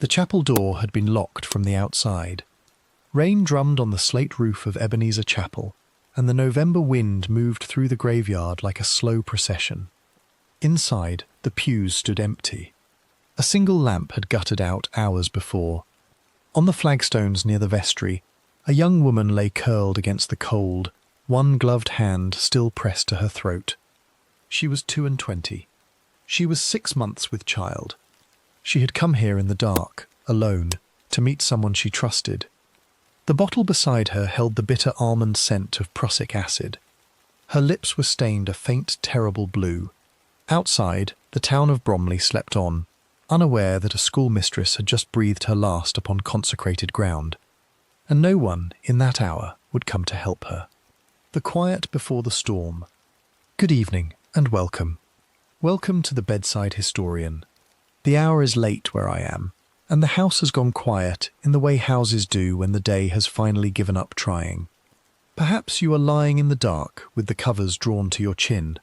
The chapel door had been locked from the outside. Rain drummed on the slate roof of Ebenezer Chapel, and the November wind moved through the graveyard like a slow procession. Inside, the pews stood empty. A single lamp had guttered out hours before. On the flagstones near the vestry, a young woman lay curled against the cold, one gloved hand still pressed to her throat. She was 22. She was 6 months with child. She had come here in the dark, alone, to meet someone she trusted. The bottle beside her held the bitter almond scent of prussic acid. Her lips were stained a faint, terrible blue. Outside, the town of Bromley slept on, unaware that a schoolmistress had just breathed her last upon consecrated ground, and no one, in that hour, would come to help her. The quiet before the storm. Good evening, and welcome. Welcome to the Bedside Historian. The hour is late where I am, and the house has gone quiet in the way houses do when the day has finally given up trying. Perhaps you are lying in the dark with the covers drawn to your chin.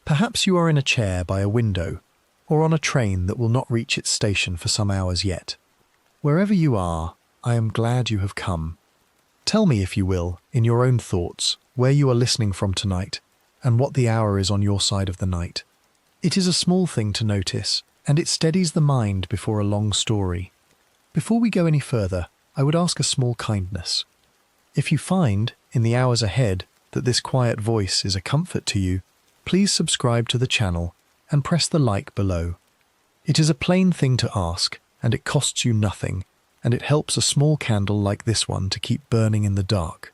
Perhaps you are in a chair by a window, or on a train that will not reach its station for some hours yet. Wherever you are, I am glad you have come. Tell me, if you will, in your own thoughts, where you are listening from tonight, and what the hour is on your side of the night. It is a small thing to notice, and it steadies the mind before a long story. Before we go any further, I would ask a small kindness. If you find, in the hours ahead, that this quiet voice is a comfort to you, please subscribe to the channel and press the like below. It is a plain thing to ask, and it costs you nothing, and it helps a small candle like this one to keep burning in the dark.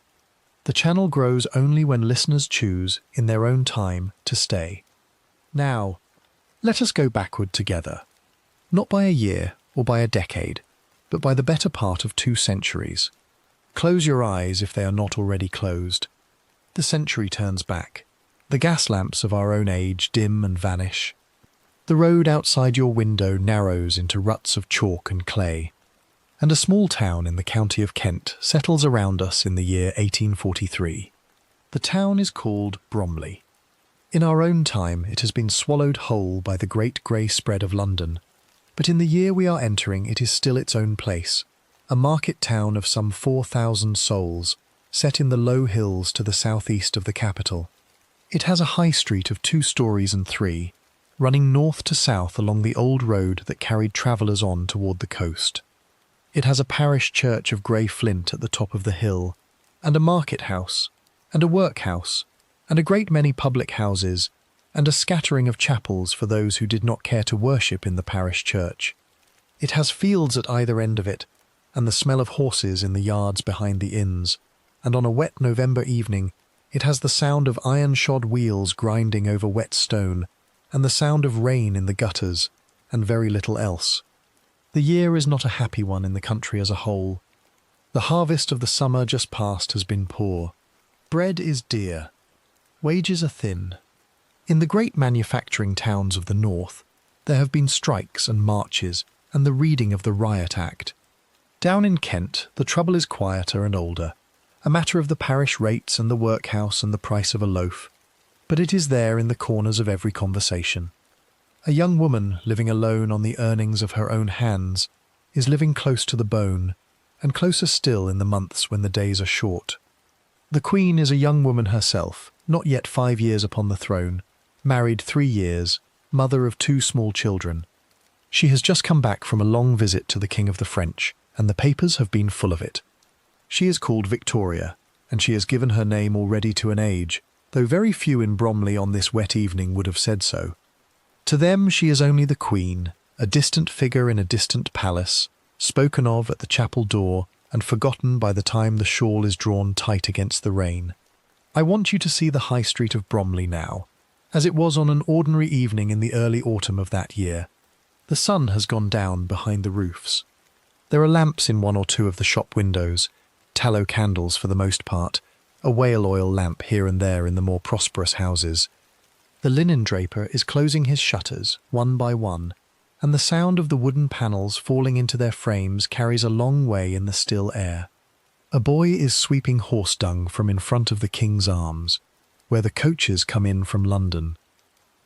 The channel grows only when listeners choose, in their own time, to stay. Now, let us go backward together. Not by a year or by a decade, but by the better part of 2 centuries. Close your eyes if they are not already closed. The century turns back. The gas lamps of our own age dim and vanish. The road outside your window narrows into ruts of chalk and clay, and a small town in the county of Kent settles around us in the year 1843. The town is called Bromley. In our own time it has been swallowed whole by the great grey spread of London, but in the year we are entering it is still its own place, a market town of some 4,000 souls, set in the low hills to the southeast of the capital. It has a high street of 2 stories and 3, running north to south along the old road that carried travellers on toward the coast. It has a parish church of grey flint at the top of the hill, and a market house, and a workhouse, and a great many public houses, and a scattering of chapels for those who did not care to worship in the parish church. It has fields at either end of it, and the smell of horses in the yards behind the inns, and on a wet November evening it has the sound of iron-shod wheels grinding over wet stone, and the sound of rain in the gutters, and very little else. The year is not a happy one in the country as a whole. The harvest of the summer just past has been poor. Bread is dear. Wages are thin. In the great manufacturing towns of the north, there have been strikes and marches, and the reading of the Riot Act. Down in Kent, the trouble is quieter and older, a matter of the parish rates and the workhouse and the price of a loaf, but it is there in the corners of every conversation. A young woman living alone on the earnings of her own hands is living close to the bone, and closer still in the months when the days are short. The Queen is a young woman herself, not yet 5 years upon the throne, married 3 years, mother of 2 small children. She has just come back from a long visit to the King of the French, and the papers have been full of it. She is called Victoria, and she has given her name already to an age, though very few in Bromley on this wet evening would have said so. To them she is only the Queen, a distant figure in a distant palace, spoken of at the chapel door, and forgotten by the time the shawl is drawn tight against the rain. I want you to see the high street of Bromley now, as it was on an ordinary evening in the early autumn of that year. The sun has gone down behind the roofs. There are lamps in 1 or 2 of the shop windows, tallow candles for the most part, a whale oil lamp here and there in the more prosperous houses. The linen draper is closing his shutters, one by one, and the sound of the wooden panels falling into their frames carries a long way in the still air. A boy is sweeping horse dung from in front of the King's Arms, where the coaches come in from London.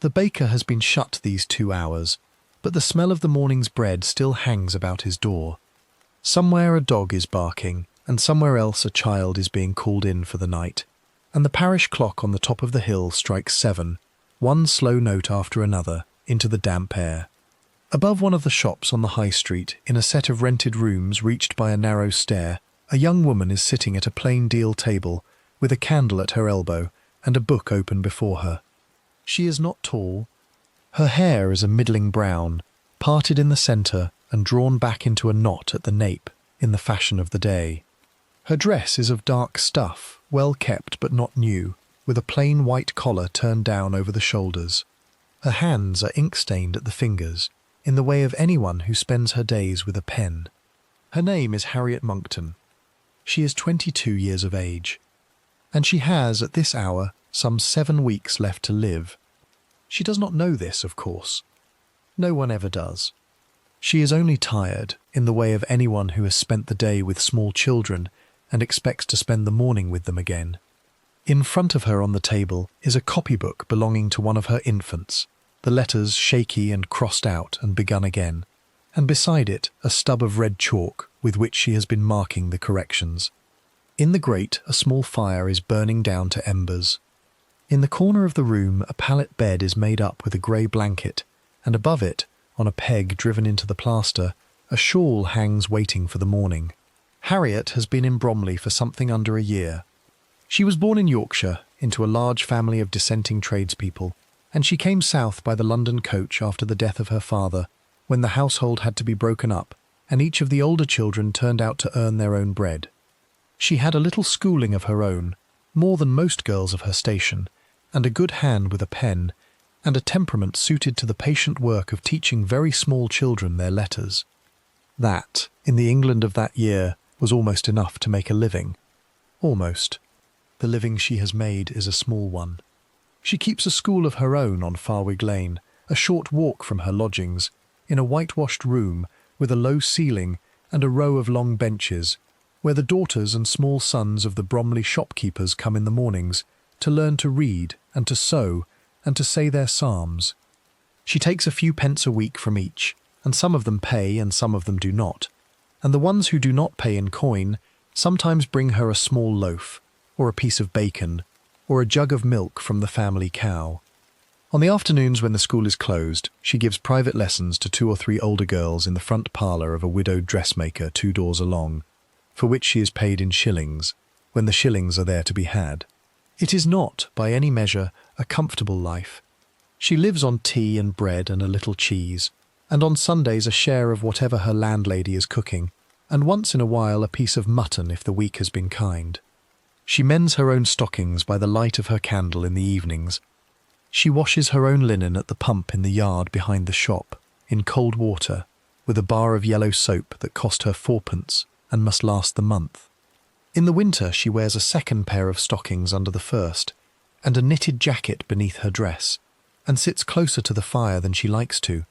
The baker has been shut these 2 hours, but the smell of the morning's bread still hangs about his door. Somewhere a dog is barking, and somewhere else a child is being called in for the night, and the parish clock on the top of the hill strikes 7, one slow note after another, into the damp air. Above one of the shops on the high street, in a set of rented rooms reached by a narrow stair, a young woman is sitting at a plain deal table, with a candle at her elbow and a book open before her. She is not tall. Her hair is a middling brown, parted in the centre and drawn back into a knot at the nape, in the fashion of the day. Her dress is of dark stuff, well kept but not new, with a plain white collar turned down over the shoulders. Her hands are ink-stained at the fingers, in the way of anyone who spends her days with a pen. Her name is Harriet Monckton. She is 22 years of age, and she has, at this hour, some 7 weeks left to live. She does not know this, of course. No one ever does. She is only tired, in the way of anyone who has spent the day with small children and expects to spend the morning with them again. In front of her on the table is a copybook belonging to one of her infants, the letters shaky and crossed out and begun again, and beside it a stub of red chalk with which she has been marking the corrections. In the grate a small fire is burning down to embers. In the corner of the room a pallet bed is made up with a grey blanket, and above it, on a peg driven into the plaster, a shawl hangs waiting for the morning. Harriet has been in Bromley for something under a year. She was born in Yorkshire, into a large family of dissenting tradespeople, and she came south by the London coach after the death of her father, when the household had to be broken up, and each of the older children turned out to earn their own bread. She had a little schooling of her own, more than most girls of her station, and a good hand with a pen, and a temperament suited to the patient work of teaching very small children their letters. That, in the England of that year, was almost enough to make a living. Almost. The living she has made is a small one. She keeps a school of her own on Farwig Lane, a short walk from her lodgings, in a whitewashed room with a low ceiling and a row of long benches, where the daughters and small sons of the Bromley shopkeepers come in the mornings to learn to read and to sew and to say their psalms. She takes a few pence a week from each, and some of them pay and some of them do not, and the ones who do not pay in coin sometimes bring her a small loaf, or a piece of bacon, or a jug of milk from the family cow. On the afternoons when the school is closed, she gives private lessons to 2 or 3 older girls in the front parlour of a widowed dressmaker 2 doors along, for which she is paid in shillings, when the shillings are there to be had. It is not, by any measure, a comfortable life. She lives on tea and bread and a little cheese, and on Sundays a share of whatever her landlady is cooking, and once in a while a piece of mutton if the week has been kind. She mends her own stockings by the light of her candle in the evenings. She washes her own linen at the pump in the yard behind the shop, in cold water, with a bar of yellow soap that cost her 4pence and must last the month. In the winter she wears a second pair of stockings under the first, and a knitted jacket beneath her dress, and sits closer to the fire than she likes to,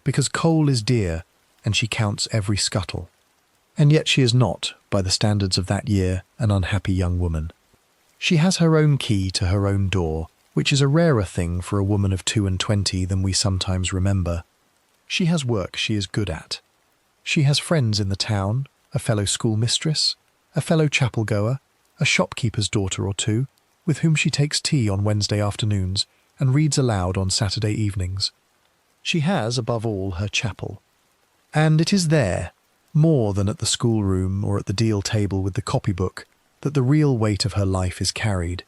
because coal is dear and she counts every scuttle. And yet she is not, by the standards of that year, an unhappy young woman. She has her own key to her own door, which is a rarer thing for a woman of 22 than we sometimes remember. She has work she is good at. She has friends in the town, a fellow schoolmistress, a fellow chapel-goer, a shopkeeper's daughter or 2, with whom she takes tea on Wednesday afternoons and reads aloud on Saturday evenings. She has, above all, her chapel. And it is there, more than at the schoolroom or at the deal table with the copybook, that the real weight of her life is carried.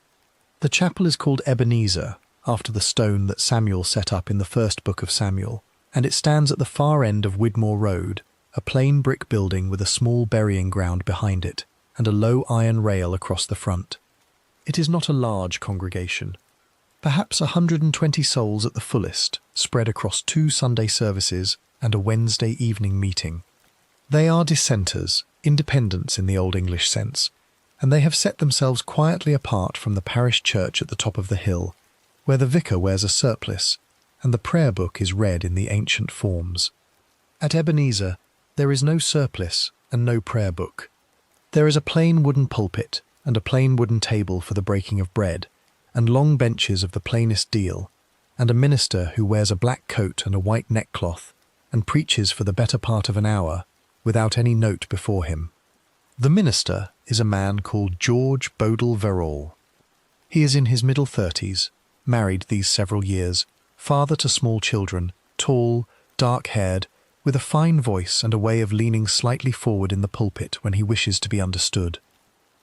The chapel is called Ebenezer, after the stone that Samuel set up in the first book of Samuel, and it stands at the far end of Widmore Road, a plain brick building with a small burying ground behind it, and a low iron rail across the front. It is not a large congregation. Perhaps 120 souls at the fullest, spread across 2 Sunday services and a Wednesday evening meeting. They are dissenters, independents in the Old English sense, and they have set themselves quietly apart from the parish church at the top of the hill, where the vicar wears a surplice, and the prayer book is read in the ancient forms. At Ebenezer, there is no surplice and no prayer book. There is a plain wooden pulpit and a plain wooden table for the breaking of bread, and long benches of the plainest deal, and a minister who wears a black coat and a white neckcloth, and preaches for the better part of an hour, without any note before him. The minister is a man called George Bodle Verrall. He is in his middle 30s, married these several years, father to small children, tall, dark-haired, with a fine voice and a way of leaning slightly forward in the pulpit when he wishes to be understood.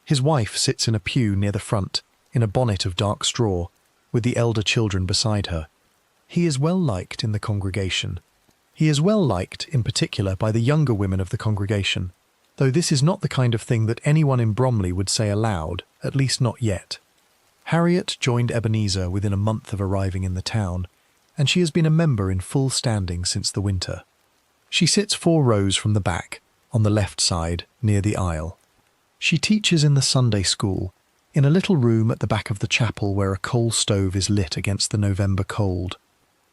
His wife sits in a pew near the front, in a bonnet of dark straw, with the elder children beside her. He is well liked in the congregation. He is well liked, in particular, by the younger women of the congregation, though this is not the kind of thing that anyone in Bromley would say aloud, at least not yet. Harriet joined Ebenezer within a month of arriving in the town, and she has been a member in full standing since the winter. She sits 4 rows from the back, on the left side, near the aisle. She teaches in the Sunday school, in a little room at the back of the chapel where a coal stove is lit against the November cold.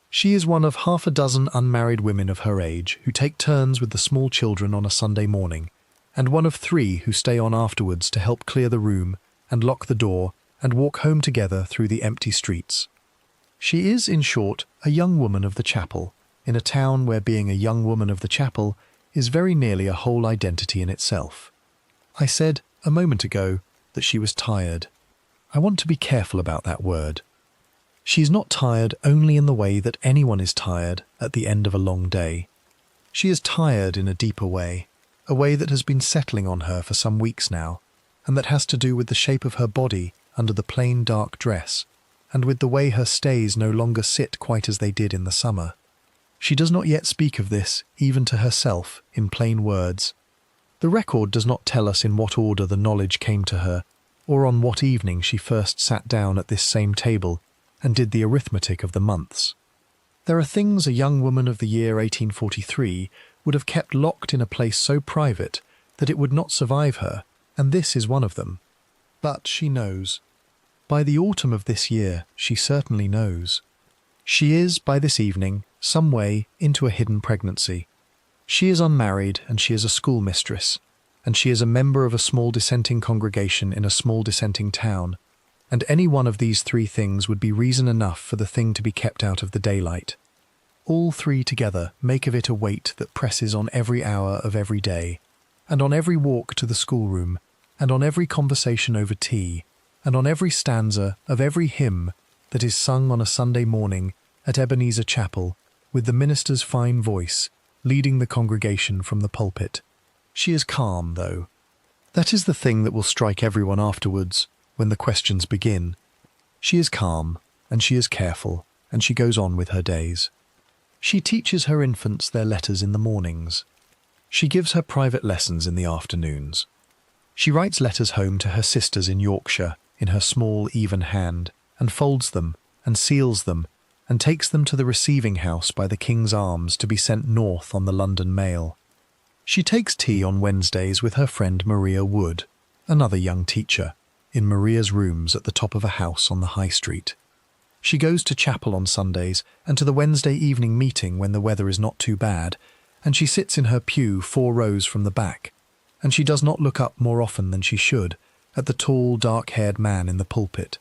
She is one of half a dozen unmarried women of her age who take turns with the small children on a Sunday morning, and one of 3 who stay on afterwards to help clear the room and lock the door and walk home together through the empty streets. She is, in short, a young woman of the chapel, in a town where being a young woman of the chapel is very nearly a whole identity in itself. I said, a moment ago, that she was tired. I want to be careful about that word. She is not tired only in the way that anyone is tired at the end of a long day. She is tired in a deeper way, a way that has been settling on her for some weeks now, and that has to do with the shape of her body under the plain dark dress, and with the way her stays no longer sit quite as they did in the summer. She does not yet speak of this, even to herself, in plain words. The record does not tell us in what order the knowledge came to her, or on what evening she first sat down at this same table and did the arithmetic of the months. There are things a young woman of the year 1843 would have kept locked in a place so private that it would not survive her, and this is one of them. But she knows. By the autumn of this year, she certainly knows. She is, by this evening, some way into a hidden pregnancy. She is unmarried, and she is a schoolmistress, and she is a member of a small dissenting congregation in a small dissenting town, and any one of these 3 things would be reason enough for the thing to be kept out of the daylight. All 3 together make of it a weight that presses on every hour of every day, and on every walk to the schoolroom, and on every conversation over tea, and on every stanza of every hymn that is sung on a Sunday morning at Ebenezer Chapel, with the minister's fine voice leading the congregation from the pulpit. She is calm, though. That is the thing that will strike everyone afterwards, when the questions begin. She is calm, and she is careful, and she goes on with her days. She teaches her infants their letters in the mornings. She gives her private lessons in the afternoons. She writes letters home to her sisters in Yorkshire in her small, even hand, and folds them, and seals them, and takes them to the receiving house by the King's Arms to be sent north on the London mail. She takes tea on Wednesdays with her friend Maria Wood, another young teacher, in Maria's rooms at the top of a house on the High Street. She goes to chapel on Sundays and to the Wednesday evening meeting when the weather is not too bad, and she sits in her pew 4 rows from the back, and she does not look up more often than she should at the tall, dark-haired man in the pulpit.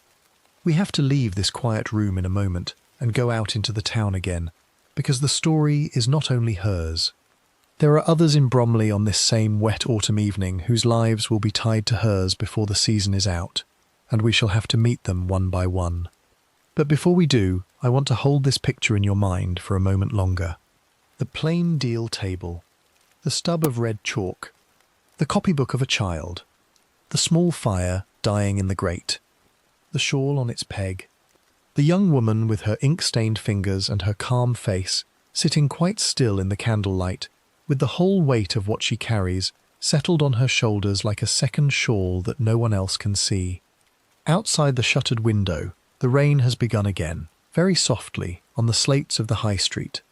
We have to leave this quiet room in a moment and go out into the town again, because the story is not only hers. There are others in Bromley on this same wet autumn evening whose lives will be tied to hers before the season is out, and we shall have to meet them one by one. But before we do, I want to hold this picture in your mind for a moment longer. The plain deal table, the stub of red chalk, the copybook of a child, the small fire dying in the grate, the shawl on its peg, the young woman with her ink-stained fingers and her calm face sitting quite still in the candlelight, with the whole weight of what she carries settled on her shoulders like a second shawl that no one else can see. Outside the shuttered window, the rain has begun again, very softly, on the slates of the High Street.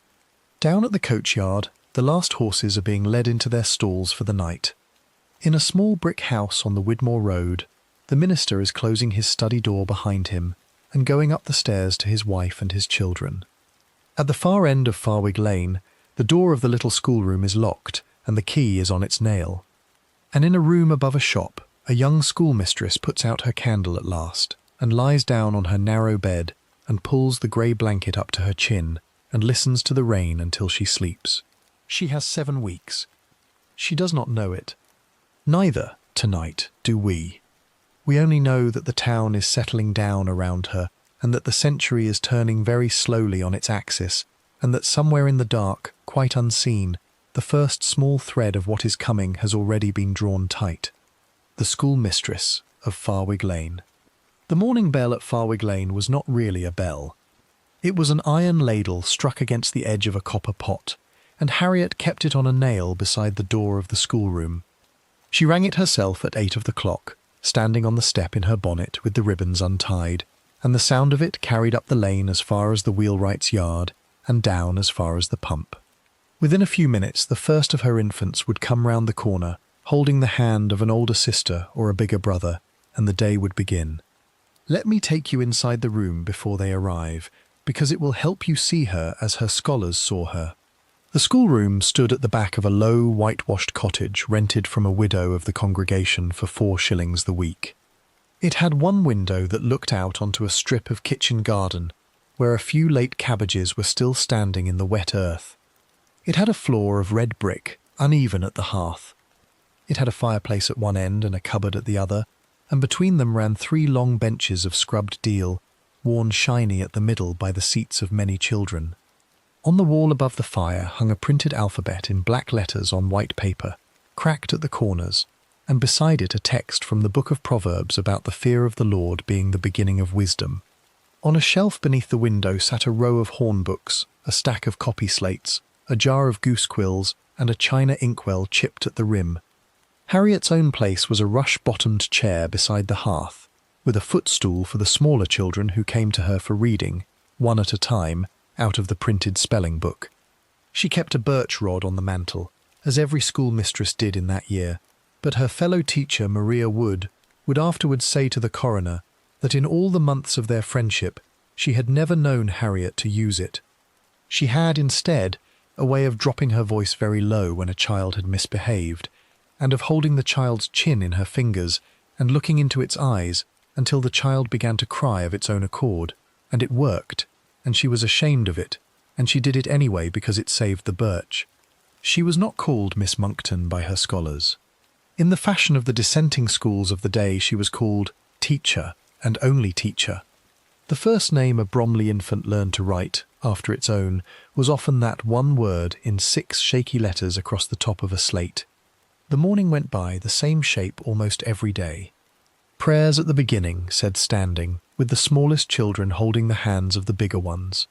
Down at the coachyard, the last horses are being led into their stalls for the night. In a small brick house on the Widmore Road, the minister is closing his study door behind him and going up the stairs to his wife and his children. At the far end of Farwig Lane, the door of the little schoolroom is locked and the key is on its nail. And in a room above a shop, a young schoolmistress puts out her candle at last and lies down on her narrow bed and pulls the grey blanket up to her chin and listens to the rain until she sleeps. She has 7 weeks. She does not know it. Neither, tonight, do we. We only know that the town is settling down around her, and that the century is turning very slowly on its axis, and that somewhere in the dark, quite unseen, the first small thread of what is coming has already been drawn tight. The schoolmistress of Farwig Lane. The morning bell at Farwig Lane was not really a bell. It was an iron ladle struck against the edge of a copper pot, and Harriet kept it on a nail beside the door of the schoolroom. She rang it herself at 8 of the clock, standing on the step in her bonnet with the ribbons untied, and the sound of it carried up the lane as far as the wheelwright's yard and down as far as the pump. Within a few minutes the first of her infants would come round the corner, holding the hand of an older sister or a bigger brother, and the day would begin. Let me take you inside the room before they arrive, because it will help you see her as her scholars saw her. The schoolroom stood at the back of a low, whitewashed cottage rented from a widow of the congregation for 4 shillings the week. It had one window that looked out onto a strip of kitchen garden, where a few late cabbages were still standing in the wet earth. It had a floor of red brick, uneven at the hearth. It had a fireplace at one end and a cupboard at the other, and between them ran 3 long benches of scrubbed deal, worn shiny at the middle by the seats of many children. On the wall above the fire hung a printed alphabet in black letters on white paper, cracked at the corners, and beside it a text from the Book of Proverbs about the fear of the Lord being the beginning of wisdom. On a shelf beneath the window sat a row of horn books, a stack of copy slates, a jar of goose quills, and a china inkwell chipped at the rim. Harriet's own place was a rush-bottomed chair beside the hearth, with a footstool for the smaller children who came to her for reading, one at a time, out of the printed spelling book. She kept a birch rod on the mantel, as every schoolmistress did in that year, but her fellow teacher Maria Wood would afterwards say to the coroner that in all the months of their friendship she had never known Harriet to use it. She had, instead, a way of dropping her voice very low when a child had misbehaved, and of holding the child's chin in her fingers and looking into its eyes until the child began to cry of its own accord, and it worked, and she was ashamed of it, and she did it anyway because it saved the birch. She was not called Miss Monckton by her scholars. In the fashion of the dissenting schools of the day she was called Teacher, and only Teacher. The first name a Bromley infant learned to write, after its own, was often that one word in 6 shaky letters across the top of a slate. The morning went by the same shape almost every day. Prayers at the beginning, said standing, with the smallest children holding the hands of the bigger ones.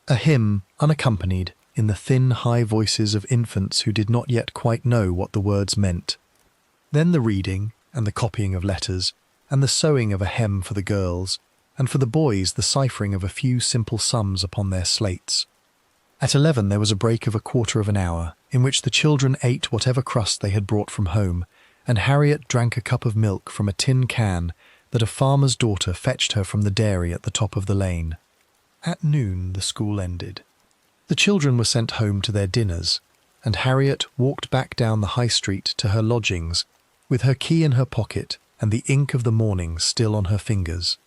A hymn, unaccompanied, in the thin, high voices of infants who did not yet quite know what the words meant. Then the reading, and the copying of letters, and the sewing of a hem for the girls, and for the boys the ciphering of a few simple sums upon their slates. At 11 there was a break of a quarter of an hour, in which the children ate whatever crust they had brought from home, and Harriet drank a cup of milk from a tin can that a farmer's daughter fetched her from the dairy at the top of the lane. At noon the school ended. The children were sent home to their dinners, and Harriet walked back down the high street to her lodgings, with her key in her pocket and the ink of the morning still on her fingers.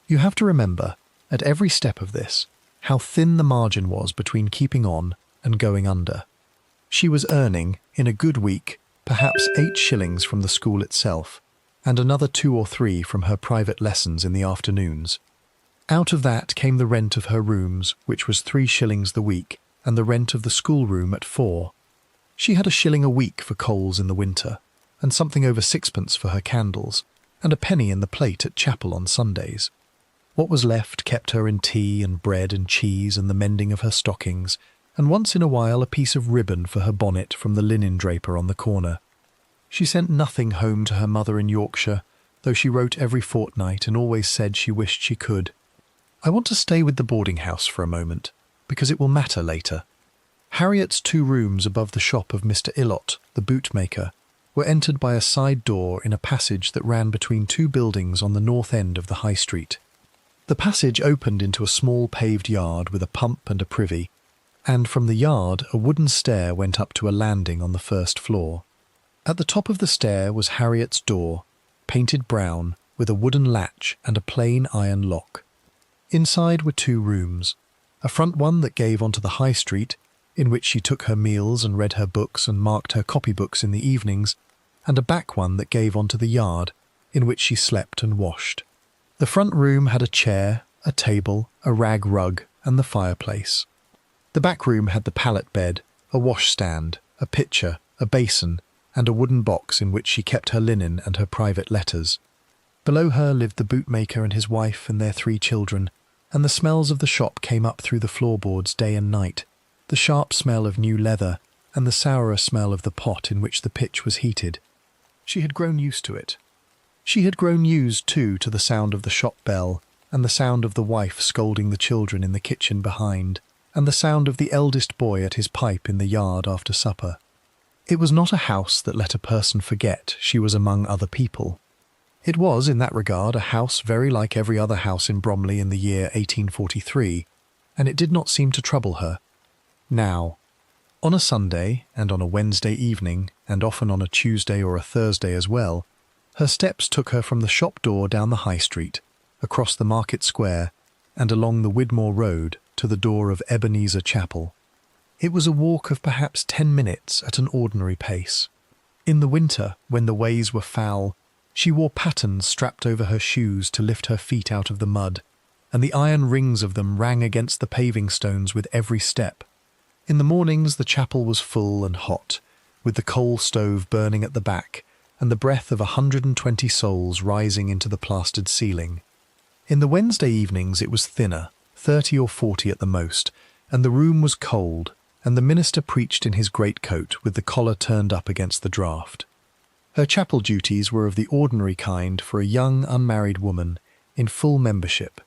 You have to remember, at every step of this, how thin the margin was between keeping on and going under. She was earning, in a good week, perhaps 8 shillings from the school itself, and another 2 or 3 from her private lessons in the afternoons. Out of that came the rent of her rooms, which was 3 shillings the week, and the rent of the schoolroom at 4. She had a shilling a week for coals in the winter, and something over 6pence for her candles, and a penny in the plate at chapel on Sundays. What was left kept her in tea and bread and cheese and the mending of her stockings, and once in a while a piece of ribbon for her bonnet from the linen draper on the corner. She sent nothing home to her mother in Yorkshire, though she wrote every fortnight and always said she wished she could. I want to stay with the boarding house for a moment, because it will matter later. Harriet's 2 rooms above the shop of Mr. Illott, the bootmaker, were entered by a side door in a passage that ran between 2 buildings on the north end of the high street. The passage opened into a small paved yard with a pump and a privy, and from the yard a wooden stair went up to a landing on the first floor. At the top of the stair was Harriet's door, painted brown, with a wooden latch and a plain iron lock. Inside were 2 rooms, a front one that gave onto the high street, in which she took her meals and read her books and marked her copybooks in the evenings, and a back one that gave onto the yard, in which she slept and washed. The front room had a chair, a table, a rag rug, and the fireplace. The back room had the pallet bed, a washstand, a pitcher, a basin, and a wooden box in which she kept her linen and her private letters. Below her lived the bootmaker and his wife and their 3 children, and the smells of the shop came up through the floorboards day and night, the sharp smell of new leather and the sourer smell of the pot in which the pitch was heated. She had grown used to it. She had grown used, too, to the sound of the shop bell, and the sound of the wife scolding the children in the kitchen behind, and the sound of the eldest boy at his pipe in the yard after supper. It was not a house that let a person forget she was among other people. It was, in that regard, a house very like every other house in Bromley in the year 1843, and it did not seem to trouble her. Now, on a Sunday, and on a Wednesday evening, and often on a Tuesday or a Thursday as well, her steps took her from the shop door down the High Street, across the Market Square, and along the Widmore Road to the door of Ebenezer Chapel. It was a walk of perhaps 10 minutes at an ordinary pace. In the winter, when the ways were foul, she wore pattens strapped over her shoes to lift her feet out of the mud, and the iron rings of them rang against the paving stones with every step. In the mornings the chapel was full and hot, with the coal stove burning at the back, and the breath of 120 souls rising into the plastered ceiling. In the Wednesday evenings it was thinner, 30 or 40 at the most, and the room was cold, and the minister preached in his greatcoat with the collar turned up against the draught. Her chapel duties were of the ordinary kind for a young unmarried woman in full membership.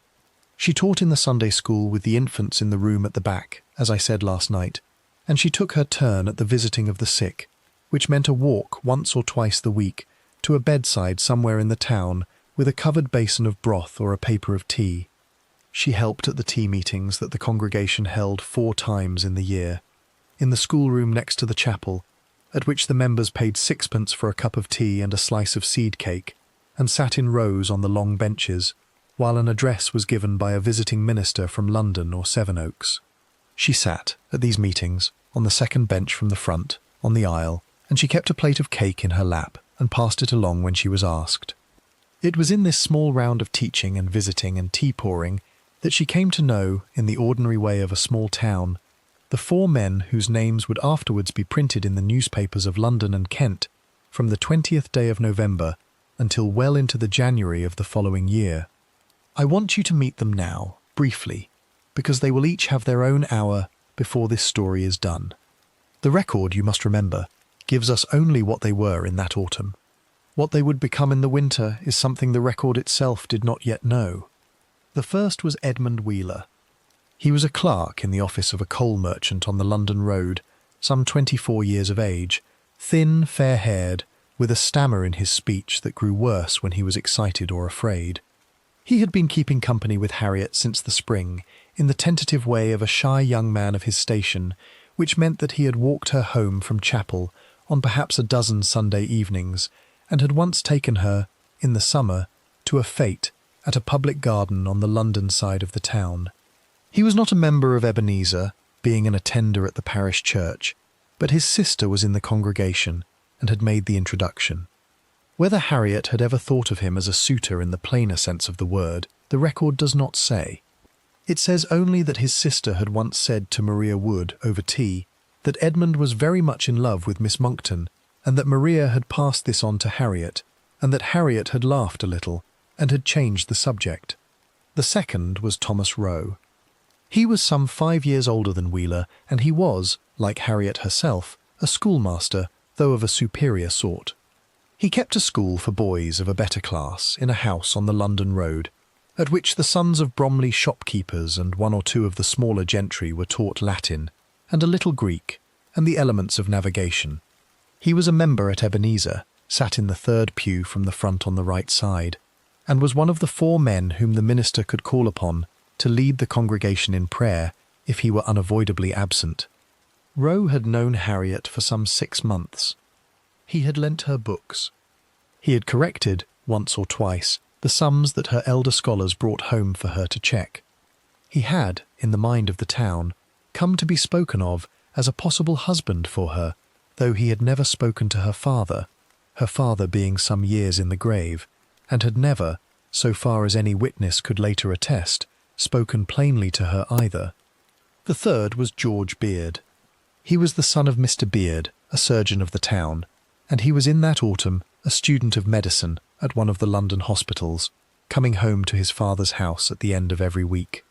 She taught in the Sunday school with the infants in the room at the back, as I said last night, and she took her turn at the visiting of the sick, which meant a walk once or twice the week to a bedside somewhere in the town with a covered basin of broth or a paper of tea. She helped at the tea meetings that the congregation held 4 times in the year, in the schoolroom next to the chapel, at which the members paid 6pence for a cup of tea and a slice of seed cake, and sat in rows on the long benches, while an address was given by a visiting minister from London or Sevenoaks. She sat, at these meetings, on the second bench from the front, on the aisle, and she kept a plate of cake in her lap and passed it along when she was asked. It was in this small round of teaching and visiting and tea-pouring that she came to know, in the ordinary way of a small town, the 4 men whose names would afterwards be printed in the newspapers of London and Kent from the 20th day of November until well into the January of the following year. I want you to meet them now, briefly, because they will each have their own hour before this story is done. The record, you must remember, gives us only what they were in that autumn. What they would become in the winter is something the record itself did not yet know. The first was Edmund Wheeler. He was a clerk in the office of a coal merchant on the London road, some 24 years of age, thin, fair-haired, with a stammer in his speech that grew worse when he was excited or afraid. He had been keeping company with Harriet since the spring, in the tentative way of a shy young man of his station, which meant that he had walked her home from chapel on perhaps a dozen Sunday evenings, and had once taken her, in the summer, to a fete at a public garden on the London side of the town. He was not a member of Ebenezer, being an attender at the parish church, but his sister was in the congregation and had made the introduction. Whether Harriet had ever thought of him as a suitor in the plainer sense of the word, the record does not say. It says only that his sister had once said to Maria Wood over tea that Edmund was very much in love with Miss Monckton, and that Maria had passed this on to Harriet, and that Harriet had laughed a little and had changed the subject. The second was Thomas Roe. He was some 5 years older than Wheeler, and he was, like Harriet herself, a schoolmaster, though of a superior sort. He kept a school for boys of a better class in a house on the London road, at which the sons of Bromley shopkeepers and 1 or 2 of the smaller gentry were taught Latin, and a little Greek, and the elements of navigation. He was a member at Ebenezer, sat in the 3rd pew from the front on the right side, and was one of the 4 men whom the minister could call upon to lead the congregation in prayer if he were unavoidably absent. Roe had known Harriet for some 6 months. He had lent her books. He had corrected, once or twice, the sums that her elder scholars brought home for her to check. He had, in the mind of the town, come to be spoken of as a possible husband for her, though he had never spoken to her father being some years in the grave, and had never, so far as any witness could later attest, spoken plainly to her either. The third was George Beard. He was the son of Mr. Beard, a surgeon of the town, and he was in that autumn a student of medicine at one of the London hospitals, coming home to his father's house at the end of every week.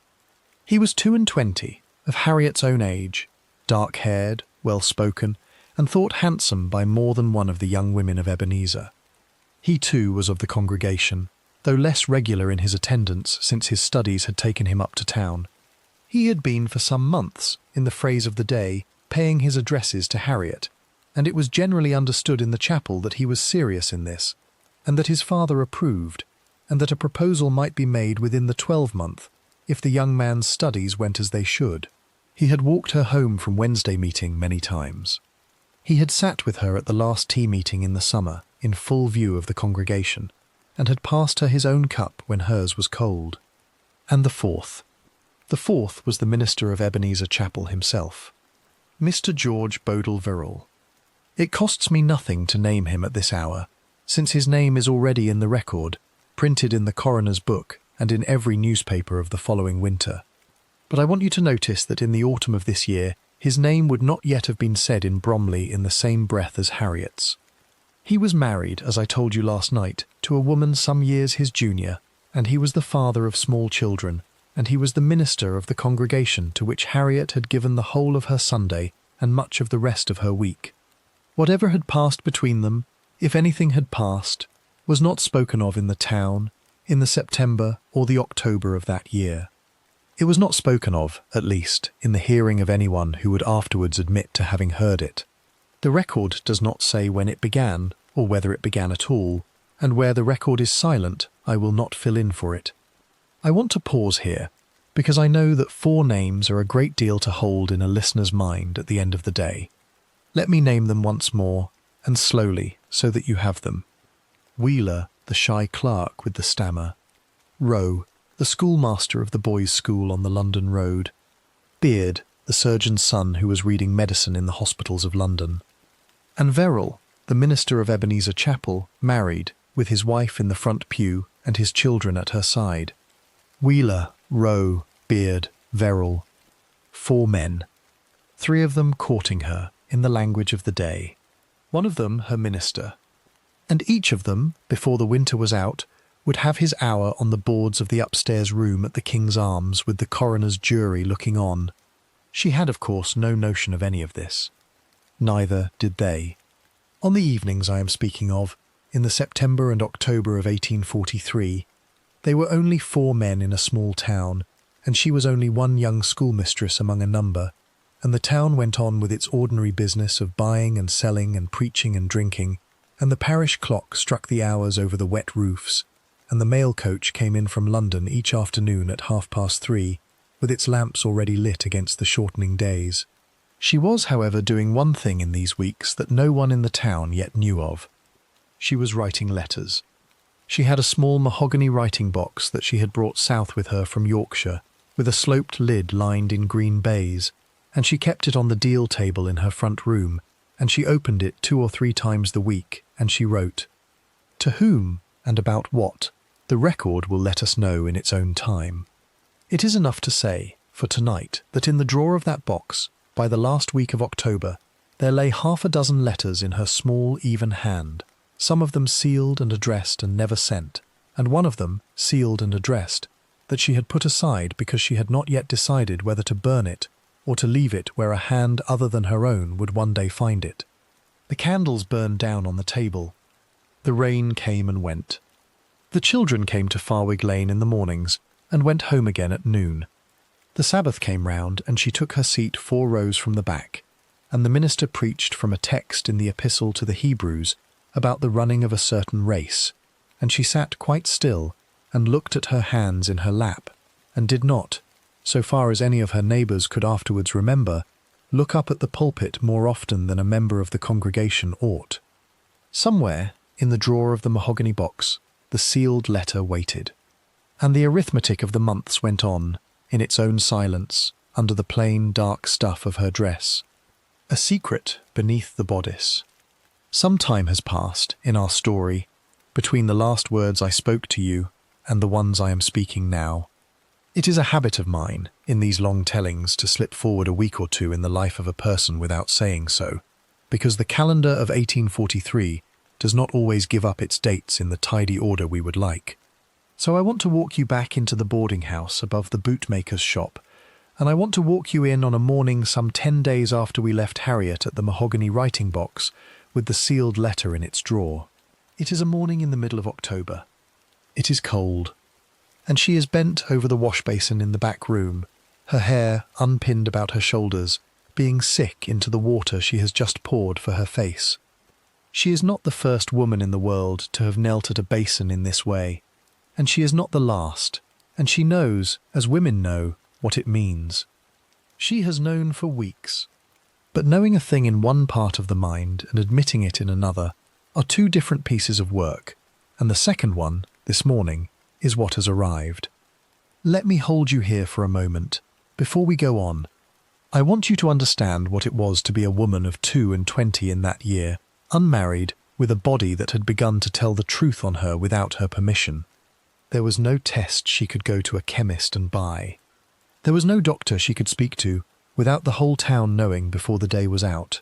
He was 22, of Harriet's own age, dark-haired, well-spoken, and thought handsome by more than one of the young women of Ebenezer. He too was of the congregation, though less regular in his attendance since his studies had taken him up to town. He had been for some months, in the phrase of the day, paying his addresses to Harriet, and it was generally understood in the chapel that he was serious in this, and that his father approved, and that a proposal might be made within the 12-month, if the young man's studies went as they should. He had walked her home from Wednesday meeting many times. He had sat with her at the last tea meeting in the summer, in full view of the congregation, and had passed her his own cup when hers was cold. And the fourth. The fourth was the minister of Ebenezer Chapel himself, Mr. George Bodle Verrill. It costs me nothing to name him at this hour, since his name is already in the record, printed in the coroner's book and in every newspaper of the following winter. But I want you to notice that in the autumn of this year, his name would not yet have been said in Bromley in the same breath as Harriet's. He was married, as I told you last night, to a woman some years his junior, and he was the father of small children, and he was the minister of the congregation to which Harriet had given the whole of her Sunday and much of the rest of her week. Whatever had passed between them, if anything had passed, was not spoken of in the town, in the September or the October of that year. It was not spoken of, at least, in the hearing of anyone who would afterwards admit to having heard it. The record does not say when it began, or whether it began at all, and where the record is silent, I will not fill in for it. I want to pause here, because I know that 4 names are a great deal to hold in a listener's mind at the end of the day. Let me name them once more, and slowly, so that you have them. Wheeler, the shy clerk with the stammer. Rowe, the schoolmaster of the boys' school on the London road. Beard, the surgeon's son who was reading medicine in the hospitals of London. And Verrill, the minister of Ebenezer Chapel, married, with his wife in the front pew and his children at her side. Wheeler, Rowe, Beard, Verrill. 4 men. 3 of them courting her, in the language of the day. 1 of them her minister. And each of them, before the winter was out, would have his hour on the boards of the upstairs room at the King's Arms with the coroner's jury looking on. She had, of course, no notion of any of this. Neither did they. On the evenings I am speaking of, in the September and October of 1843, they were only 4 men in a small town, and she was only one young schoolmistress among a number, and the town went on with its ordinary business of buying and selling and preaching and drinking, and the parish clock struck the hours over the wet roofs, and the mail coach came in from London each afternoon at 3:30, with its lamps already lit against the shortening days. She was, however, doing one thing in these weeks that no one in the town yet knew of. She was writing letters. She had a small mahogany writing box that she had brought south with her from Yorkshire, with a sloped lid lined in green baize, and she kept it on the deal table in her front room, and she opened it 2 or 3 times the week, and she wrote. To whom, and about what, the record will let us know in its own time. It is enough to say, for tonight, that in the drawer of that box, by the last week of October, there lay 6 letters in her small, even hand, some of them sealed and addressed and never sent, and one of them, sealed and addressed, that she had put aside because she had not yet decided whether to burn it or to leave it where a hand other than her own would one day find it. The candles burned down on the table. The rain came and went. The children came to Farwig Lane in the mornings and went home again at noon. The Sabbath came round and she took her seat 4 rows from the back, and the minister preached from a text in the Epistle to the Hebrews about the running of a certain race, and she sat quite still and looked at her hands in her lap, and did not, so far as any of her neighbours could afterwards remember, look up at the pulpit more often than a member of the congregation ought. Somewhere, in the drawer of the mahogany box, the sealed letter waited, and the arithmetic of the months went on, in its own silence, under the plain dark stuff of her dress. A secret beneath the bodice. Some time has passed in our story between the last words I spoke to you and the ones I am speaking now. It is a habit of mine, in these long tellings, to slip forward a week or two in the life of a person without saying so, because the calendar of 1843 does not always give up its dates in the tidy order we would like. So I want to walk you back into the boarding house above the bootmaker's shop, and I want to walk you in on a morning some 10 days after we left Harriet at the mahogany writing box with the sealed letter in its drawer. It is a morning in the middle of October. It is cold, and she is bent over the wash basin in the back room, her hair unpinned about her shoulders, being sick into the water she has just poured for her face. She is not the first woman in the world to have knelt at a basin in this way, and she is not the last, and she knows, as women know, what it means. She has known for weeks. But knowing a thing in one part of the mind and admitting it in another are two different pieces of work, and the second one, this morning, is what has arrived. Let me hold you here for a moment, before we go on. I want you to understand what it was to be a woman of 22 in that year, unmarried, with a body that had begun to tell the truth on her without her permission. There was no test she could go to a chemist and buy. There was no doctor she could speak to without the whole town knowing before the day was out.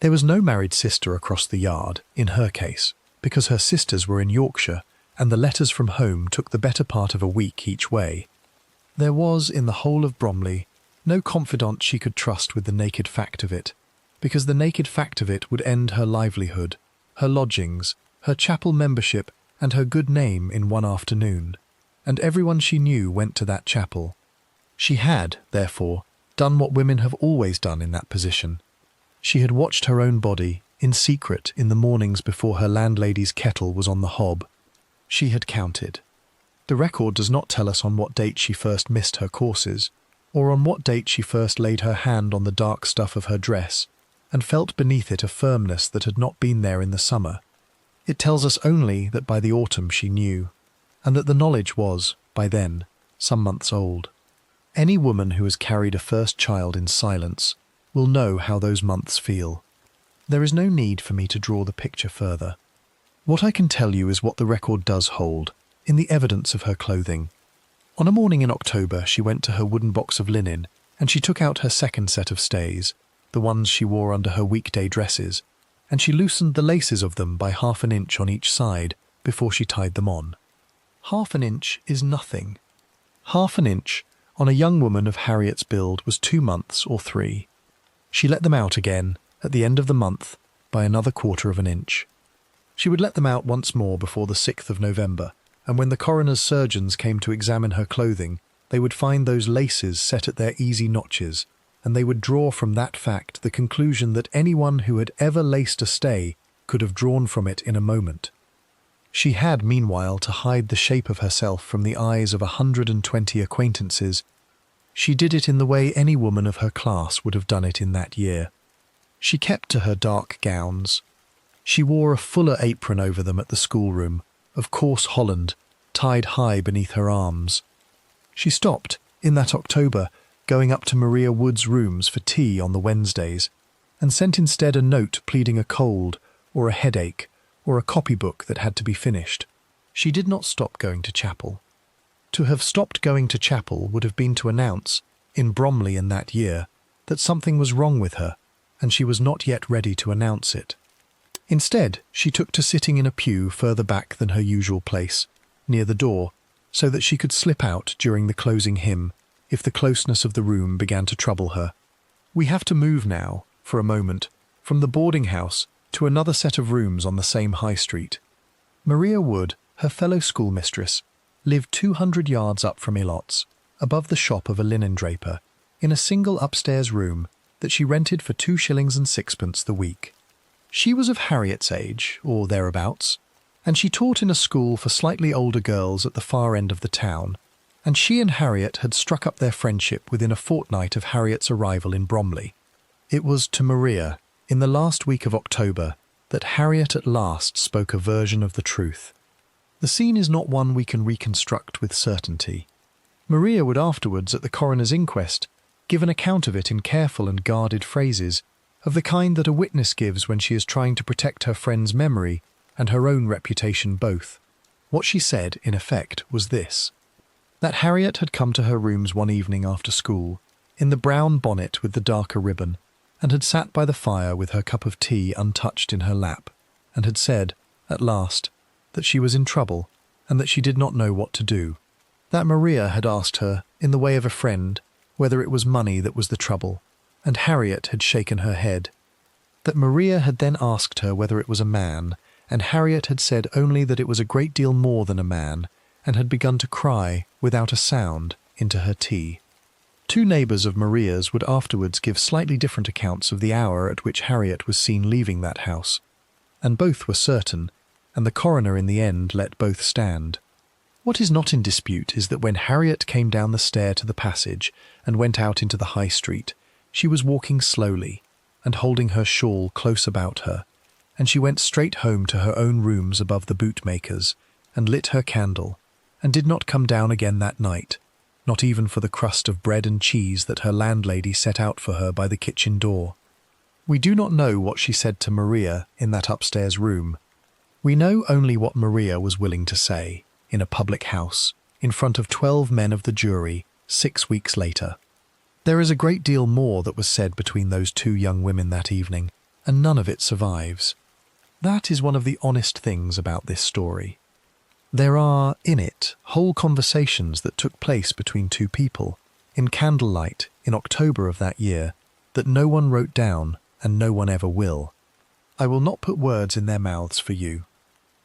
There was no married sister across the yard, in her case, because her sisters were in Yorkshire, and the letters from home took the better part of a week each way. There was, in the whole of Bromley, no confidant she could trust with the naked fact of it, because the naked fact of it would end her livelihood, her lodgings, her chapel membership, and her good name in one afternoon, and everyone she knew went to that chapel. She had, therefore, done what women have always done in that position. She had watched her own body, in secret, in the mornings before her landlady's kettle was on the hob. She had counted. The record does not tell us on what date she first missed her courses, or on what date she first laid her hand on the dark stuff of her dress, and felt beneath it a firmness that had not been there in the summer. It tells us only that by the autumn she knew, and that the knowledge was, by then, some months old. Any woman who has carried a first child in silence will know how those months feel. There is no need for me to draw the picture further. What I can tell you is what the record does hold, in the evidence of her clothing. On a morning in October she went to her wooden box of linen, and she took out her second set of stays, the ones she wore under her weekday dresses, and she loosened the laces of them by 1/2 inch on each side before she tied them on. 1/2 inch is nothing. 1/2 inch on a young woman of Harriet's build was 2 months or 3. She let them out again, at the end of the month, by another 1/4 inch. She would let them out once more before the 6th of November, and when the coroner's surgeons came to examine her clothing, they would find those laces set at their easy notches, and they would draw from that fact the conclusion that anyone who had ever laced a stay could have drawn from it in a moment. She had, meanwhile, to hide the shape of herself from the eyes of 120 acquaintances. She did it in the way any woman of her class would have done it in that year. She kept to her dark gowns. She wore a fuller apron over them at the schoolroom, of coarse holland, tied high beneath her arms. She stopped, in that October, going up to Maria Wood's rooms for tea on the Wednesdays, and sent instead a note pleading a cold, or a headache, or a copybook that had to be finished. She did not stop going to chapel. To have stopped going to chapel would have been to announce, in Bromley in that year, that something was wrong with her, and she was not yet ready to announce it. Instead, she took to sitting in a pew further back than her usual place, near the door, so that she could slip out during the closing hymn, if the closeness of the room began to trouble her. We have to move now, for a moment, from the boarding house to another set of rooms on the same high street. Maria Wood, her fellow schoolmistress, lived 200 yards up from Ilot's, above the shop of a linen draper, in a single upstairs room that she rented for 2 shillings and 6pence the week. She was of Harriet's age, or thereabouts, and she taught in a school for slightly older girls at the far end of the town, and she and Harriet had struck up their friendship within a fortnight of Harriet's arrival in Bromley. It was to Maria, in the last week of October, that Harriet at last spoke a version of the truth. The scene is not one we can reconstruct with certainty. Maria would afterwards, at the coroner's inquest, give an account of it in careful and guarded phrases, of the kind that a witness gives when she is trying to protect her friend's memory and her own reputation both. What she said, in effect, was this: that Harriet had come to her rooms one evening after school, in the brown bonnet with the darker ribbon, and had sat by the fire with her cup of tea untouched in her lap, and had said, at last, that she was in trouble, and that she did not know what to do. That Maria had asked her, in the way of a friend, whether it was money that was the trouble, and Harriet had shaken her head. That Maria had then asked her whether it was a man, and Harriet had said only that it was a great deal more than a man, and had begun to cry, without a sound, into her tea. Two neighbours of Maria's would afterwards give slightly different accounts of the hour at which Harriet was seen leaving that house, and both were certain, and the coroner in the end let both stand. What is not in dispute is that when Harriet came down the stair to the passage and went out into the high street, she was walking slowly, and holding her shawl close about her, and she went straight home to her own rooms above the bootmaker's, and lit her candle, and did not come down again that night, not even for the crust of bread and cheese that her landlady set out for her by the kitchen door. We do not know what she said to Maria in that upstairs room. We know only what Maria was willing to say, in a public house, in front of 12 men of the jury, 6 weeks later. There is a great deal more that was said between those two young women that evening, and none of it survives. That is one of the honest things about this story. There are, in it, whole conversations that took place between two people, in candlelight, in October of that year, that no one wrote down, and no one ever will. I will not put words in their mouths for you.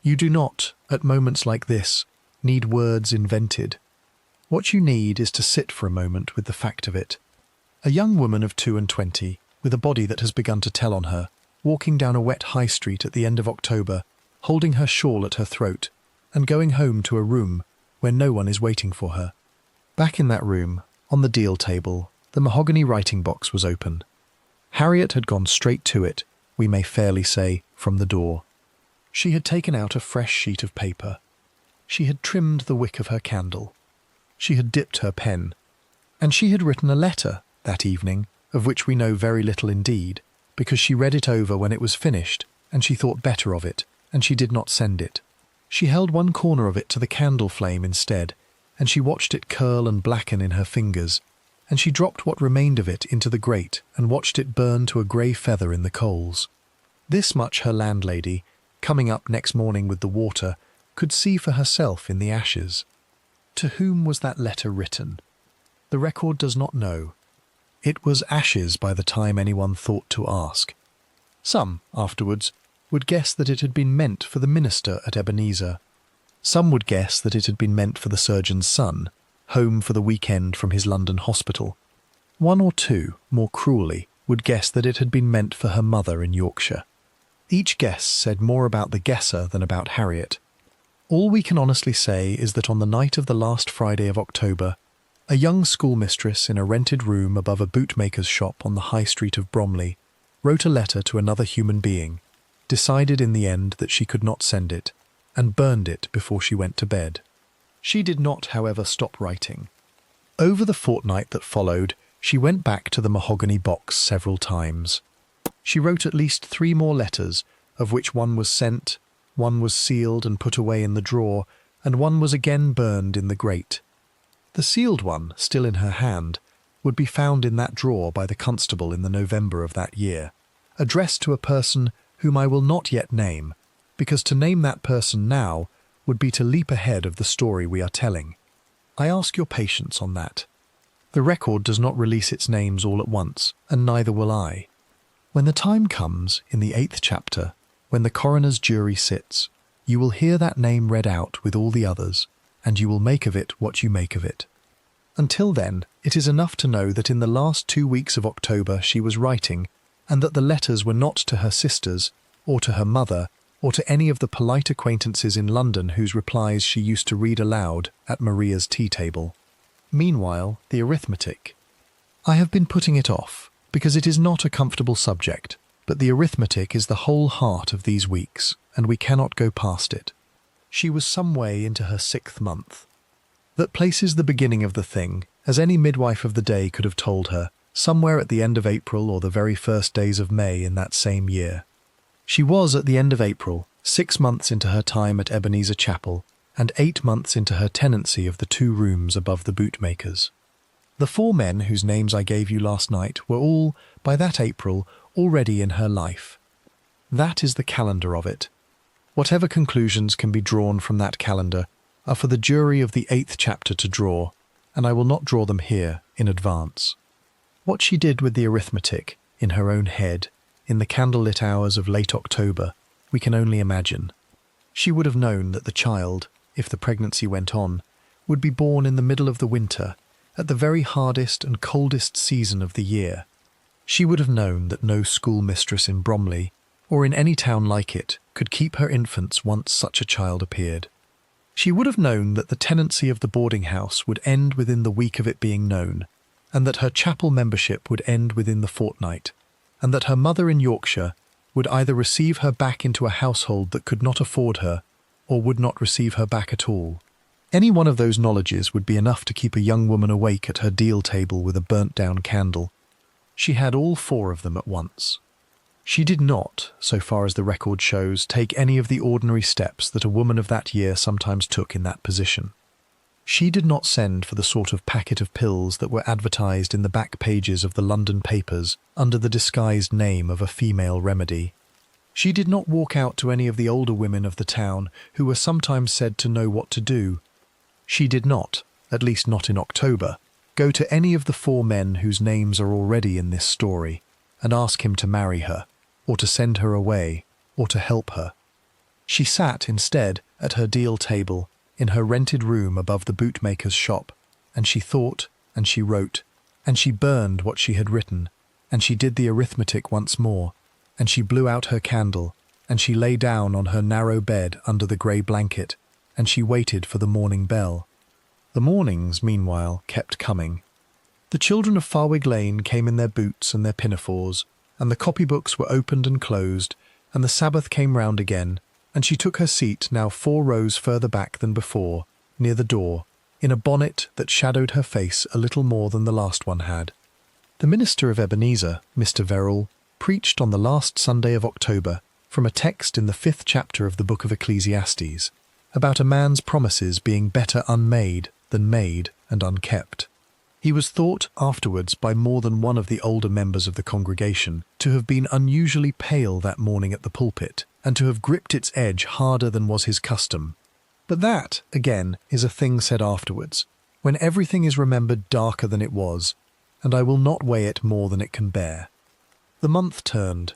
You do not, at moments like this, need words invented. What you need is to sit for a moment with the fact of it. A young woman of 22, with a body that has begun to tell on her, walking down a wet high street at the end of October, holding her shawl at her throat, and going home to a room where no one is waiting for her. Back in that room, on the deal table, the mahogany writing box was open. Harriet had gone straight to it, we may fairly say, from the door. She had taken out a fresh sheet of paper. She had trimmed the wick of her candle. She had dipped her pen. And she had written a letter, that evening, of which we know very little indeed, because she read it over when it was finished, and she thought better of it, and she did not send it. She held one corner of it to the candle flame instead, and she watched it curl and blacken in her fingers, and she dropped what remained of it into the grate and watched it burn to a grey feather in the coals. This much her landlady, coming up next morning with the water, could see for herself in the ashes. To whom was that letter written? The record does not know. It was ashes by the time anyone thought to ask. Some, afterwards, would guess that it had been meant for the minister at Ebenezer. Some would guess that it had been meant for the surgeon's son, home for the weekend from his London hospital. One or two, more cruelly, would guess that it had been meant for her mother in Yorkshire. Each guess said more about the guesser than about Harriet. All we can honestly say is that on the night of the last Friday of October, a young schoolmistress in a rented room above a bootmaker's shop on the high street of Bromley wrote a letter to another human being, decided in the end that she could not send it, and burned it before she went to bed. She did not, however, stop writing. Over the fortnight that followed, she went back to the mahogany box several times. She wrote at least 3 more letters, of which one was sent, one was sealed and put away in the drawer, and one was again burned in the grate. The sealed one, still in her hand, would be found in that drawer by the constable in the November of that year, addressed to a person whom I will not yet name, because to name that person now would be to leap ahead of the story we are telling. I ask your patience on that. The record does not release its names all at once, and neither will I. When the time comes, in the 8th chapter, when the coroner's jury sits, you will hear that name read out with all the others, and you will make of it what you make of it. Until then, it is enough to know that in the last 2 weeks of October she was writing, and that the letters were not to her sisters, or to her mother, or to any of the polite acquaintances in London whose replies she used to read aloud at Maria's tea-table. Meanwhile, the arithmetic. I have been putting it off, because it is not a comfortable subject, but the arithmetic is the whole heart of these weeks, and we cannot go past it. She was some way into her 6th month. That places the beginning of the thing, as any midwife of the day could have told her, somewhere at the end of April or the very first days of May in that same year. She was at the end of April, 6 months into her time at Ebenezer Chapel, and 8 months into her tenancy of the 2 rooms above the bootmakers. The 4 men whose names I gave you last night were all, by that April, already in her life. That is the calendar of it. Whatever conclusions can be drawn from that calendar are for the jury of the 8th chapter to draw, and I will not draw them here in advance. What she did with the arithmetic, in her own head, in the candlelit hours of late October, we can only imagine. She would have known that the child, if the pregnancy went on, would be born in the middle of the winter, at the very hardest and coldest season of the year. She would have known that no schoolmistress in Bromley, or in any town like it, could keep her infants once such a child appeared. She would have known that the tenancy of the boarding house would end within the week of it being known, and that her chapel membership would end within the fortnight, and that her mother in Yorkshire would either receive her back into a household that could not afford her, or would not receive her back at all. Any one of those knowledges would be enough to keep a young woman awake at her deal table with a burnt-down candle. She had all 4 of them at once. She did not, so far as the record shows, take any of the ordinary steps that a woman of that year sometimes took in that position. She did not send for the sort of packet of pills that were advertised in the back pages of the London papers under the disguised name of a female remedy. She did not walk out to any of the older women of the town who were sometimes said to know what to do. She did not, at least not in October, go to any of the 4 men whose names are already in this story and ask him to marry her, or to send her away, or to help her. She sat instead at her deal table in her rented room above the bootmaker's shop, and she thought, and she wrote, and she burned what she had written, and she did the arithmetic once more, and she blew out her candle, and she lay down on her narrow bed under the grey blanket, and she waited for the morning bell. The mornings, meanwhile, kept coming. The children of Farwig Lane came in their boots and their pinafores, and the copybooks were opened and closed, and the Sabbath came round again, and she took her seat now 4 rows further back than before, near the door, in a bonnet that shadowed her face a little more than the last one had. The minister of Ebenezer, Mr. Verrill, preached on the last Sunday of October from a text in the 5th chapter of the book of Ecclesiastes, about a man's promises being better unmade than made and unkept. He was thought afterwards by more than one of the older members of the congregation to have been unusually pale that morning at the pulpit, and to have gripped its edge harder than was his custom. But that, again, is a thing said afterwards, when everything is remembered darker than it was, and I will not weigh it more than it can bear. The month turned.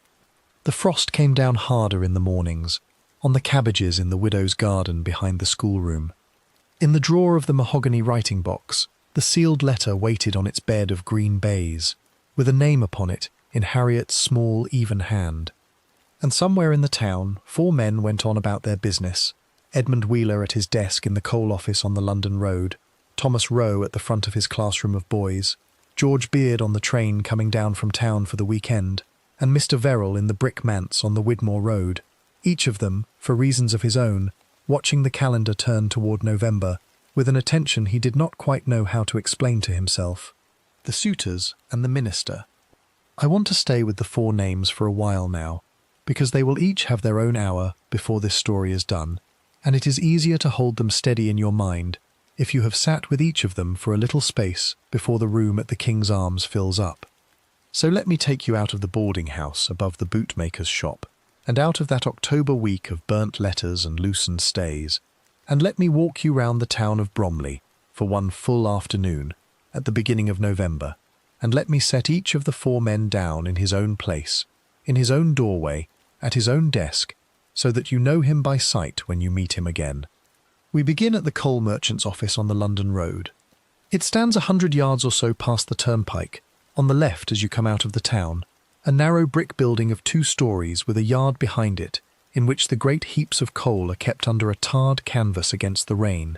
The frost came down harder in the mornings, on the cabbages in the widow's garden behind the schoolroom. In the drawer of the mahogany writing box, the sealed letter waited on its bed of green baize, with a name upon it in Harriet's small, even hand. And somewhere in the town 4 men went on about their business, Edmund Wheeler at his desk in the coal office on the London road, Thomas Rowe at the front of his classroom of boys, George Beard on the train coming down from town for the weekend, and Mr. Verrill in the brick manse on the Widmore road, each of them, for reasons of his own, watching the calendar turn toward November, with an attention he did not quite know how to explain to himself. The Suitors and the minister. I want to stay with the 4 names for a while now, because they will each have their own hour before this story is done, and it is easier to hold them steady in your mind if you have sat with each of them for a little space before the room at the King's Arms fills up. So let me take you out of the boarding house above the bootmaker's shop, and out of that October week of burnt letters and loosened stays, and let me walk you round the town of Bromley for one full afternoon at the beginning of November, and let me set each of the 4 men down in his own place, in his own doorway, at his own desk, so that you know him by sight when you meet him again. We begin at the coal merchant's office on the London road. It stands 100 yards or so past the turnpike, on the left as you come out of the town, a narrow brick building of 2 stories with a yard behind it, in which the great heaps of coal are kept under a tarred canvas against the rain.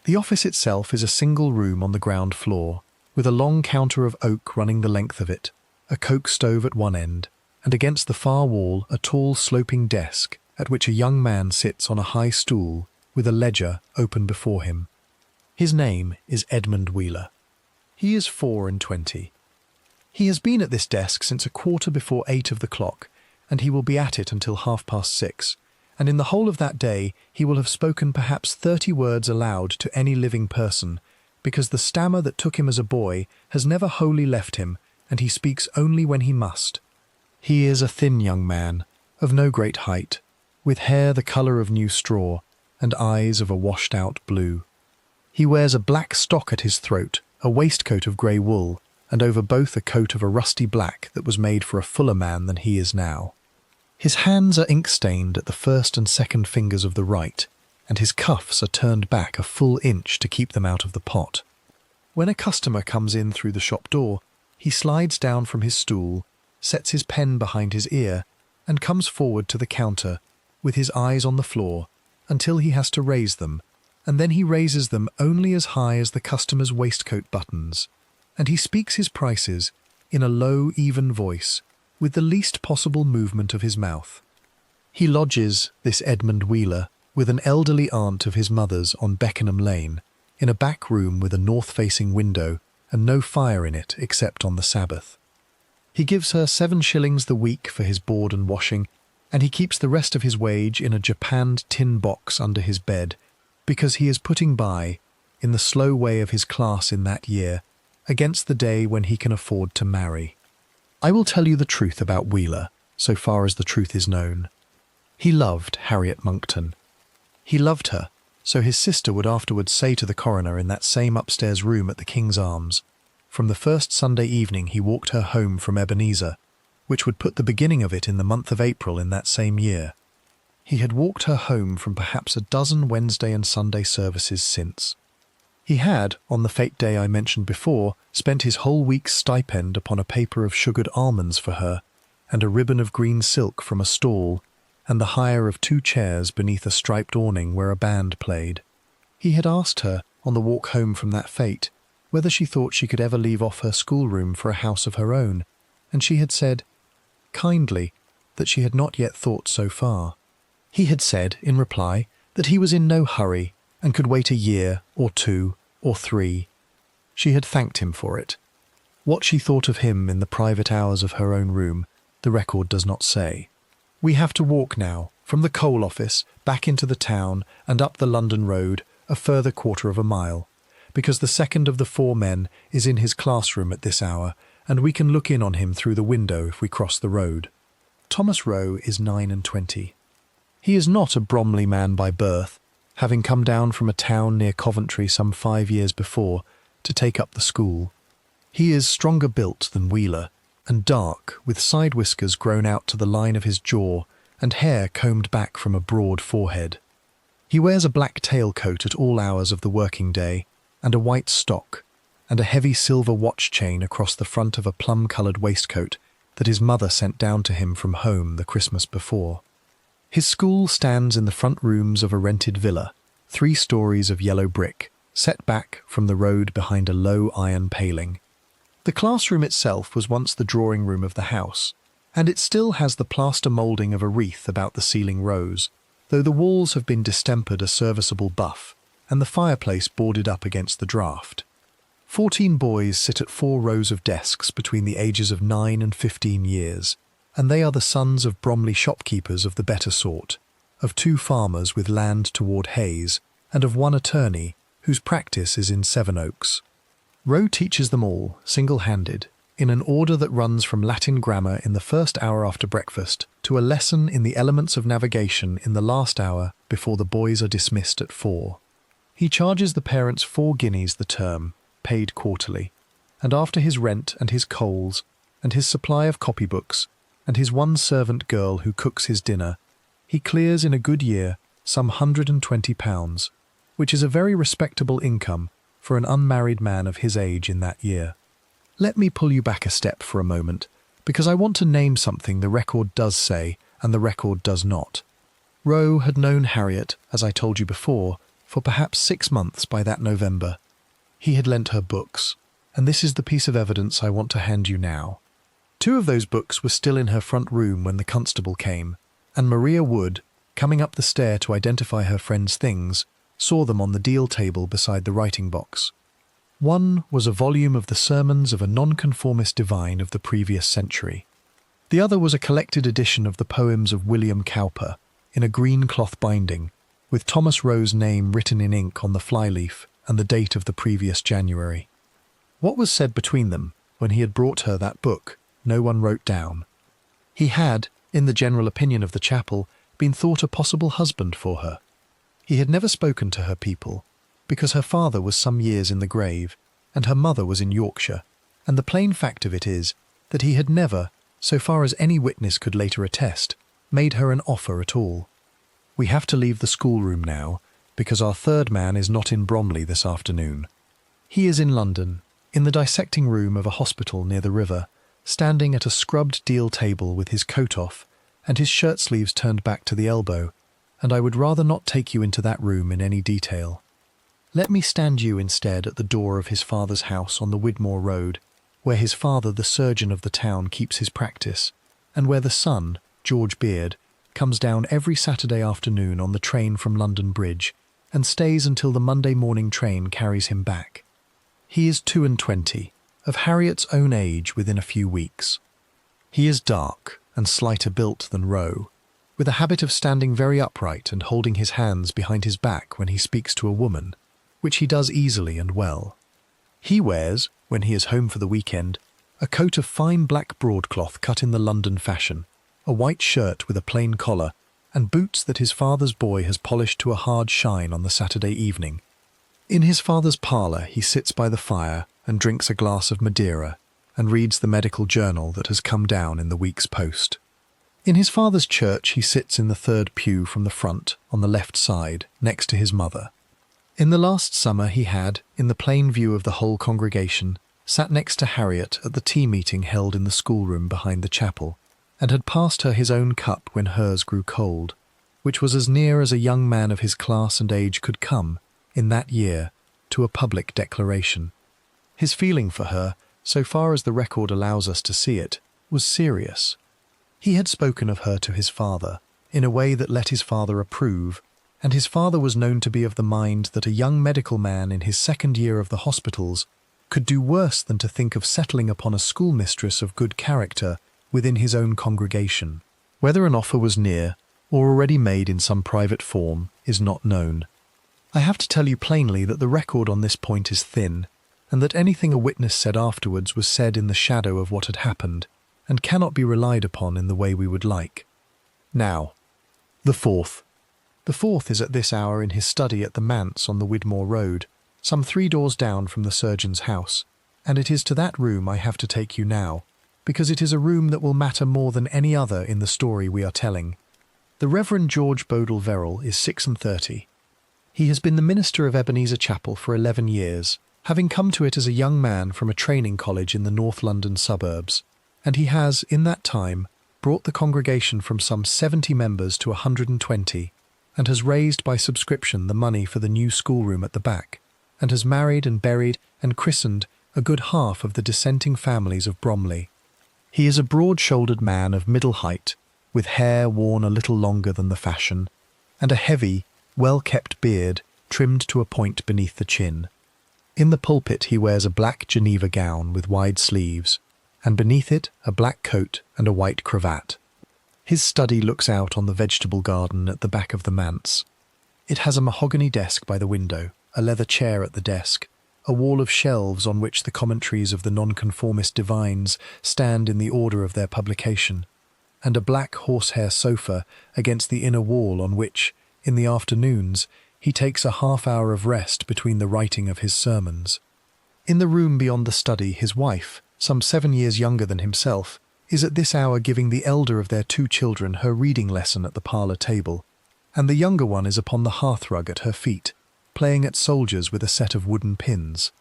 The office itself is a single room on the ground floor, with a long counter of oak running the length of it, a coke stove at one end, and against the far wall a tall sloping desk at which a young man sits on a high stool with a ledger open before him. His name is Edmund Wheeler. He is 24. He has been at this desk since 8:15 of the clock, and he will be at it until 6:30, and in the whole of that day he will have spoken perhaps 30 words aloud to any living person, because the stammer that took him as a boy has never wholly left him, and he speaks only when he must. He is a thin young man, of no great height, with hair the colour of new straw, and eyes of a washed-out blue. He wears a black stock at his throat, a waistcoat of grey wool, and over both a coat of a rusty black that was made for a fuller man than he is now. His hands are ink-stained at the first and second fingers of the right, and his cuffs are turned back a full inch to keep them out of the pot. When a customer comes in through the shop door, he slides down from his stool, sets his pen behind his ear, and comes forward to the counter, with his eyes on the floor, until he has to raise them, and then he raises them only as high as the customer's waistcoat buttons, and he speaks his prices in a low, even voice, with the least possible movement of his mouth. He lodges, this Edmund Wheeler, with an elderly aunt of his mother's on Beckenham Lane, in a back room with a north-facing window and no fire in it except on the Sabbath. He gives her 7 shillings the week for his board and washing, and he keeps the rest of his wage in a japanned tin box under his bed, because he is putting by, in the slow way of his class in that year, against the day when he can afford to marry. I will tell you the truth about Wheeler, so far as the truth is known. He loved Harriet Monckton. He loved her, so his sister would afterwards say to the coroner in that same upstairs room at the King's Arms, from the first Sunday evening he walked her home from Ebenezer, which would put the beginning of it in the month of April in that same year. He had walked her home from perhaps a dozen Wednesday and Sunday services since. He had, on the fete day I mentioned before, spent his whole week's stipend upon a paper of sugared almonds for her, and a ribbon of green silk from a stall, and the hire of 2 chairs beneath a striped awning where a band played. He had asked her, on the walk home from that fete, whether she thought she could ever leave off her schoolroom for a house of her own, and she had said, kindly, that she had not yet thought so far. He had said, in reply, that he was in no hurry, and could wait a year, or 2, or 3. She had thanked him for it. What she thought of him in the private hours of her own room, the record does not say. We have to walk now, from the coal office, back into the town, and up the London road, a further 1/4 mile, because the second of the 4 men is in his classroom at this hour, and we can look in on him through the window if we cross the road. Thomas Roe is 29. He is not a Bromley man by birth, having come down from a town near Coventry some 5 years before to take up the school. He is stronger built than Wheeler, and dark, with side whiskers grown out to the line of his jaw and hair combed back from a broad forehead. He wears a black tailcoat at all hours of the working day, and a white stock, and a heavy silver watch chain across the front of a plum-coloured waistcoat that his mother sent down to him from home the Christmas before. His school stands in the front rooms of a rented villa, 3 stories of yellow brick, set back from the road behind a low iron paling. The classroom itself was once the drawing room of the house, and it still has the plaster moulding of a wreath about the ceiling rose, though the walls have been distempered a serviceable buff, and the fireplace boarded up against the draught. 14 boys sit at 4 rows of desks between the ages of 9 and 15 years, and they are the sons of Bromley shopkeepers of the better sort, of 2 farmers with land toward Hayes, and of 1 attorney, whose practice is in Sevenoaks. Roe teaches them all, single-handed, in an order that runs from Latin grammar in the first hour after breakfast to a lesson in the elements of navigation in the last hour before the boys are dismissed at 4. He charges the parents 4 guineas the term, paid quarterly, and after his rent and his coals, and his supply of copybooks, and his 1 servant girl who cooks his dinner, he clears in a good year some £120, which is a very respectable income for an unmarried man of his age in that year. Let me pull you back a step for a moment, because I want to name something the record does say and the record does not. Roe had known Harriet, as I told you before, for perhaps 6 months by that November. He had lent her books, and this is the piece of evidence I want to hand you now. 2 of those books were still in her front room when the constable came, and Maria Wood, coming up the stair to identify her friend's things, saw them on the deal table beside the writing box. One was a volume of the sermons of a nonconformist divine of the previous century. The other was a collected edition of the poems of William Cowper, in a green cloth binding, with Thomas Roe's name written in ink on the flyleaf and the date of the previous January. What was said between them when he had brought her that book, no one wrote down. He had, in the general opinion of the chapel, been thought a possible husband for her. He had never spoken to her people, because her father was some years in the grave, and her mother was in Yorkshire, and the plain fact of it is that he had never, so far as any witness could later attest, made her an offer at all. We have to leave the schoolroom now, because our third man is not in Bromley this afternoon. He is in London, in the dissecting room of a hospital near the river, standing at a scrubbed deal table with his coat off and his shirt sleeves turned back to the elbow, and I would rather not take you into that room in any detail. Let me stand you instead at the door of his father's house on the Widmore Road, where his father, the surgeon of the town, keeps his practice, and where the son, George Beard, comes down every Saturday afternoon on the train from London Bridge, and stays until the Monday morning train carries him back. He is 22, of Harriet's own age within a few weeks. He is dark and slighter built than Roe, with a habit of standing very upright and holding his hands behind his back when he speaks to a woman, which he does easily and well. He wears, when he is home for the weekend, a coat of fine black broadcloth cut in the London fashion, a white shirt with a plain collar, and boots that his father's boy has polished to a hard shine on the Saturday evening. In his father's parlour he sits by the fire and drinks a glass of Madeira and reads the medical journal that has come down in the week's post. In his father's church he sits in the third pew from the front, on the left side, next to his mother. In the last summer he had, in the plain view of the whole congregation, sat next to Harriet at the tea meeting held in the schoolroom behind the chapel, and had passed her his own cup when hers grew cold, which was as near as a young man of his class and age could come, in that year, to a public declaration. His feeling for her, so far as the record allows us to see it, was serious. He had spoken of her to his father, in a way that let his father approve, and his father was known to be of the mind that a young medical man in his second year of the hospitals could do worse than to think of settling upon a schoolmistress of good character within his own congregation. Whether an offer was near, or already made in some private form, is not known. I have to tell you plainly that the record on this point is thin, and that anything a witness said afterwards was said in the shadow of what had happened, and cannot be relied upon in the way we would like. Now, the fourth. The fourth is at this hour in his study at the manse on the Widmore Road, some 3 doors down from the surgeon's house, and it is to that room I have to take you now, because it is a room that will matter more than any other in the story we are telling. The Reverend George Bodle Verrall is 36. He has been the minister of Ebenezer Chapel for 11 years, having come to it as a young man from a training college in the North London suburbs, and he has, in that time, brought the congregation from some 70 members to 120, and has raised by subscription the money for the new schoolroom at the back, and has married and buried and christened a good half of the dissenting families of Bromley. He is a broad-shouldered man of middle height, with hair worn a little longer than the fashion, and a heavy, well-kept beard trimmed to a point beneath the chin. In the pulpit he wears a black Geneva gown with wide sleeves, and beneath it a black coat and a white cravat. His study looks out on the vegetable garden at the back of the manse. It has a mahogany desk by the window, a leather chair at the desk, a wall of shelves on which the commentaries of the nonconformist divines stand in the order of their publication, and a black horsehair sofa against the inner wall on which, in the afternoons, he takes a half-hour of rest between the writing of his sermons. In the room beyond the study, his wife, some 7 years younger than himself, is at this hour giving the elder of their 2 children her reading lesson at the parlour table, and the younger one is upon the hearthrug at her feet, playing at soldiers with a set of wooden pins.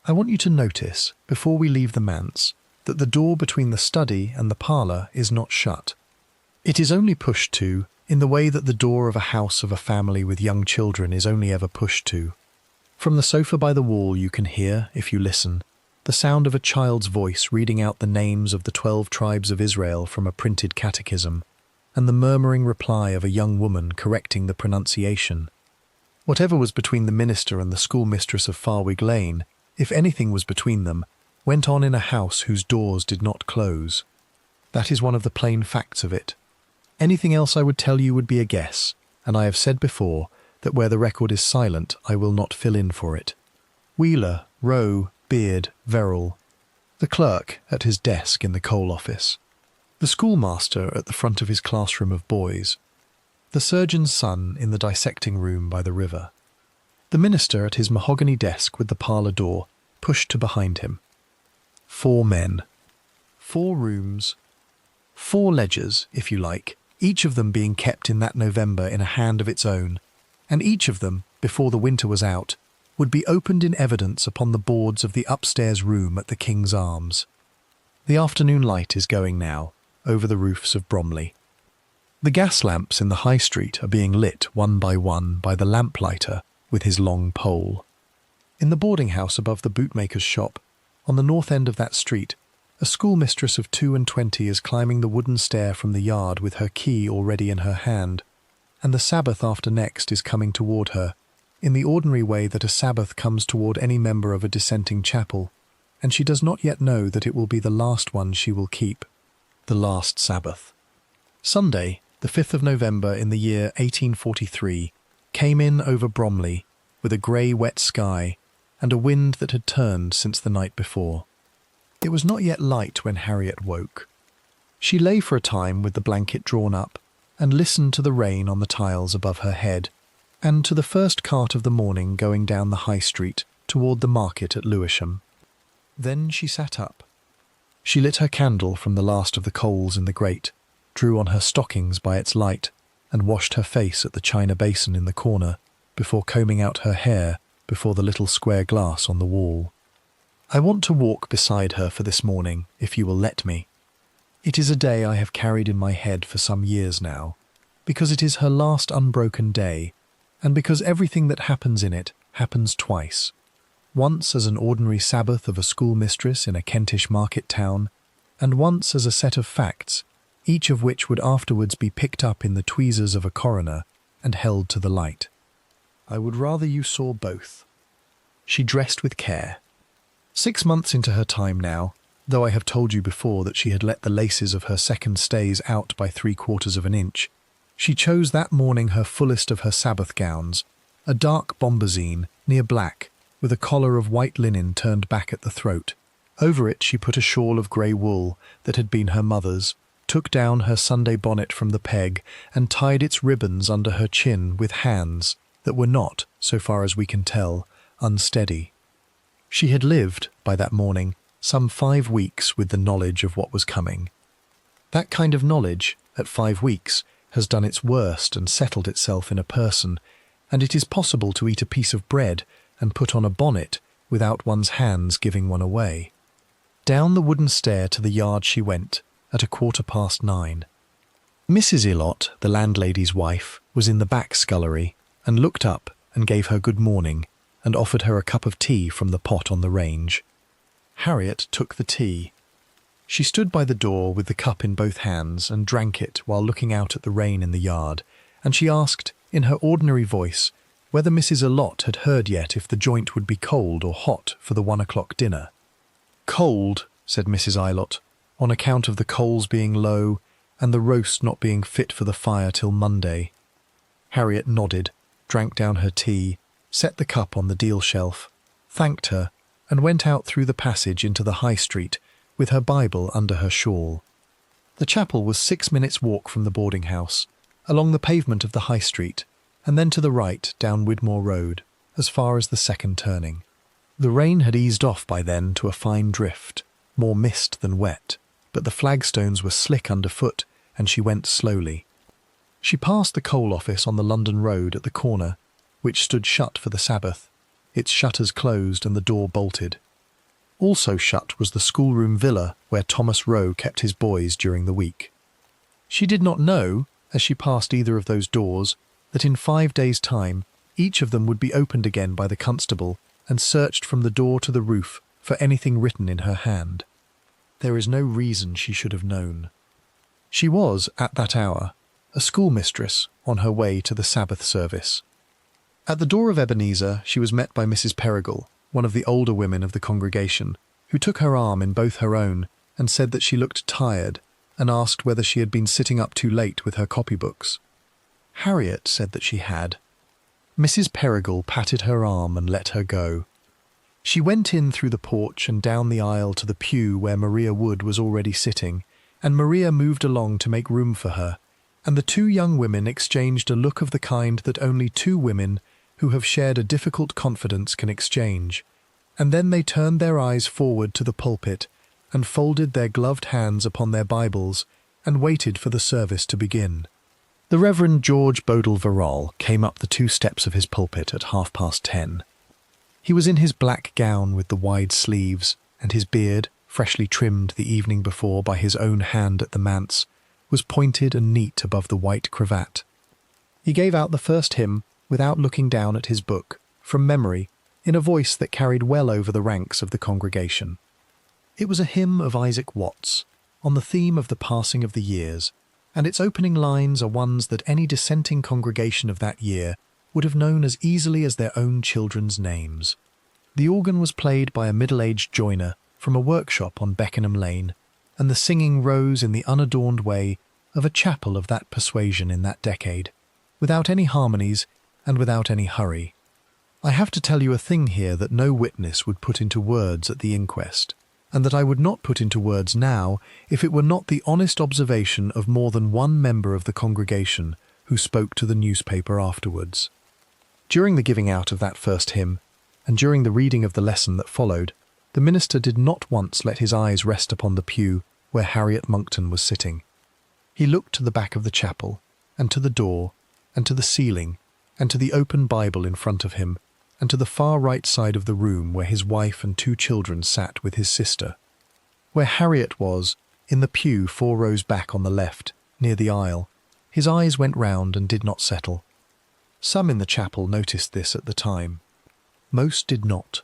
I want you to notice, before we leave the manse, that the door between the study and the parlour is not shut. It is only pushed to, in the way that the door of a house of a family with young children is only ever pushed to. From the sofa by the wall you can hear, if you listen, the sound of a child's voice reading out the names of the 12 tribes of Israel from a printed catechism, and the murmuring reply of a young woman correcting the pronunciation. Whatever was between the minister and the schoolmistress of Farwig Lane if anything was between them, went on in a house whose doors did not close. That is one of the plain facts of it. Anything else I would tell you would be a guess, and I have said before that where the record is silent, I will not fill in for it. Wheeler, Rowe, Beard, Verrill. The clerk at his desk in the coal office. The schoolmaster at the front of his classroom of boys. The surgeon's son in the dissecting room by the river. The minister at his mahogany desk with the parlour door pushed to behind him. 4 men. 4 rooms. 4 ledgers, if you like, each of them being kept in that November in a hand of its own, and each of them, before the winter was out, would be opened in evidence upon the boards of the upstairs room at the King's Arms. The afternoon light is going now, over the roofs of Bromley. The gas lamps in the High Street are being lit one by the lamplighter with his long pole. In the boarding-house above the bootmaker's shop, on the north end of that street, a schoolmistress of 22 is climbing the wooden stair from the yard with her key already in her hand, and the Sabbath after next is coming toward her, in the ordinary way that a Sabbath comes toward any member of a dissenting chapel, and she does not yet know that it will be the last one she will keep, the last Sabbath. Sunday, the 5th of November in the year 1843, came in over Bromley with a grey wet sky and a wind that had turned since the night before. It was not yet light when Harriet woke. She lay for a time with the blanket drawn up and listened to the rain on the tiles above her head and to the first cart of the morning going down the High Street toward the market at Lewisham. Then she sat up. She lit her candle from the last of the coals in the grate, drew on her stockings by its light, and washed her face at the china basin in the corner before combing out her hair before the little square glass on the wall. I want to walk beside her for this morning, if you will let me. It is a day I have carried in my head for some years now, because it is her last unbroken day, and because everything that happens in it happens twice. Once as an ordinary Sabbath of a schoolmistress in a Kentish market town, and once as a set of facts, each of which would afterwards be picked up in the tweezers of a coroner and held to the light. I would rather you saw both. She dressed with care. 6 months into her time now, though I have told you before that she had let the laces of her second stays out by 3/4 of an inch, she chose that morning her fullest of her Sabbath gowns, a dark bombazine, near black, with a collar of white linen turned back at the throat. Over it she put a shawl of grey wool that had been her mother's, took down her Sunday bonnet from the peg and tied its ribbons under her chin with hands that were not, so far as we can tell, unsteady. She had lived, by that morning, some 5 weeks with the knowledge of what was coming. That kind of knowledge, at 5 weeks, has done its worst and settled itself in a person, and it is possible to eat a piece of bread and put on a bonnet without one's hands giving one away. Down the wooden stair to the yard she went, at 9:15. Mrs. Illott, the landlady's wife, was in the back scullery, and looked up and gave her good morning, and offered her a cup of tea from the pot on the range. Harriet took the tea. She stood by the door with the cup in both hands and drank it while looking out at the rain in the yard, and she asked, in her ordinary voice, whether Mrs. Illott had heard yet if the joint would be cold or hot for the 1 o'clock dinner. "Cold," said Mrs. Illott, "on account of the coals being low and the roast not being fit for the fire till Monday." Harriet nodded, drank down her tea, set the cup on the deal shelf, thanked her, and went out through the passage into the High Street with her Bible under her shawl. The chapel was 6 minutes' walk from the boarding-house, along the pavement of the High Street, and then to the right down Widmore Road, as far as the second turning. The rain had eased off by then to a fine drift, more mist than wet, but the flagstones were slick underfoot, and she went slowly. She passed the coal office on the London Road at the corner, which stood shut for the Sabbath, its shutters closed and the door bolted. Also shut was the schoolroom villa where Thomas Rowe kept his boys during the week. She did not know, as she passed either of those doors, that in 5 days' time each of them would be opened again by the constable and searched from the door to the roof for anything written in her hand. There is no reason she should have known. She was, at that hour, a schoolmistress on her way to the Sabbath service. At the door of Ebenezer she was met by Mrs. Perigal, one of the older women of the congregation, who took her arm in both her own and said that she looked tired and asked whether she had been sitting up too late with her copybooks. Harriet said that she had. Mrs. Perigal patted her arm and let her go. She went in through the porch and down the aisle to the pew where Maria Wood was already sitting, and Maria moved along to make room for her, and the two young women exchanged a look of the kind that only two women who have shared a difficult confidence can exchange, and then they turned their eyes forward to the pulpit and folded their gloved hands upon their Bibles and waited for the service to begin. The Reverend George Bodle Verrall came up the 2 steps of his pulpit at 10:30. He was in his black gown with the wide sleeves, and his beard, freshly trimmed the evening before by his own hand at the manse, was pointed and neat above the white cravat. He gave out the first hymn without looking down at his book, from memory, in a voice that carried well over the ranks of the congregation. It was a hymn of Isaac Watts, on the theme of the passing of the years, and its opening lines are ones that any dissenting congregation of that year would have known as easily as their own children's names. The organ was played by a middle-aged joiner from a workshop on Beckenham Lane, and the singing rose in the unadorned way of a chapel of that persuasion in that decade, without any harmonies and without any hurry. I have to tell you a thing here that no witness would put into words at the inquest, and that I would not put into words now if it were not the honest observation of more than one member of the congregation who spoke to the newspaper afterwards. During the giving out of that first hymn, and during the reading of the lesson that followed, the minister did not once let his eyes rest upon the pew where Harriet Monckton was sitting. He looked to the back of the chapel, and to the door, and to the ceiling, and to the open Bible in front of him, and to the far right side of the room where his wife and 2 children sat with his sister. Where Harriet was, in the pew 4 rows back on the left, near the aisle, his eyes went round and did not settle. Some in the chapel noticed this at the time. Most did not.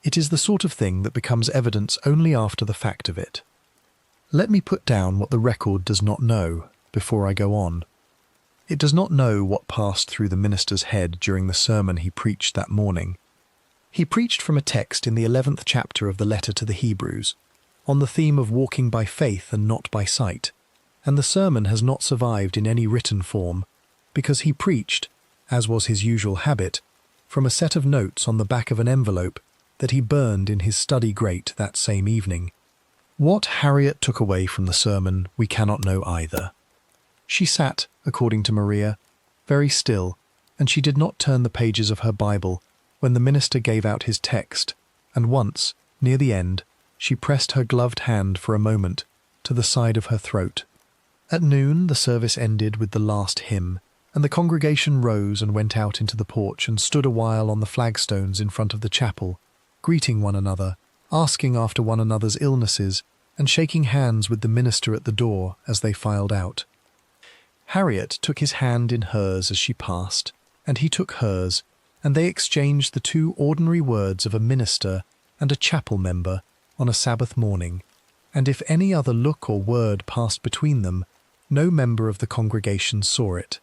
It is the sort of thing that becomes evidence only after the fact of it. Let me put down what the record does not know before I go on. It does not know what passed through the minister's head during the sermon he preached that morning. He preached from a text in the 11th chapter of the letter to the Hebrews, on the theme of walking by faith and not by sight, and the sermon has not survived in any written form, because he preached, as was his usual habit, from a set of notes on the back of an envelope that he burned in his study grate that same evening. What Harriet took away from the sermon we cannot know either. She sat, according to Maria, very still, and she did not turn the pages of her Bible when the minister gave out his text, and once, near the end, she pressed her gloved hand for a moment to the side of her throat. At noon the service ended with the last hymn, and the congregation rose and went out into the porch and stood a while on the flagstones in front of the chapel, greeting one another, asking after one another's illnesses, and shaking hands with the minister at the door as they filed out. Harriet took his hand in hers as she passed, and he took hers, and they exchanged the 2 ordinary words of a minister and a chapel member on a Sabbath morning, and if any other look or word passed between them, no member of the congregation saw it.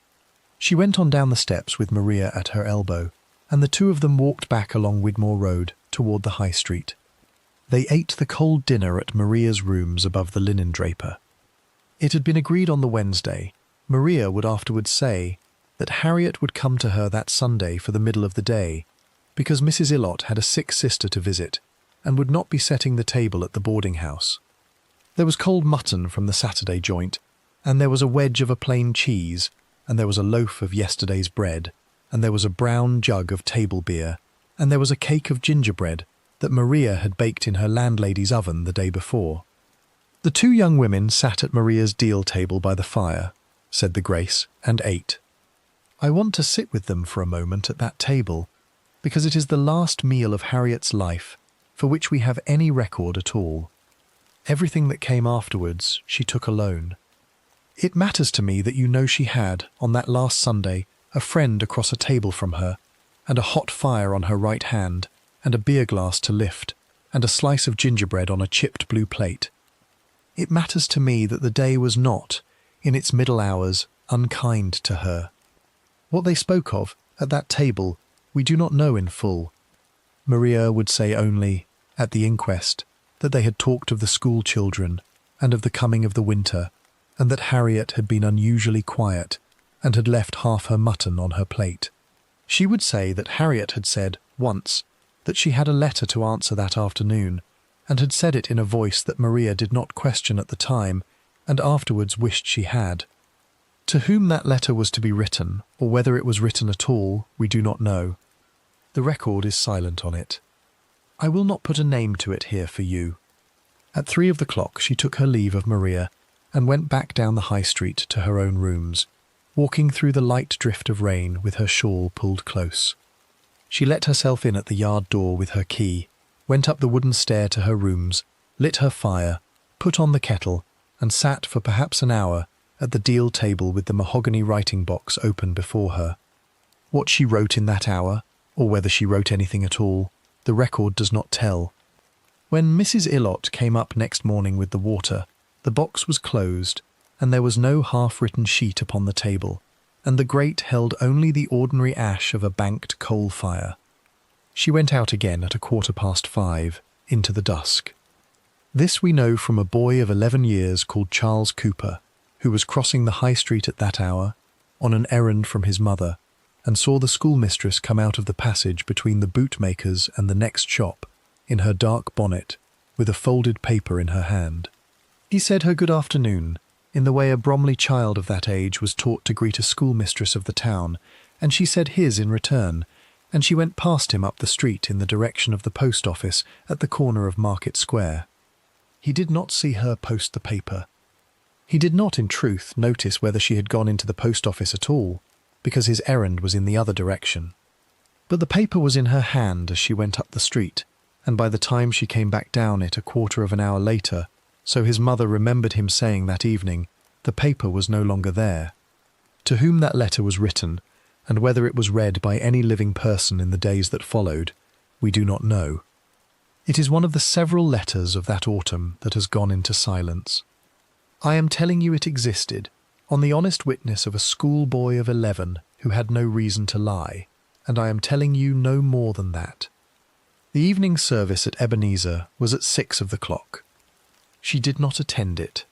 She went on down the steps with Maria at her elbow, and the 2 of them walked back along Widmore Road toward the High Street. They ate the cold dinner at Maria's rooms above the linen draper. It had been agreed on the Wednesday. Maria would afterwards say that Harriet would come to her that Sunday for the middle of the day, because Mrs. Illott had a sick sister to visit, and would not be setting the table at the boarding-house. There was cold mutton from the Saturday joint, and there was a wedge of a plain cheese, and there was a loaf of yesterday's bread, and there was a brown jug of table beer, and there was a cake of gingerbread that Maria had baked in her landlady's oven the day before. The 2 young women sat at Maria's deal table by the fire, said the grace, and ate. I want to sit with them for a moment at that table, because it is the last meal of Harriet's life for which we have any record at all. Everything that came afterwards she took alone. It matters to me that you know she had, on that last Sunday, a friend across a table from her, and a hot fire on her right hand, and a beer glass to lift, and a slice of gingerbread on a chipped blue plate. It matters to me that the day was not, in its middle hours, unkind to her. What they spoke of, at that table, we do not know in full. Maria would say only, at the inquest, that they had talked of the school children and of the coming of the winter, and that Harriet had been unusually quiet and had left half her mutton on her plate. She would say that Harriet had said, once, that she had a letter to answer that afternoon, and had said it in a voice that Maria did not question at the time, and afterwards wished she had. To whom that letter was to be written, or whether it was written at all, we do not know. The record is silent on it. I will not put a name to it here for you. At 3 o'clock she took her leave of Maria, and went back down the high street to her own rooms, walking through the light drift of rain with her shawl pulled close. She let herself in at the yard door with her key, went up the wooden stair to her rooms, lit her fire, put on the kettle, and sat for perhaps an hour at the deal table with the mahogany writing box open before her. What she wrote in that hour, or whether she wrote anything at all, the record does not tell. When Mrs. Illott came up next morning with the water, the box was closed, and there was no half-written sheet upon the table, and the grate held only the ordinary ash of a banked coal fire. She went out again at 5:15, into the dusk. This we know from a boy of 11 years called Charles Cooper, who was crossing the high street at that hour, on an errand from his mother, and saw the schoolmistress come out of the passage between the bootmaker's and the next shop, in her dark bonnet, with a folded paper in her hand. He said her good afternoon, in the way a Bromley child of that age was taught to greet a schoolmistress of the town, and she said his in return, and she went past him up the street in the direction of the post office at the corner of Market Square. He did not see her post the paper. He did not, in truth, notice whether she had gone into the post office at all, because his errand was in the other direction. But the paper was in her hand as she went up the street, and by the time she came back down it 1/4 of an hour later, so his mother remembered him saying that evening, the paper was no longer there. To whom that letter was written, and whether it was read by any living person in the days that followed, we do not know. It is one of the several letters of that autumn that has gone into silence. I am telling you it existed, on the honest witness of a schoolboy of 11 who had no reason to lie, and I am telling you no more than that. The evening service at Ebenezer was at 6 o'clock. She did not attend it.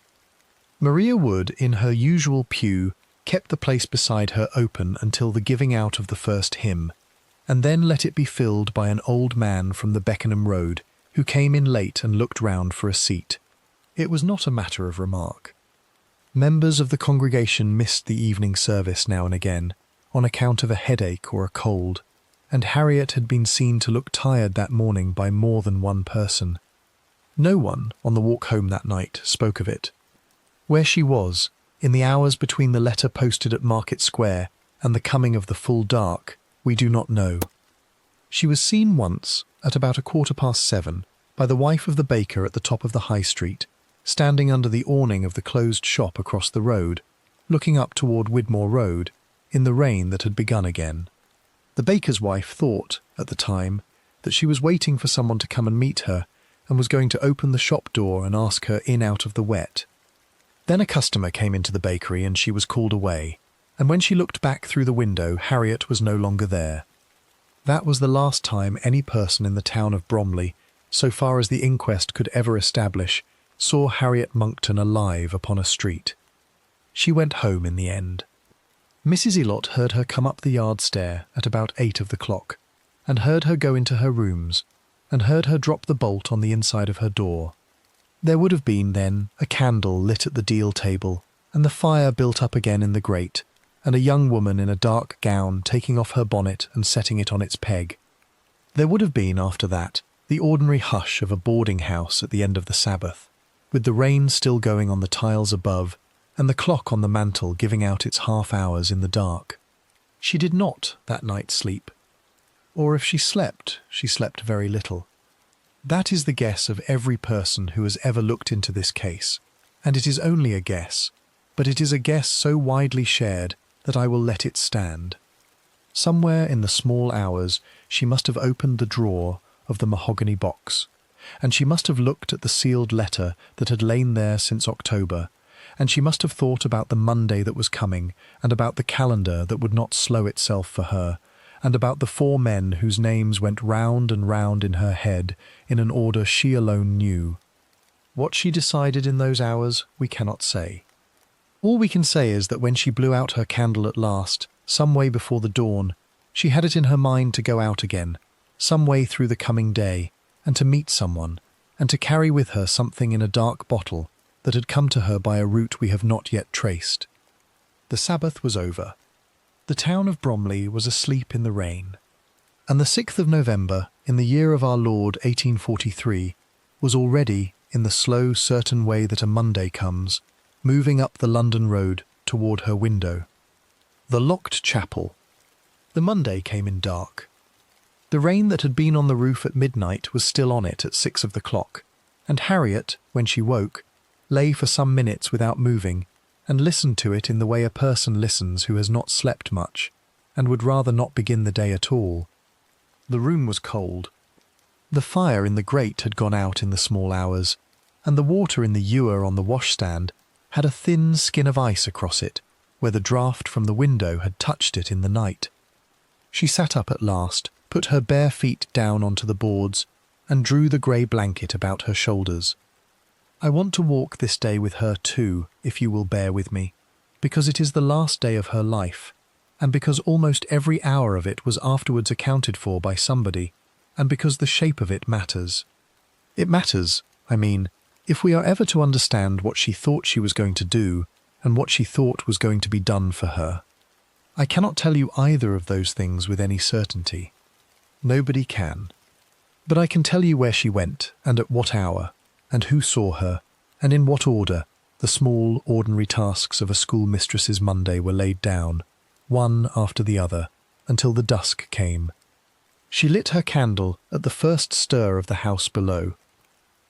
Maria Wood, in her usual pew, kept the place beside her open until the giving out of the first hymn, and then let it be filled by an old man from the Beckenham Road, who came in late and looked round for a seat. It was not a matter of remark. Members of the congregation missed the evening service now and again, on account of a headache or a cold, and Harriet had been seen to look tired that morning by more than one person. No one, on the walk home that night, spoke of it. Where she was, in the hours between the letter posted at Market Square and the coming of the full dark, we do not know. She was seen once, at about 7:15, by the wife of the baker at the top of the High Street, standing under the awning of the closed shop across the road, looking up toward Widmore Road, in the rain that had begun again. The baker's wife thought, at the time, that she was waiting for someone to come and meet her, and was going to open the shop door and ask her in out of the wet. Then a customer came into the bakery and she was called away, and when she looked back through the window, Harriet was no longer there. That was the last time any person in the town of Bromley, so far as the inquest could ever establish, saw Harriet Monckton alive upon a street. She went home in the end. Mrs. Illott heard her come up the yard stair at about 8 o'clock, and heard her go into her rooms, and heard her drop the bolt on the inside of her door. There would have been, then, a candle lit at the deal table, and the fire built up again in the grate, and a young woman in a dark gown taking off her bonnet and setting it on its peg. There would have been, after that, the ordinary hush of a boarding-house at the end of the Sabbath, with the rain still going on the tiles above, and the clock on the mantel giving out its half-hours in the dark. She did not, that night, sleep. Or if she slept very little. That is the guess of every person who has ever looked into this case, and it is only a guess, but it is a guess so widely shared that I will let it stand. Somewhere in the small hours she must have opened the drawer of the mahogany box, and she must have looked at the sealed letter that had lain there since October, and she must have thought about the Monday that was coming, and about the calendar that would not slow itself for her, and about the four men whose names went round and round in her head in an order she alone knew. What she decided in those hours we cannot say. All we can say is that when she blew out her candle at last, some way before the dawn, she had it in her mind to go out again, some way through the coming day, and to meet someone, and to carry with her something in a dark bottle that had come to her by a route we have not yet traced. The Sabbath was over. The town of Bromley was asleep in the rain, and the 6th of November, in the year of our Lord 1843, was already, in the slow, certain way that a Monday comes, moving up the London road toward her window. The locked chapel. The Monday came in dark. The rain that had been on the roof at midnight was still on it at 6 of the clock, and Harriet, when she woke, lay for some minutes without moving, and listened to it in the way a person listens who has not slept much, and would rather not begin the day at all. The room was cold. The fire in the grate had gone out in the small hours, and the water in the ewer on the washstand had a thin skin of ice across it, where the draught from the window had touched it in the night. She sat up at last, put her bare feet down onto the boards, and drew the grey blanket about her shoulders. I want to walk this day with her too, if you will bear with me, because it is the last day of her life, and because almost every hour of it was afterwards accounted for by somebody, and because the shape of it matters. It matters, I mean, if we are ever to understand what she thought she was going to do, and what she thought was going to be done for her. I cannot tell you either of those things with any certainty. Nobody can. But I can tell you where she went, and at what hour, and who saw her, and in what order the small, ordinary tasks of a schoolmistress's Monday were laid down, one after the other, until the dusk came. She lit her candle at the first stir of the house below.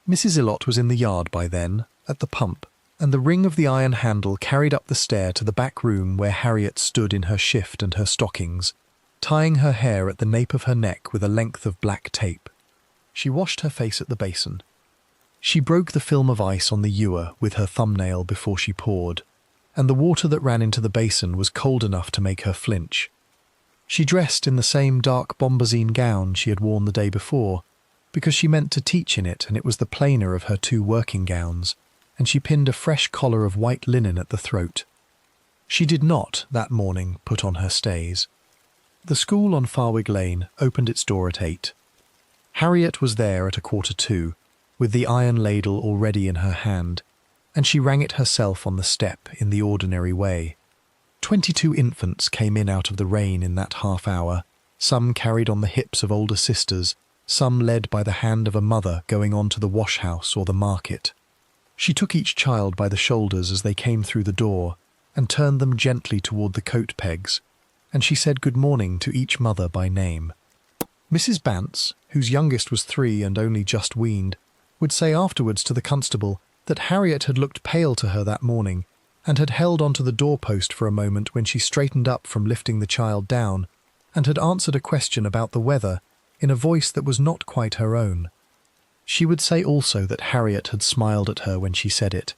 Mrs. Illott was in the yard by then, at the pump, and the ring of the iron handle carried up the stair to the back room where Harriet stood in her shift and her stockings, tying her hair at the nape of her neck with a length of black tape. She washed her face at the basin. She broke the film of ice on the ewer with her thumbnail before she poured, and the water that ran into the basin was cold enough to make her flinch. She dressed in the same dark bombazine gown she had worn the day before, because she meant to teach in it, and it was the plainer of her two working gowns, and she pinned a fresh collar of white linen at the throat. She did not, that morning, put on her stays. The school on Farwig Lane opened its door at 8. Harriet was there at 1:45, with the iron ladle already in her hand, and she rang it herself on the step in the ordinary way. 22 infants came in out of the rain in that half hour, some carried on the hips of older sisters, some led by the hand of a mother going on to the wash-house or the market. She took each child by the shoulders as they came through the door, and turned them gently toward the coat pegs, and she said good morning to each mother by name. Mrs. Bants, whose youngest was 3 and only just weaned, would say afterwards to the constable that Harriet had looked pale to her that morning, and had held on to the doorpost for a moment when she straightened up from lifting the child down, and had answered a question about the weather in a voice that was not quite her own. She would say also that Harriet had smiled at her when she said it,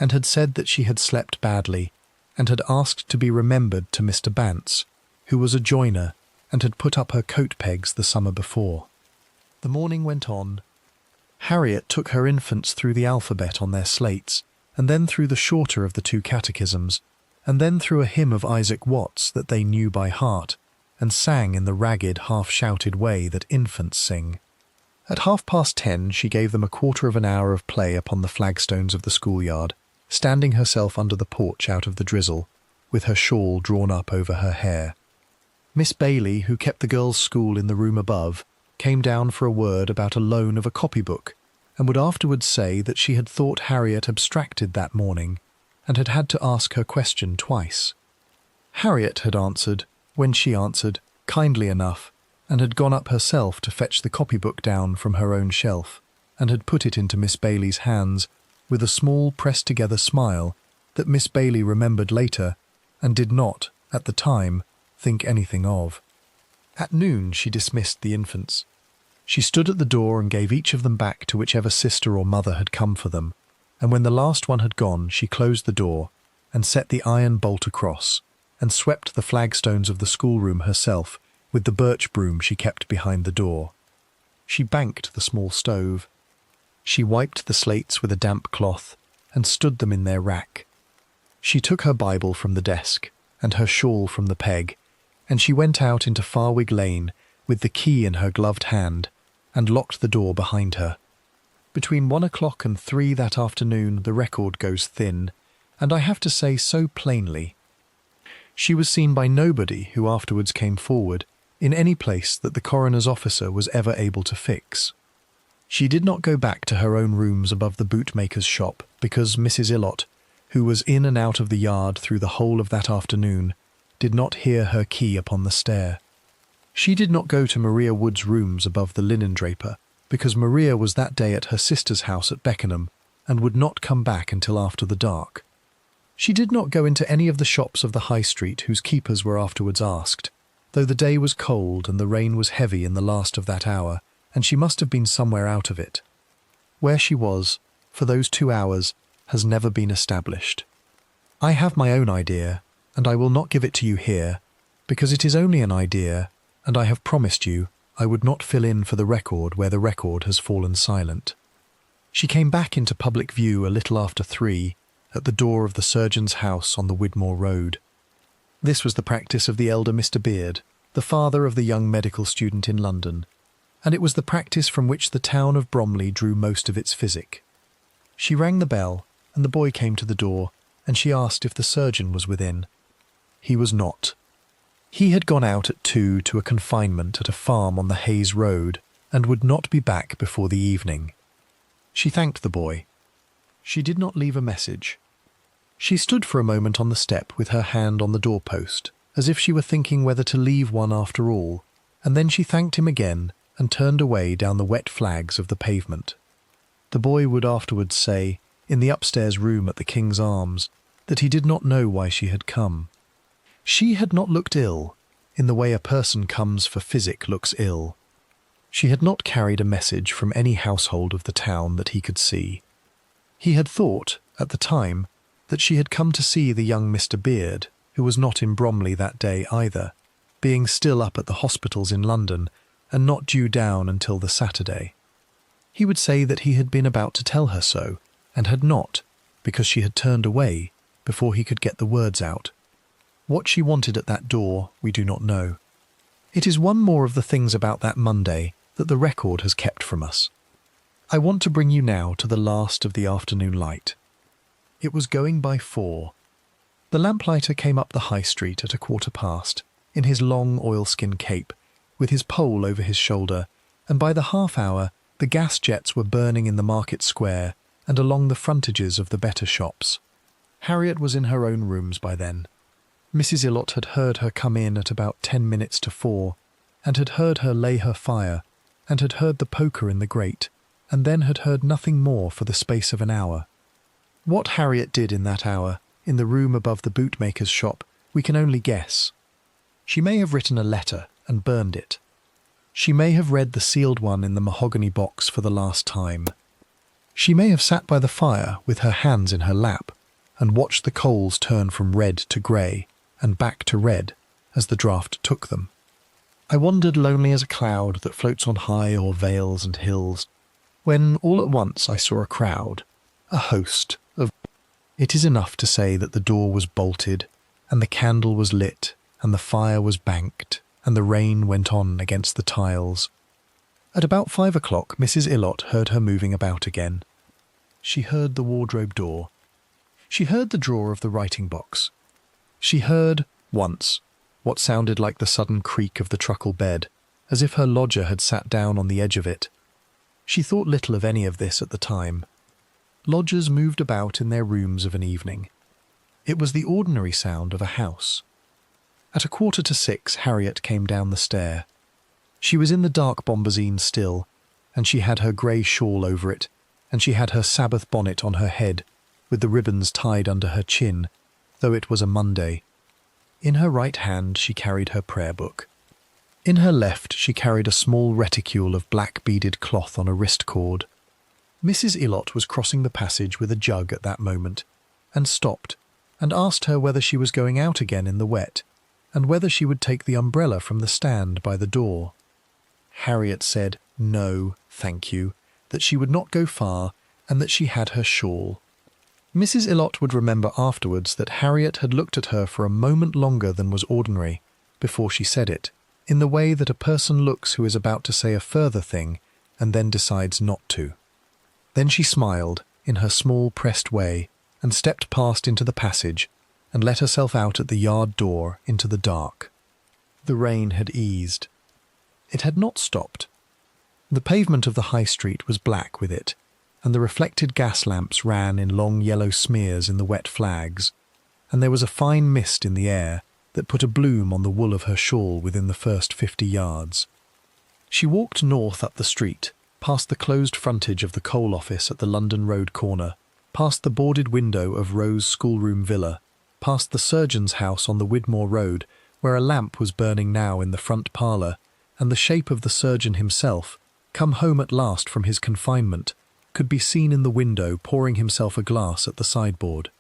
and had said that she had slept badly, and had asked to be remembered to Mr. Bants, who was a joiner, and had put up her coat pegs the summer before. The morning went on. Harriet took her infants through the alphabet on their slates, and then through the shorter of the 2 catechisms, and then through a hymn of Isaac Watts that they knew by heart, and sang in the ragged, half-shouted way that infants sing. At 10:30 she gave them 1/4 of an hour of play upon the flagstones of the schoolyard, standing herself under the porch out of the drizzle, with her shawl drawn up over her hair. Miss Bailey, who kept the girls' school in the room above, came down for a word about a loan of a copybook, and would afterwards say that she had thought Harriet abstracted that morning, and had had to ask her question twice. Harriet had answered, when she answered, kindly enough, and had gone up herself to fetch the copybook down from her own shelf, and had put it into Miss Bailey's hands, with a small pressed-together smile that Miss Bailey remembered later, and did not, at the time, think anything of. At noon she dismissed the infants. She stood at the door and gave each of them back to whichever sister or mother had come for them, and when the last one had gone she closed the door, and set the iron bolt across, and swept the flagstones of the schoolroom herself with the birch broom she kept behind the door. She banked the small stove. She wiped the slates with a damp cloth and stood them in their rack. She took her Bible from the desk and her shawl from the peg, and she went out into Farwig Lane with the key in her gloved hand and locked the door behind her. Between 1 o'clock and 3 that afternoon the record goes thin, and I have to say so plainly. She was seen by nobody who afterwards came forward in any place that the coroner's officer was ever able to fix. She did not go back to her own rooms above the bootmaker's shop because Mrs. Illott, who was in and out of the yard through the whole of that afternoon, did not hear her key upon the stair. She did not go to Maria Wood's rooms above the linen draper because Maria was that day at her sister's house at Beckenham and would not come back until after the dark. She did not go into any of the shops of the High Street whose keepers were afterwards asked, though the day was cold and the rain was heavy in the last of that hour, and she must have been somewhere out of it. Where she was, for those 2 hours, has never been established. I have my own idea, and I will not give it to you here, because it is only an idea, and I have promised you I would not fill in for the record where the record has fallen silent. She came back into public view a little after 3, at the door of the surgeon's house on the Widmore Road. This was the practice of the elder Mr. Beard, the father of the young medical student in London, and it was the practice from which the town of Bromley drew most of its physic. She rang the bell, and the boy came to the door, and she asked if the surgeon was within. He was not. He had gone out at 2 to a confinement at a farm on the Hayes Road, and would not be back before the evening. She thanked the boy. She did not leave a message. She stood for a moment on the step with her hand on the doorpost, as if she were thinking whether to leave one after all, and then she thanked him again and turned away down the wet flags of the pavement. The boy would afterwards say, in the upstairs room at the King's Arms, that he did not know why she had come. She had not looked ill, in the way a person comes for physic looks ill. She had not carried a message from any household of the town that he could see. He had thought, at the time, that she had come to see the young Mr. Beard, who was not in Bromley that day either, being still up at the hospitals in London and not due down until the Saturday. He would say that he had been about to tell her so, and had not, because she had turned away before he could get the words out. What she wanted at that door, we do not know. It is one more of the things about that Monday that the record has kept from us. I want to bring you now to the last of the afternoon light. It was going by 4. The lamplighter came up the High Street at 1:15, in his long oilskin cape, with his pole over his shoulder, and by the half-hour the gas jets were burning in the market square and along the frontages of the better shops. Harriet was in her own rooms by then. Mrs. Illott had heard her come in at about 10 minutes to 4, and had heard her lay her fire, and had heard the poker in the grate, and then had heard nothing more for the space of an hour. What Harriet did in that hour, in the room above the bootmaker's shop, we can only guess. She may have written a letter and burned it. She may have read the sealed one in the mahogany box for the last time. She may have sat by the fire with her hands in her lap and watched the coals turn from red to grey and back to red as the draught took them. I wandered lonely as a cloud that floats on high o'er vales and hills, when all at once I saw a crowd, a host of... It is enough to say that the door was bolted, and the candle was lit, and the fire was banked, and the rain went on against the tiles. At about 5 o'clock Mrs. Illott heard her moving about again. She heard the wardrobe door. She heard the drawer of the writing box. She heard, once, what sounded like the sudden creak of the truckle bed, as if her lodger had sat down on the edge of it. She thought little of any of this at the time. Lodgers moved about in their rooms of an evening. It was the ordinary sound of a house. At 6:15 Harriet came down the stair. She was in the dark bombazine still, and she had her grey shawl over it, and she had her Sabbath bonnet on her head, with the ribbons tied under her chin, though it was a Monday. In her right hand she carried her prayer book. In her left she carried a small reticule of black beaded cloth on a wrist cord. Mrs. Illott was crossing the passage with a jug at that moment, and stopped, and asked her whether she was going out again in the wet, and whether she would take the umbrella from the stand by the door. Harriet said no, thank you, that she would not go far, and that she had her shawl. Mrs. Illott would remember afterwards that Harriet had looked at her for a moment longer than was ordinary before she said it, in the way that a person looks who is about to say a further thing and then decides not to. Then she smiled, in her small, pressed way, and stepped past into the passage and let herself out at the yard door into the dark. The rain had eased. It had not stopped. The pavement of the high street was black with it, and the reflected gas lamps ran in long yellow smears in the wet flags, and there was a fine mist in the air that put a bloom on the wool of her shawl within the first 50 yards. She walked north up the street, past the closed frontage of the coal office at the London Road corner, past the boarded window of Rose schoolroom villa, past the surgeon's house on the Widmore Road, where a lamp was burning now in the front parlour, and the shape of the surgeon himself, come home at last from his confinement, could be seen in the window pouring himself a glass at the sideboard.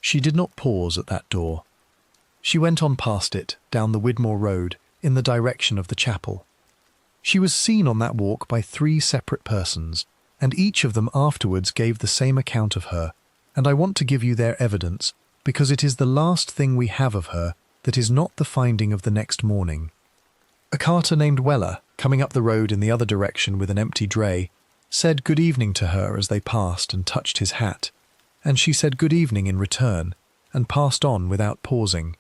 She did not pause at that door. She went on past it, down the Widmore Road, in the direction of the chapel. She was seen on that walk by 3 separate persons, and each of them afterwards gave the same account of her, and I want to give you their evidence, because it is the last thing we have of her that is not the finding of the next morning. A carter named Weller, coming up the road in the other direction with an empty dray, said good evening to her as they passed and touched his hat, and she said good evening in return, and passed on without pausing.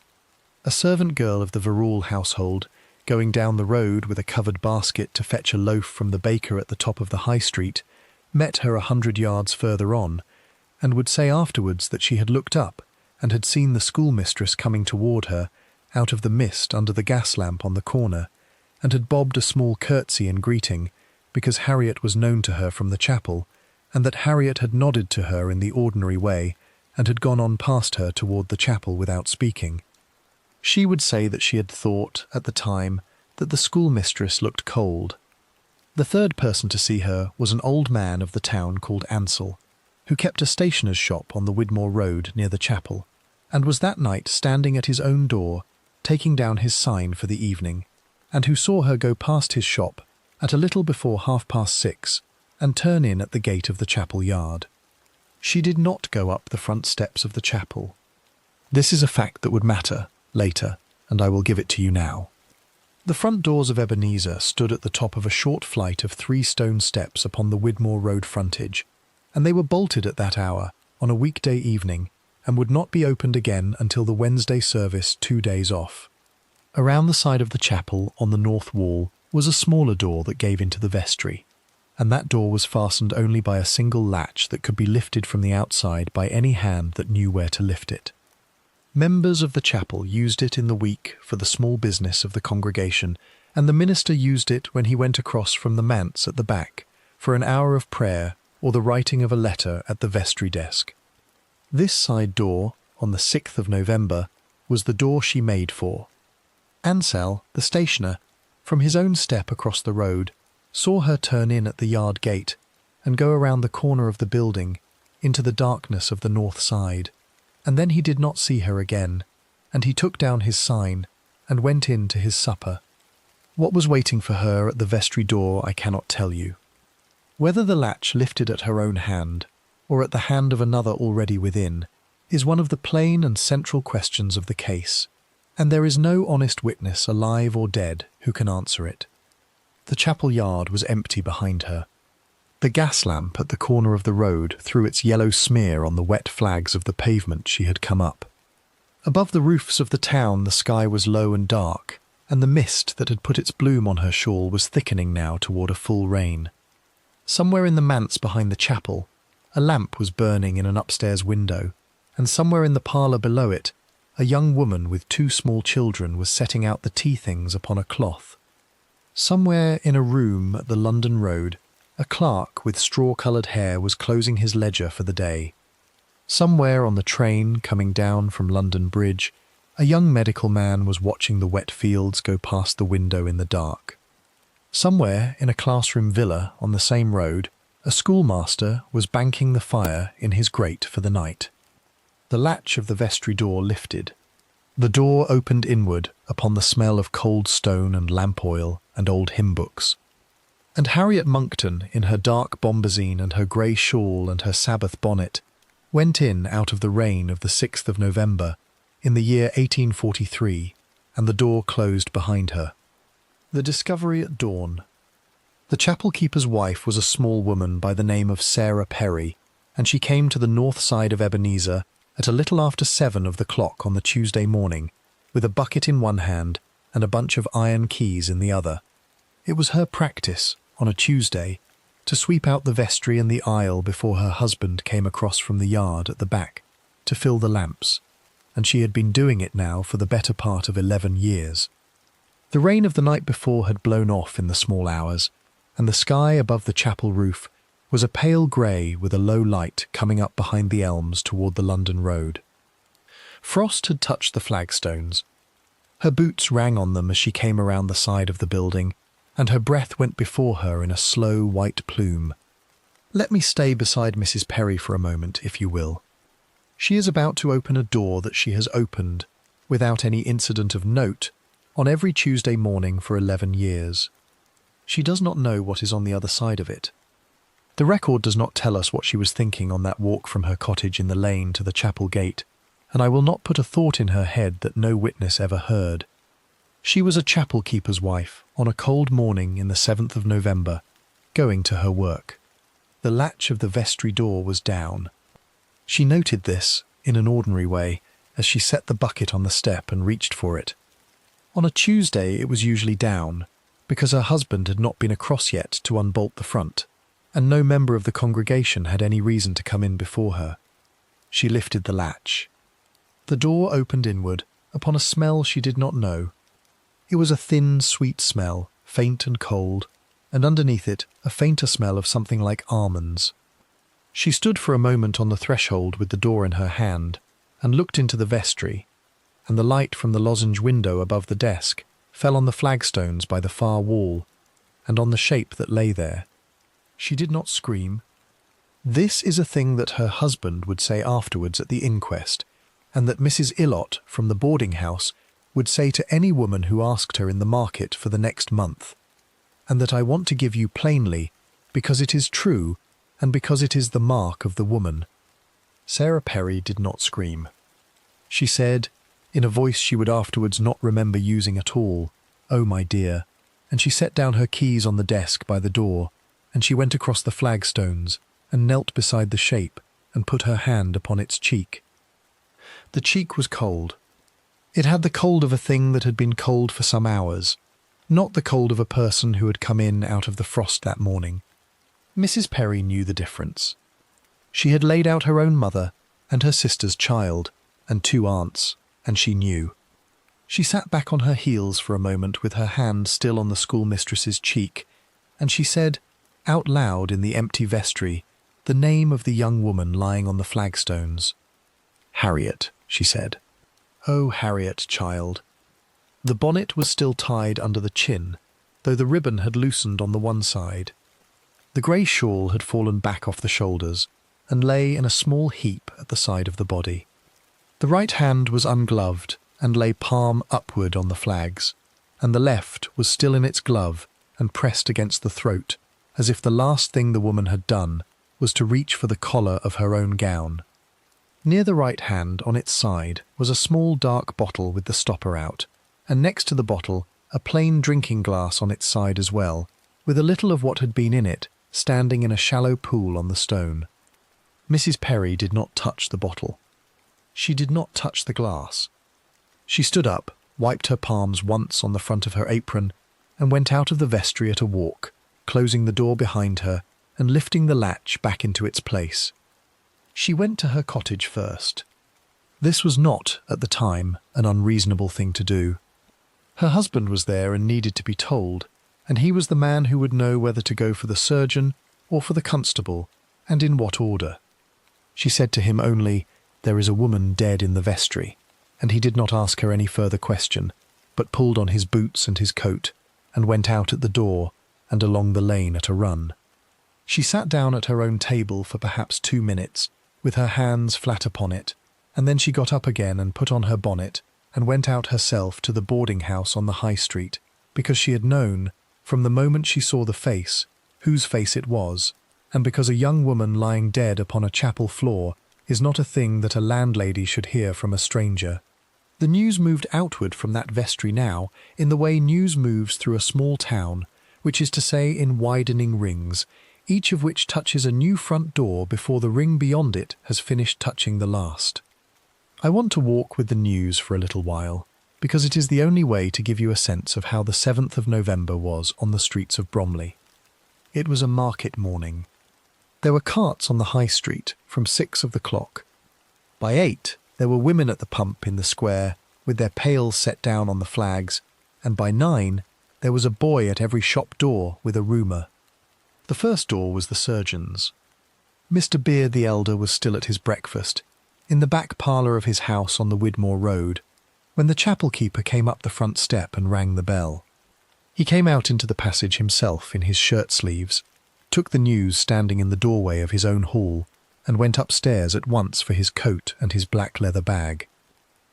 A servant girl of the Verrall household, going down the road with a covered basket to fetch a loaf from the baker at the top of the high street, met her 100 yards further on, and would say afterwards that she had looked up and had seen the schoolmistress coming toward her out of the mist under the gas lamp on the corner, and had bobbed a small curtsy in greeting, because Harriet was known to her from the chapel, and that Harriet had nodded to her in the ordinary way, and had gone on past her toward the chapel without speaking. She would say that she had thought, at the time, that the schoolmistress looked cold. The third person to see her was an old man of the town called Ansell, who kept a stationer's shop on the Widmore Road near the chapel, and was that night standing at his own door, taking down his sign for the evening, and who saw her go past his shop at a little before 6:30 and turn in at the gate of the chapel yard. She did not go up the front steps of the chapel. This is a fact that would matter later, and I will give it to you now. The front doors of Ebenezer stood at the top of a short flight of 3 stone steps upon the Widmore Road frontage, and they were bolted at that hour on a weekday evening, and would not be opened again until the Wednesday service 2 days off. Around the side of the chapel, on the north wall, was a smaller door that gave into the vestry, and that door was fastened only by a single latch that could be lifted from the outside by any hand that knew where to lift it. Members of the chapel used it in the week for the small business of the congregation, and the minister used it when he went across from the manse at the back for an hour of prayer or the writing of a letter at the vestry desk. This side door, on the 6th of November, was the door she made for. Ansell, the stationer, from his own step across the road, saw her turn in at the yard gate and go around the corner of the building into the darkness of the north side, and then he did not see her again, and he took down his sign and went in to his supper. What was waiting for her at the vestry door I cannot tell you. Whether the latch lifted at her own hand, or at the hand of another already within, is one of the plain and central questions of the case, and there is no honest witness, alive or dead, who can answer it. The chapel yard was empty behind her. The gas lamp at the corner of the road threw its yellow smear on the wet flags of the pavement she had come up. Above the roofs of the town the sky was low and dark, and the mist that had put its bloom on her shawl was thickening now toward a full rain. Somewhere in the manse behind the chapel, a lamp was burning in an upstairs window, and somewhere in the parlour below it, a young woman with 2 small children was setting out the tea things upon a cloth. Somewhere in a room at the London Road, a clerk with straw-coloured hair was closing his ledger for the day. Somewhere on the train coming down from London Bridge, a young medical man was watching the wet fields go past the window in the dark. Somewhere in a classroom villa on the same road, a schoolmaster was banking the fire in his grate for the night. The latch of the vestry door lifted. The door opened inward upon the smell of cold stone and lamp oil and old hymn books. And Harriet Monckton, in her dark bombazine and her grey shawl and her Sabbath bonnet, went in out of the rain of the 6th of November in the year 1843, and the door closed behind her. The discovery at dawn. The chapel keeper's wife was a small woman by the name of Sarah Perry, and she came to the north side of Ebenezer at a little after 7 of the clock on the Tuesday morning, with a bucket in one hand and a bunch of iron keys in the other. It was her practice, on a Tuesday, to sweep out the vestry and the aisle before her husband came across from the yard at the back to fill the lamps, and she had been doing it now for the better part of 11 years. The rain of the night before had blown off in the small hours, and the sky above the chapel roof was a pale grey with a low light coming up behind the elms toward the London road. Frost had touched the flagstones. Her boots rang on them as she came around the side of the building, and her breath went before her in a slow white plume. Let me stay beside Mrs. Perry for a moment, if you will. She is about to open a door that she has opened, without any incident of note, on every Tuesday morning for 11 years. She does not know what is on the other side of it. The record does not tell us what she was thinking on that walk from her cottage in the lane to the chapel gate, and I will not put a thought in her head that no witness ever heard. She was a chapel keeper's wife on a cold morning in the 7th of November, going to her work. The latch of the vestry door was down. She noted this, in an ordinary way, as she set the bucket on the step and reached for it. On a Tuesday it was usually down, because her husband had not been across yet to unbolt the front, and no member of the congregation had any reason to come in before her. She lifted the latch. The door opened inward, upon a smell she did not know. It was a thin, sweet smell, faint and cold, and underneath it a fainter smell of something like almonds. She stood for a moment on the threshold with the door in her hand, and looked into the vestry, and the light from the lozenge window above the desk fell on the flagstones by the far wall, and on the shape that lay there. She did not scream. This is a thing that her husband would say afterwards at the inquest, and that Mrs. Illott from the boarding-house would say to any woman who asked her in the market for the next month, and that I want to give you plainly, because it is true, and because it is the mark of the woman. Sarah Perry did not scream. She said, in a voice she would afterwards not remember using at all, "Oh, my dear," and she set down her keys on the desk by the door, and she went across the flagstones, and knelt beside the shape, and put her hand upon its cheek. The cheek was cold. It had the cold of a thing that had been cold for some hours, not the cold of a person who had come in out of the frost that morning. Mrs. Perry knew the difference. She had laid out her own mother, and her sister's child, and 2 aunts, and she knew. She sat back on her heels for a moment with her hand still on the schoolmistress's cheek, and she said, out loud in the empty vestry, the name of the young woman lying on the flagstones. "Harriet," she said. "Oh, Harriet, child." The bonnet was still tied under the chin, though the ribbon had loosened on the one side. The grey shawl had fallen back off the shoulders, and lay in a small heap at the side of the body. The right hand was ungloved, and lay palm upward on the flags, and the left was still in its glove and pressed against the throat, as if the last thing the woman had done was to reach for the collar of her own gown. Near the right hand, on its side, was a small dark bottle with the stopper out, and next to the bottle a plain drinking glass on its side as well, with a little of what had been in it standing in a shallow pool on the stone. Mrs. Perry did not touch the bottle. She did not touch the glass. She stood up, wiped her palms once on the front of her apron, and went out of the vestry at a walk, closing the door behind her and lifting the latch back into its place. She went to her cottage first. This was not, at the time, an unreasonable thing to do. Her husband was there and needed to be told, and he was the man who would know whether to go for the surgeon or for the constable, and in what order. She said to him only, "There is a woman dead in the vestry," and he did not ask her any further question, but pulled on his boots and his coat, and went out at the door and along the lane at a run. She sat down at her own table for perhaps 2 minutes, with her hands flat upon it, and then she got up again and put on her bonnet and went out herself to the boarding house on the high street, because she had known, from the moment she saw the face, whose face it was, and because a young woman lying dead upon a chapel floor is not a thing that a landlady should hear from a stranger. The news moved outward from that vestry now in the way news moves through a small town, which is to say in widening rings, each of which touches a new front door before the ring beyond it has finished touching the last. I want to walk with the news for a little while, because it is the only way to give you a sense of how the 7th of November was on the streets of Bromley. It was a market morning. There were carts on the high street from 6 of the clock. By 8, there were women at the pump in the square, with their pails set down on the flags, and by 9, there was a boy at every shop door with a rumour. The first door was the surgeon's. Mr. Beard the elder was still at his breakfast, in the back parlour of his house on the Widmore Road, when the chapel keeper came up the front step and rang the bell. He came out into the passage himself in his shirt-sleeves, took the news standing in the doorway of his own hall, and went upstairs at once for his coat and his black leather bag.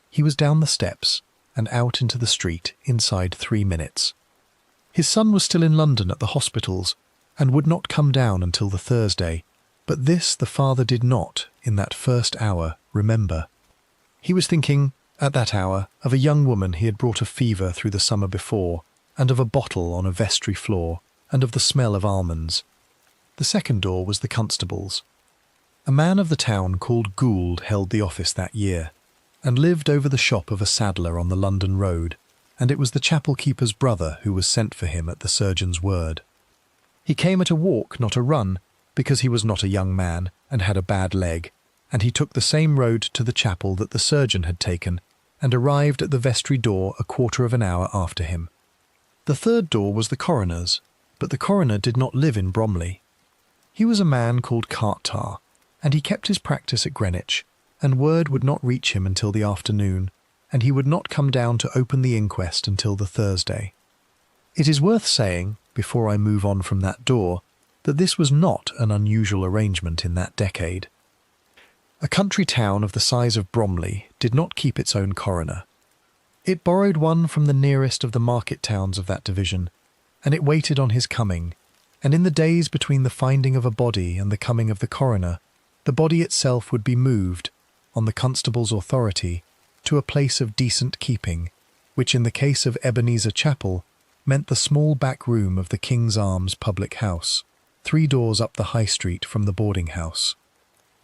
He was down the steps and out into the street inside 3 minutes. His son was still in London at the hospitals, and would not come down until the Thursday, but this the father did not, in that first hour, remember. He was thinking, at that hour, of a young woman he had brought a fever through the summer before, and of a bottle on a vestry floor, and of the smell of almonds. The second door was the constable's. A man of the town called Gould held the office that year, and lived over the shop of a saddler on the London road, and it was the chapel keeper's brother who was sent for him at the surgeon's word. He came at a walk, not a run, because he was not a young man and had a bad leg, and he took the same road to the chapel that the surgeon had taken, and arrived at the vestry door a quarter of an hour after him. The third door was the coroner's, but the coroner did not live in Bromley. He was a man called Cartar, and he kept his practice at Greenwich, and word would not reach him until the afternoon, and he would not come down to open the inquest until the Thursday. It is worth saying, before I move on from that door, that this was not an unusual arrangement in that decade. A country town of the size of Bromley did not keep its own coroner. It borrowed one from the nearest of the market towns of that division, and it waited on his coming, and in the days between the finding of a body and the coming of the coroner, the body itself would be moved, on the constable's authority, to a place of decent keeping, which in the case of Ebenezer Chapel meant the small back room of the King's Arms public house, 3 doors up the high street from the boarding house.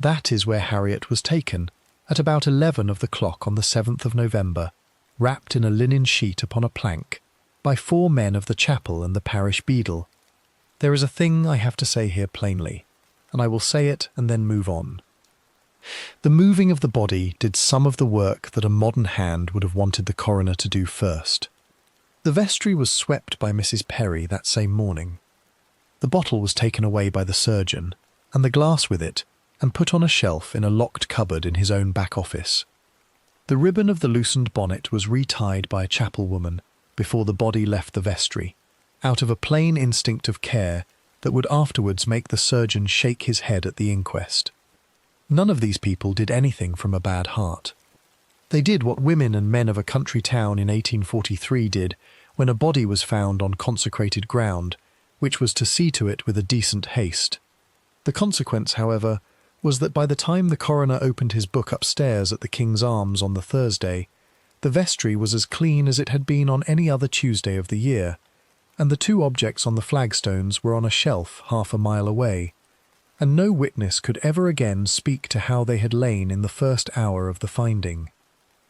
That is where Harriet was taken, at about 11 of the clock on the 7th of November, wrapped in a linen sheet upon a plank, by 4 men of the chapel and the parish beadle. There is a thing I have to say here plainly, and I will say it and then move on. The moving of the body did some of the work that a modern hand would have wanted the coroner to do first. The vestry was swept by Mrs. Perry that same morning. The bottle was taken away by the surgeon, and the glass with it, and put on a shelf in a locked cupboard in his own back office. The ribbon of the loosened bonnet was retied by a chapel woman before the body left the vestry, out of a plain instinct of care that would afterwards make the surgeon shake his head at the inquest. None of these people did anything from a bad heart. They did what women and men of a country town in 1843 did when a body was found on consecrated ground, which was to see to it with a decent haste. The consequence, however, was that by the time the coroner opened his book upstairs at the King's Arms on the Thursday, the vestry was as clean as it had been on any other Tuesday of the year, and the 2 objects on the flagstones were on a shelf half a mile away, and no witness could ever again speak to how they had lain in the first hour of the finding.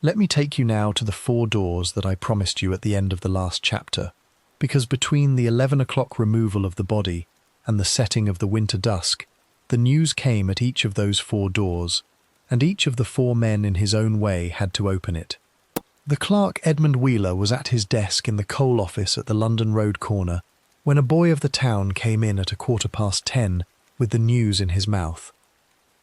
Let me take you now to the 4 doors that I promised you at the end of the last chapter, because between the 11 o'clock removal of the body and the setting of the winter dusk, the news came at each of those 4 doors, and each of the 4 men in his own way had to open it. The clerk Edmund Wheeler was at his desk in the coal office at the London Road corner when a boy of the town came in at 10:15 with the news in his mouth.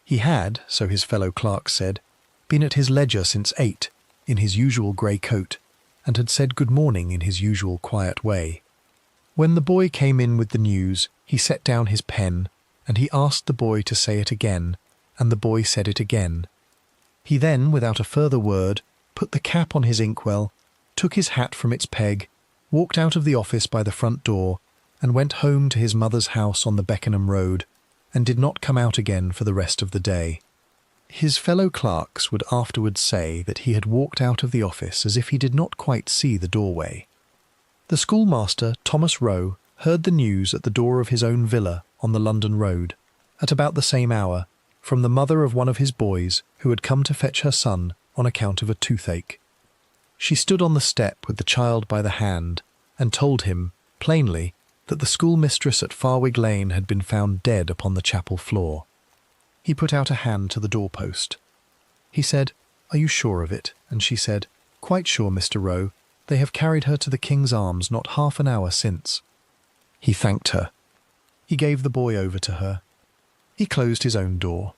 He had, so his fellow clerks said, been at his ledger since 8, in his usual grey coat, and had said good morning in his usual quiet way. When the boy came in with the news, he set down his pen, and he asked the boy to say it again, and the boy said it again. He then, without a further word, put the cap on his inkwell, took his hat from its peg, walked out of the office by the front door, and went home to his mother's house on the Beckenham Road, and did not come out again for the rest of the day. His fellow clerks would afterwards say that he had walked out of the office as if he did not quite see the doorway. The schoolmaster, Thomas Roe, heard the news at the door of his own villa on the London Road, at about the same hour, from the mother of one of his boys who had come to fetch her son on account of a toothache. She stood on the step with the child by the hand and told him, plainly, that the schoolmistress at Farwig Lane had been found dead upon the chapel floor. He put out a hand to the doorpost. He said, "Are you sure of it?" And she said, "Quite sure, Mr. Roe. They have carried her to the King's Arms not half an hour since." He thanked her. He gave the boy over to her. He closed his own door.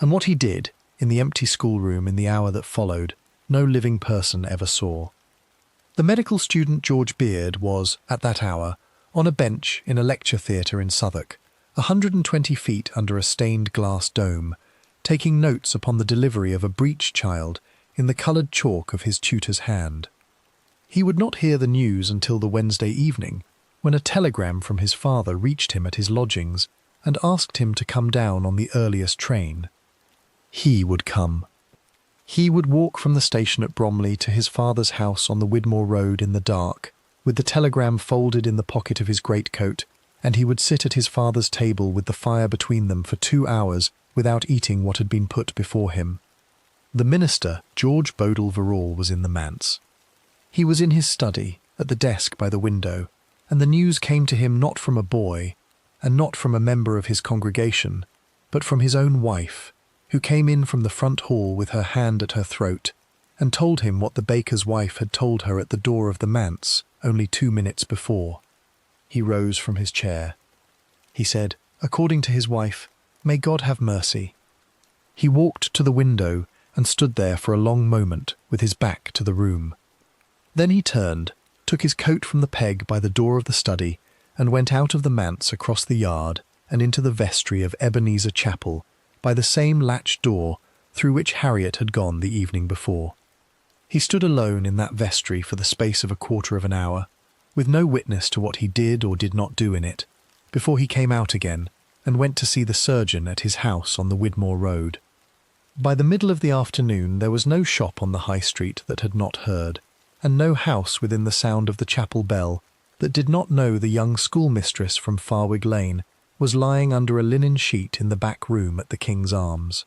And what he did, in the empty schoolroom in the hour that followed, no living person ever saw. The medical student George Beard was, at that hour, on a bench in a lecture theatre in Southwark, 120 feet under a stained glass dome, taking notes upon the delivery of a breech child in the coloured chalk of his tutor's hand. He would not hear the news until the Wednesday evening, when a telegram from his father reached him at his lodgings and asked him to come down on the earliest train. He would come. He would walk from the station at Bromley to his father's house on the Widmore Road in the dark, with the telegram folded in the pocket of his greatcoat, and he would sit at his father's table with the fire between them for 2 hours without eating what had been put before him. The minister, George Bodle Verrall, was in the manse. He was in his study, at the desk by the window, and the news came to him not from a boy, and not from a member of his congregation, but from his own wife, who came in from the front hall with her hand at her throat, and told him what the baker's wife had told her at the door of the manse only 2 minutes before. He rose from his chair. He said, according to his wife, "May God have mercy." He walked to the window and stood there for a long moment with his back to the room. Then he turned, took his coat from the peg by the door of the study, and went out of the manse across the yard and into the vestry of Ebenezer Chapel by the same latch door through which Harriet had gone the evening before. He stood alone in that vestry for the space of a quarter of an hour, with no witness to what he did or did not do in it, before he came out again and went to see the surgeon at his house on the Widmore Road. By the middle of the afternoon there was no shop on the High Street that had not heard, and no house within the sound of the chapel bell that did not know the young schoolmistress from Farwig Lane was lying under a linen sheet in the back room at the King's Arms.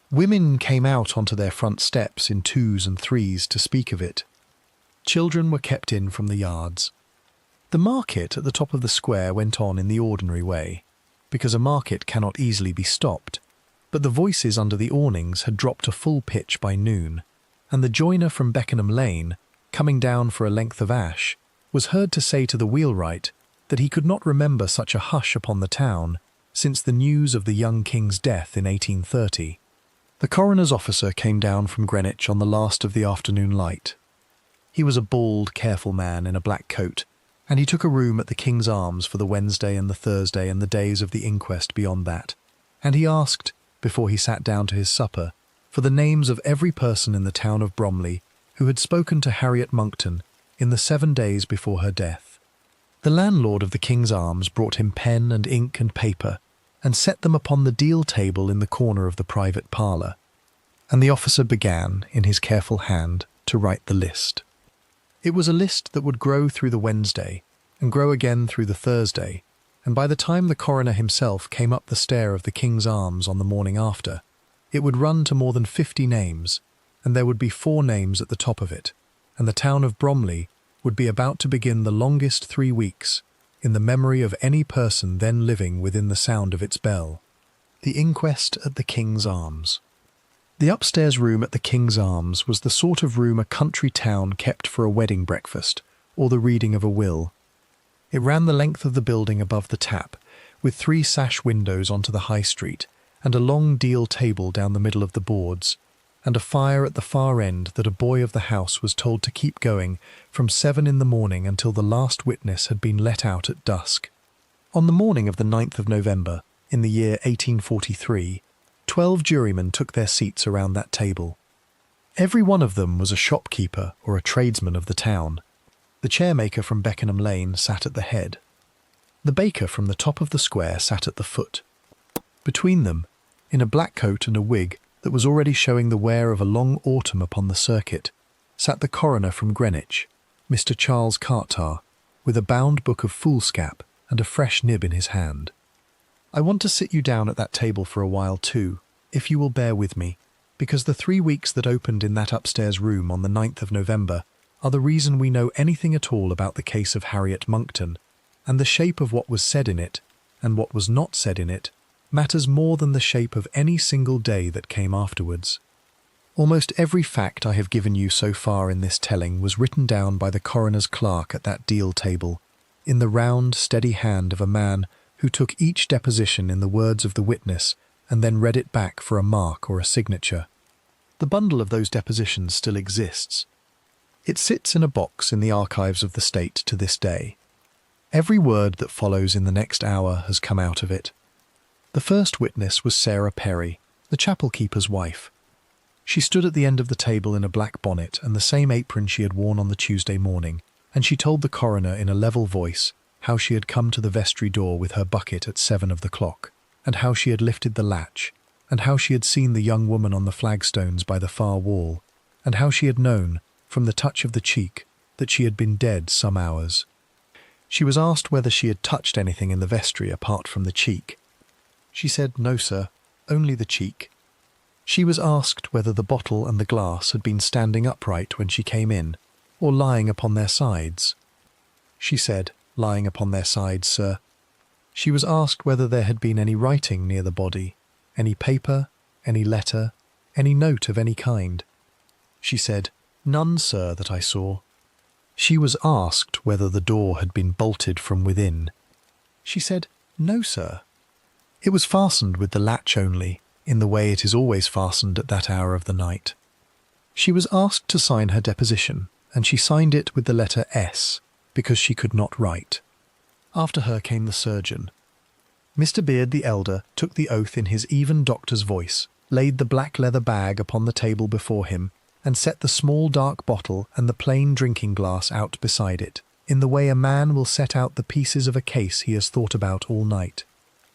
Women came out onto their front steps in 2s and 3s to speak of it. Children were kept in from the yards. The market at the top of the square went on in the ordinary way, because a market cannot easily be stopped, but the voices under the awnings had dropped to full pitch by noon, and the joiner from Beckenham Lane, coming down for a length of ash, was heard to say to the wheelwright that he could not remember such a hush upon the town since the news of the young king's death in 1830. The coroner's officer came down from Greenwich on the last of the afternoon light. He was a bald, careful man in a black coat, and he took a room at the King's Arms for the Wednesday and the Thursday and the days of the inquest beyond that, and he asked, before he sat down to his supper, for the names of every person in the town of Bromley who had spoken to Harriet Monckton in the 7 days before her death. The landlord of the King's Arms brought him pen and ink and paper, and set them upon the deal table in the corner of the private parlour, and the officer began, in his careful hand, to write the list. It was a list that would grow through the Wednesday, and grow again through the Thursday, and by the time the coroner himself came up the stair of the King's Arms on the morning after, it would run to more than 50 names, and there would be 4 names at the top of it, and the town of Bromley would be about to begin the longest 3 weeks in the memory of any person then living within the sound of its bell. The inquest at the King's Arms. The upstairs room at the King's Arms was the sort of room a country town kept for a wedding breakfast or the reading of a will. It ran the length of the building above the tap, with 3 sash windows onto the High Street, and a long deal table down the middle of the boards, and a fire at the far end that a boy of the house was told to keep going from 7 in the morning until the last witness had been let out at dusk. On the morning of the 9th of November, in the year 1843, 12 jurymen took their seats around that table. Every one of them was a shopkeeper or a tradesman of the town. The chairmaker from Beckenham Lane sat at the head. The baker from the top of the square sat at the foot. Between them, in a black coat and a wig that was already showing the wear of a long autumn upon the circuit, sat the coroner from Greenwich, Mr. Charles Cartar, with a bound book of foolscap and a fresh nib in his hand. I want to sit you down at that table for a while too, if you will bear with me, because the 3 weeks that opened in that upstairs room on the 9th of November are the reason we know anything at all about the case of Harriet Monckton, and the shape of what was said in it, and what was not said in it, matters more than the shape of any single day that came afterwards. Almost every fact I have given you so far in this telling was written down by the coroner's clerk at that deal table, in the round, steady hand of a man who took each deposition in the words of the witness and then read it back for a mark or a signature. The bundle of those depositions still exists. It sits in a box in the archives of the state to this day. Every word that follows in the next hour has come out of it. The first witness was Sarah Perry, the chapel keeper's wife. She stood at the end of the table in a black bonnet and the same apron she had worn on the Tuesday morning, and she told the coroner in a level voice how she had come to the vestry door with her bucket at 7 of the clock, and how she had lifted the latch, and how she had seen the young woman on the flagstones by the far wall, and how she had known, from the touch of the cheek, that she had been dead some hours. She was asked whether she had touched anything in the vestry apart from the cheek. She said, "No, sir, only the cheek." She was asked whether the bottle and the glass had been standing upright when she came in, or lying upon their sides. She said, "Lying upon their sides, sir." She was asked whether there had been any writing near the body, any paper, any letter, any note of any kind. She said, "None, sir, that I saw." She was asked whether the door had been bolted from within. She said, "No, sir." It was fastened with the latch only, in the way it is always fastened at that hour of the night. She was asked to sign her deposition, and she signed it with the letter S, because she could not write. After her came the surgeon. Mr. Beard the elder took the oath in his even doctor's voice, laid the black leather bag upon the table before him, and set the small dark bottle and the plain drinking glass out beside it, in the way a man will set out the pieces of a case he has thought about all night.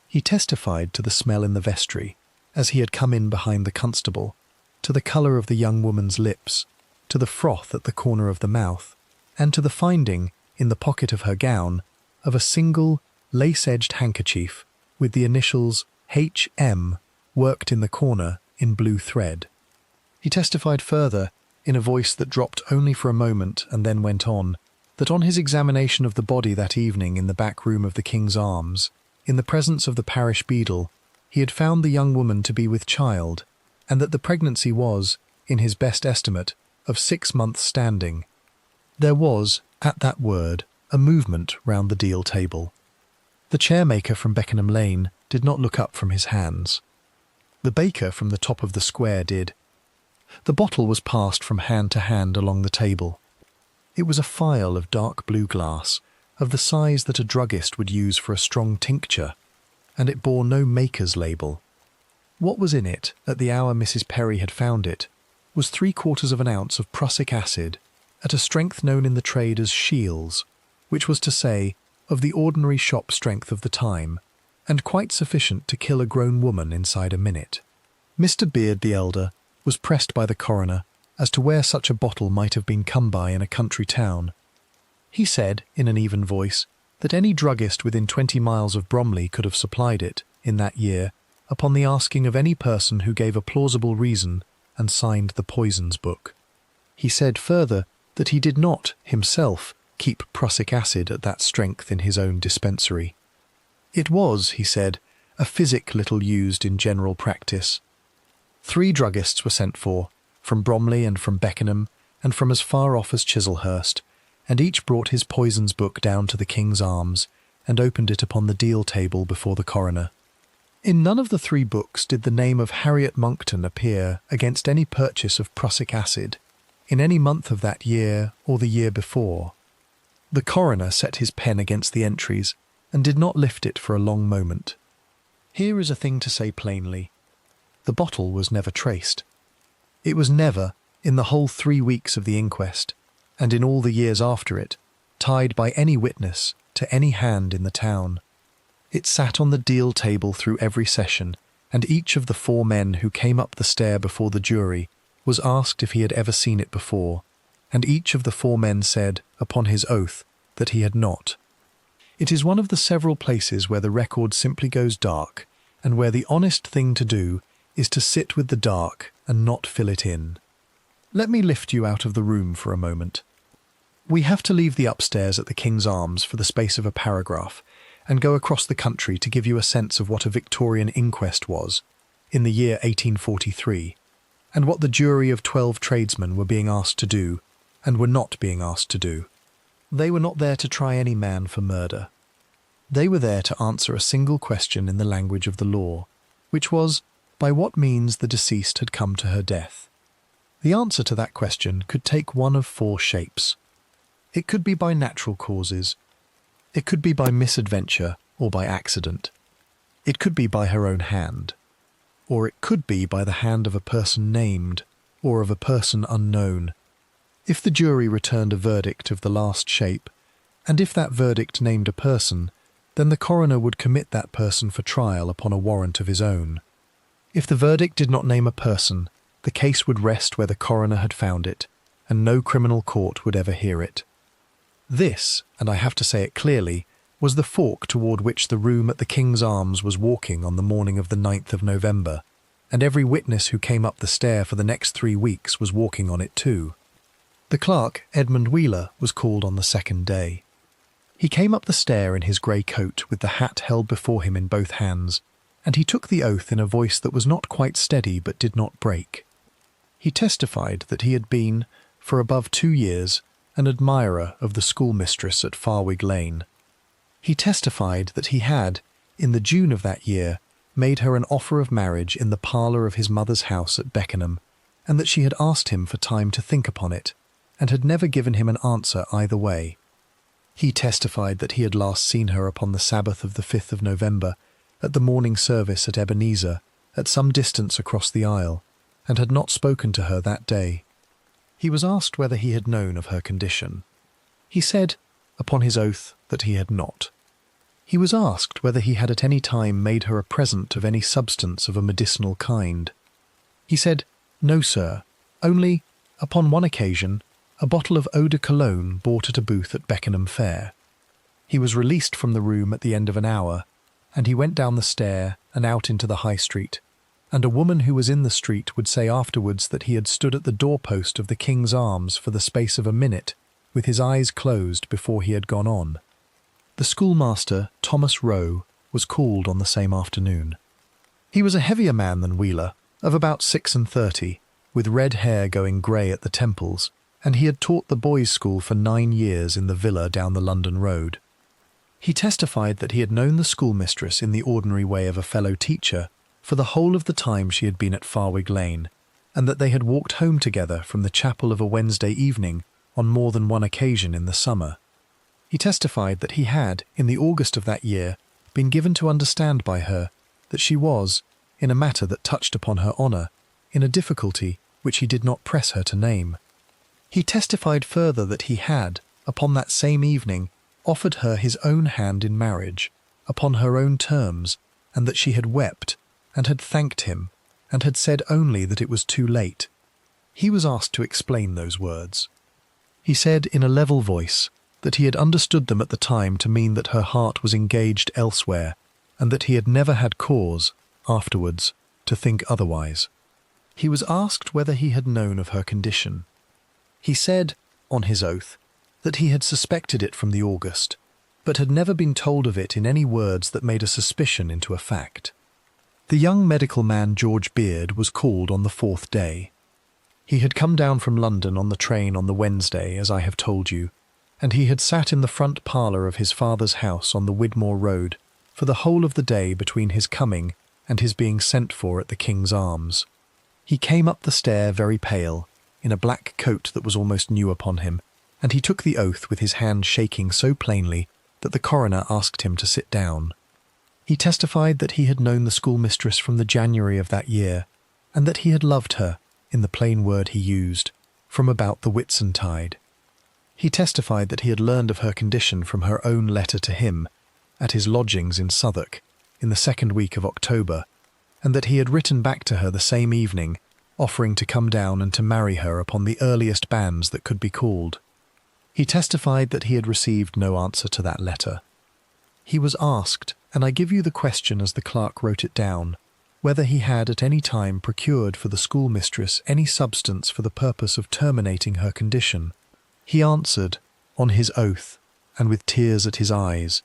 He testified to the smell in the vestry, as he had come in behind the constable, to the colour of the young woman's lips, to the froth at the corner of the mouth, and to the finding, in the pocket of her gown, of a single lace-edged handkerchief with the initials H.M. worked in the corner in blue thread. He testified further, in a voice that dropped only for a moment and then went on, that on his examination of the body that evening in the back room of the King's Arms, in the presence of the parish beadle, he had found the young woman to be with child, and that the pregnancy was, in his best estimate, of 6 months' standing. There was, at that word, a movement round the deal table. The chairmaker from Beckenham Lane did not look up from his hands. The baker from the top of the square did. The bottle was passed from hand to hand along the table. It was a phial of dark blue glass, of the size that a druggist would use for a strong tincture, and it bore no maker's label. What was in it, at the hour Mrs. Perry had found it, was 3/4 of an ounce of prussic acid, at a strength known in the trade as Shields, which was to say, of the ordinary shop strength of the time, and quite sufficient to kill a grown woman inside a minute. Mr. Beard the elder was pressed by the coroner as to where such a bottle might have been come by in a country town. He said, in an even voice, that any druggist within 20 miles of Bromley could have supplied it, in that year, upon the asking of any person who gave a plausible reason and signed the poisons book. He said further that he did not, himself, keep prussic acid at that strength in his own dispensary. It was, he said, a physic little used in general practice. 3 druggists were sent for, from Bromley and from Beckenham, and from as far off as Chislehurst, and each brought his poisons book down to the King's Arms, and opened it upon the deal table before the coroner. In none of the 3 books did the name of Harriet Monckton appear against any purchase of prussic acid, in any month of that year or the year before. The coroner set his pen against the entries, and did not lift it for a long moment. Here is a thing to say plainly. The bottle was never traced. It was never, in the whole 3 weeks of the inquest, and in all the years after it, tied by any witness to any hand in the town. It sat on the deal table through every session, and each of the 4 men who came up the stair before the jury was asked if he had ever seen it before, and each of the 4 men said, upon his oath, that he had not. It is one of the several places where the record simply goes dark, and where the honest thing to do is to sit with the dark and not fill it in. Let me lift you out of the room for a moment. We have to leave the upstairs at the King's Arms for the space of a paragraph, and go across the country to give you a sense of what a Victorian inquest was, in the year 1843, and what the jury of 12 tradesmen were being asked to do, and were not being asked to do. They were not there to try any man for murder. They were there to answer a single question in the language of the law, which was, by what means the deceased had come to her death. The answer to that question could take one of 4 shapes. It could be by natural causes. It could be by misadventure or by accident. It could be by her own hand. Or it could be by the hand of a person named, or of a person unknown. If the jury returned a verdict of the last shape, and if that verdict named a person, then the coroner would commit that person for trial upon a warrant of his own. If the verdict did not name a person, the case would rest where the coroner had found it, and no criminal court would ever hear it. This, and I have to say it clearly, was the fork toward which the room at the King's Arms was walking on the morning of the 9th of November, and every witness who came up the stair for the next 3 weeks was walking on it too. The clerk, Edmund Wheeler, was called on the 2nd day. He came up the stair in his grey coat with the hat held before him in both hands, and he took the oath in a voice that was not quite steady but did not break. He testified that he had been, for above 2 years, an admirer of the schoolmistress at Farwig Lane. He testified that he had, in the June of that year, made her an offer of marriage in the parlour of his mother's house at Beckenham, and that she had asked him for time to think upon it, and had never given him an answer either way. He testified that he had last seen her upon the Sabbath of the 5th of November, at the morning service at Ebenezer, at some distance across the aisle, and had not spoken to her that day. He was asked whether he had known of her condition. He said, upon his oath, that he had not. He was asked whether he had at any time made her a present of any substance of a medicinal kind. He said, "No, sir, only, upon one occasion, a bottle of eau de cologne bought at a booth at Beckenham Fair." He was released from the room at the end of an hour, and he went down the stair and out into the High Street, and a woman who was in the street would say afterwards that he had stood at the doorpost of the King's Arms for the space of a minute, with his eyes closed before he had gone on. The schoolmaster, Thomas Rowe, was called on the same afternoon. He was a heavier man than Wheeler, of about 36, with red hair going grey at the temples, and he had taught the boys' school for 9 years in the villa down the London road. He testified that he had known the schoolmistress in the ordinary way of a fellow teacher for the whole of the time she had been at Farwig Lane, and that they had walked home together from the chapel of a Wednesday evening on more than one occasion in the summer. He testified that he had, in the August of that year, been given to understand by her that she was, in a matter that touched upon her honour, in a difficulty which he did not press her to name. He testified further that he had, upon that same evening, offered her his own hand in marriage, upon her own terms, and that she had wept, and had thanked him, and had said only that it was too late. He was asked to explain those words. He said in a level voice that he had understood them at the time to mean that her heart was engaged elsewhere, and that he had never had cause, afterwards, to think otherwise. He was asked whether he had known of her condition. He said, on his oath, that he had suspected it from the August, but had never been told of it in any words that made a suspicion into a fact. The young medical man George Beard was called on the 4th day. He had come down from London on the train on the Wednesday, as I have told you, and he had sat in the front parlour of his father's house on the Widmore Road for the whole of the day between his coming and his being sent for at the King's Arms. He came up the stair very pale, in a black coat that was almost new upon him, and he took the oath with his hand shaking so plainly that the coroner asked him to sit down. He testified that he had known the schoolmistress from the January of that year, and that he had loved her, in the plain word he used, from about the Whitsuntide. He testified that he had learned of her condition from her own letter to him, at his lodgings in Southwark, in the 2nd week of October, and that he had written back to her the same evening, offering to come down and to marry her upon the earliest banns that could be called. He testified that he had received no answer to that letter. He was asked, and I give you the question as the clerk wrote it down, whether he had at any time procured for the schoolmistress any substance for the purpose of terminating her condition. He answered, on his oath, and with tears at his eyes,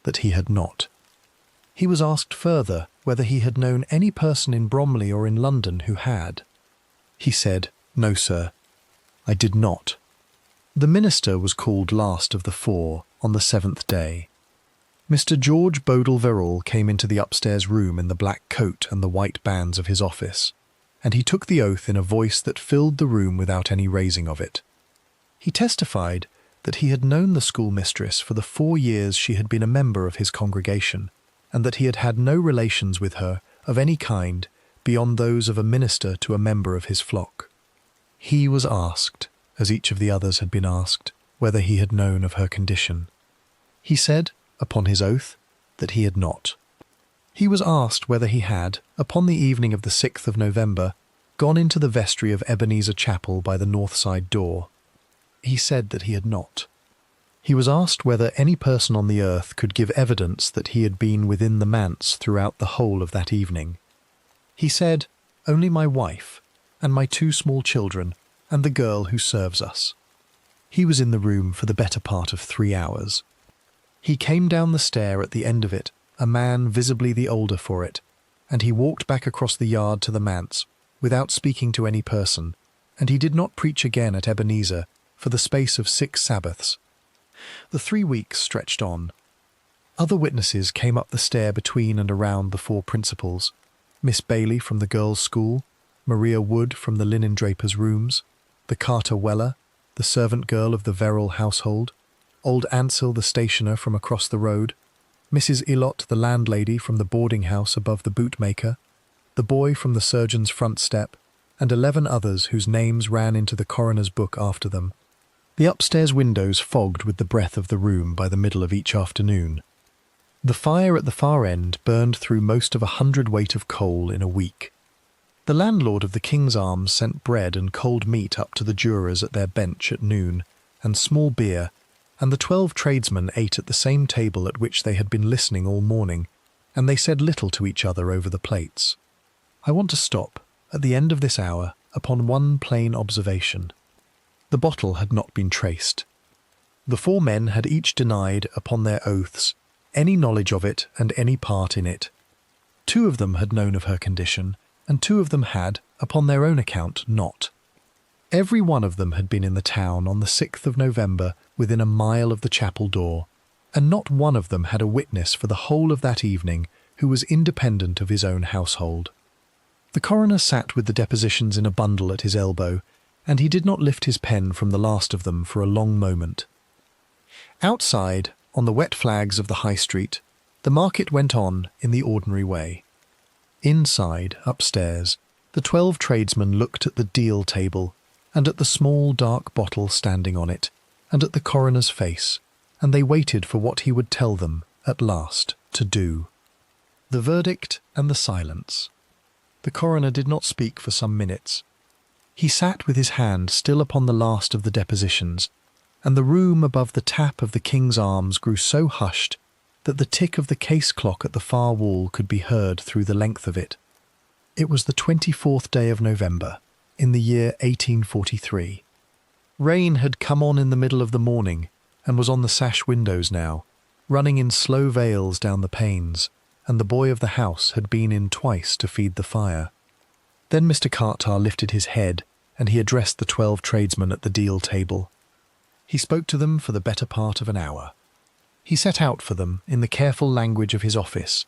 that he had not. He was asked further whether he had known any person in Bromley or in London who had. He said, "No, sir, I did not." The minister was called last of the 4 on the 7th day. Mr. George Bodle Verrall came into the upstairs room in the black coat and the white bands of his office, and he took the oath in a voice that filled the room without any raising of it. He testified that he had known the schoolmistress for the 4 years she had been a member of his congregation, and that he had had no relations with her of any kind beyond those of a minister to a member of his flock. He was asked, as each of the others had been asked, whether he had known of her condition. He said, upon his oath, that he had not. He was asked whether he had, upon the evening of the 6th of November, gone into the vestry of Ebenezer Chapel by the north side door. He said that he had not. He was asked whether any person on the earth could give evidence that he had been within the manse throughout the whole of that evening. He said, "Only my wife, and my 2 small children, and the girl who serves us." He was in the room for the better part of 3 hours. He came down the stair at the end of it, a man visibly the older for it, and he walked back across the yard to the manse, without speaking to any person, and he did not preach again at Ebenezer for the space of 6 Sabbaths. The 3 weeks stretched on. Other witnesses came up the stair between and around the 4 principals: Miss Bailey from the girls' school, Maria Wood from the linen draper's rooms, the Carter Weller, the servant girl of the Verrall household, old Ansell the stationer from across the road, Mrs. Ilott the landlady from the boarding house above the bootmaker, the boy from the surgeon's front step, and 11 others whose names ran into the coroner's book after them. The upstairs windows fogged with the breath of the room by the middle of each afternoon. The fire at the far end burned through most of 100 weight of coal in a week. The landlord of the King's Arms sent bread and cold meat up to the jurors at their bench at noon, and small beer, and the 12 tradesmen ate at the same table at which they had been listening all morning, and they said little to each other over the plates. I want to stop, at the end of this hour, upon one plain observation. The bottle had not been traced. The 4 men had each denied, upon their oaths, any knowledge of it and any part in it. 2 of them had known of her condition, and 2 of them had, upon their own account, not. Every one of them had been in the town on the 6th of November within a mile of the chapel door, and not one of them had a witness for the whole of that evening who was independent of his own household. The coroner sat with the depositions in a bundle at his elbow, and he did not lift his pen from the last of them for a long moment. Outside, on the wet flags of the High Street, the market went on in the ordinary way. Inside, upstairs, the 12 tradesmen looked at the deal table, and at the small dark bottle standing on it, and at the coroner's face, and they waited for what he would tell them, at last, to do. The verdict and the silence. The coroner did not speak for some minutes. He sat with his hand still upon the last of the depositions, and the room above the tap of the King's Arms grew so hushed that the tick of the case clock at the far wall could be heard through the length of it. It was the 24th day of November, in the year 1843. Rain had come on in the middle of the morning, and was on the sash windows now, running in slow veils down the panes, and the boy of the house had been in twice to feed the fire. Then Mr. Carter lifted his head, and he addressed the 12 tradesmen at the deal table. He spoke to them for the better part of an hour. He set out for them, in the careful language of his office,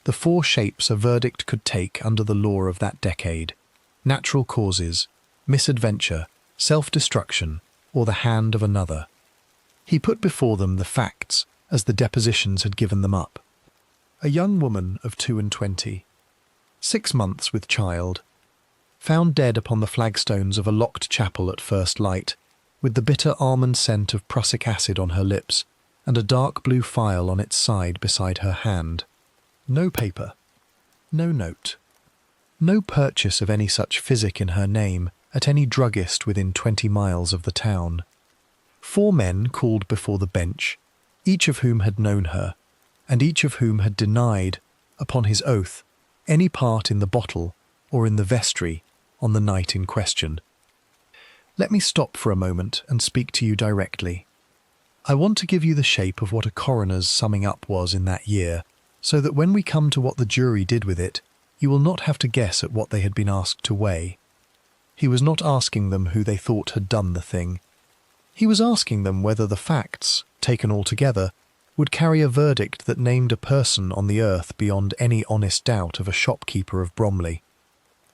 the 4 shapes a verdict could take under the law of that decade: natural causes, misadventure, self-destruction, or the hand of another. He put before them the facts as the depositions had given them up. A young woman of 22, 6 months with child, found dead upon the flagstones of a locked chapel at first light, with the bitter almond scent of prussic acid on her lips and a dark blue phial on its side beside her hand. No paper, no note, no purchase of any such physic in her name at any druggist within 20 miles of the town. 4 men called before the bench, each of whom had known her, and each of whom had denied, upon his oath, any part in the bottle or in the vestry on the night in question. Let me stop for a moment and speak to you directly. I want to give you the shape of what a coroner's summing up was in that year, so that when we come to what the jury did with it, you will not have to guess at what they had been asked to weigh. He was not asking them who they thought had done the thing. He was asking them whether the facts, taken all together, would carry a verdict that named a person on the earth beyond any honest doubt of a shopkeeper of Bromley.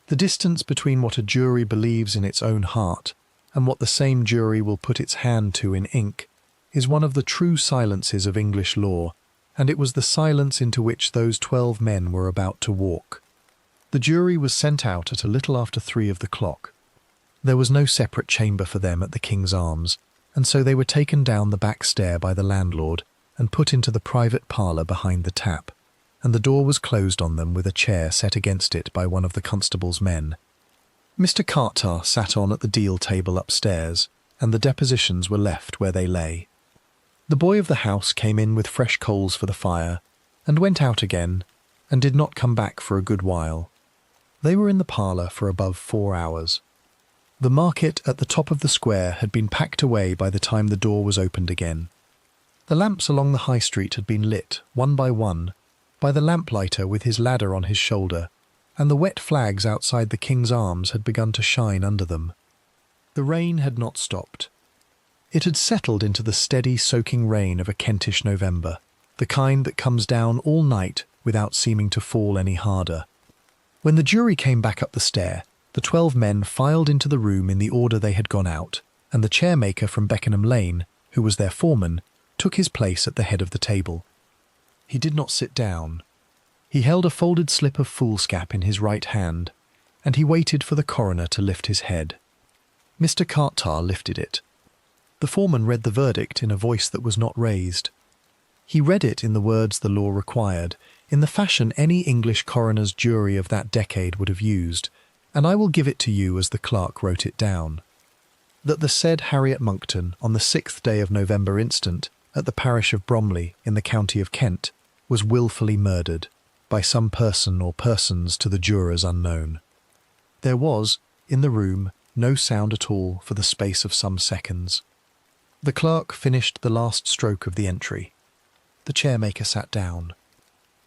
The distance between what a jury believes in its own heart and what the same jury will put its hand to in ink is one of the true silences of English law, and it was the silence into which those 12 men were about to walk. The jury was sent out at a little after 3 of the clock. There was no separate chamber for them at the King's Arms, and so they were taken down the back stair by the landlord and put into the private parlour behind the tap, and the door was closed on them with a chair set against it by one of the constable's men. Mr. Carter sat on at the deal table upstairs, and the depositions were left where they lay. The boy of the house came in with fresh coals for the fire, and went out again, and did not come back for a good while. They were in the parlour for above 4 hours. The market at the top of the square had been packed away by the time the door was opened again. The lamps along the high street had been lit, one by one, by the lamplighter with his ladder on his shoulder, and the wet flags outside the King's Arms had begun to shine under them. The rain had not stopped. It had settled into the steady, soaking rain of a Kentish November, the kind that comes down all night without seeming to fall any harder. When the jury came back up the stair, the 12 men filed into the room in the order they had gone out, and the chairmaker from Beckenham Lane, who was their foreman, took his place at the head of the table. He did not sit down. He held a folded slip of foolscap in his right hand, and he waited for the coroner to lift his head. Mr. Cartar lifted it. The foreman read the verdict in a voice that was not raised. He read it in the words the law required, in the fashion any English coroner's jury of that decade would have used, and I will give it to you as the clerk wrote it down. That the said Harriet Monckton, on the 6th day of November instant, at the parish of Bromley, in the county of Kent, was wilfully murdered, by some person or persons to the jurors unknown. There was, in the room, no sound at all for the space of some seconds. The clerk finished the last stroke of the entry. The chairmaker sat down,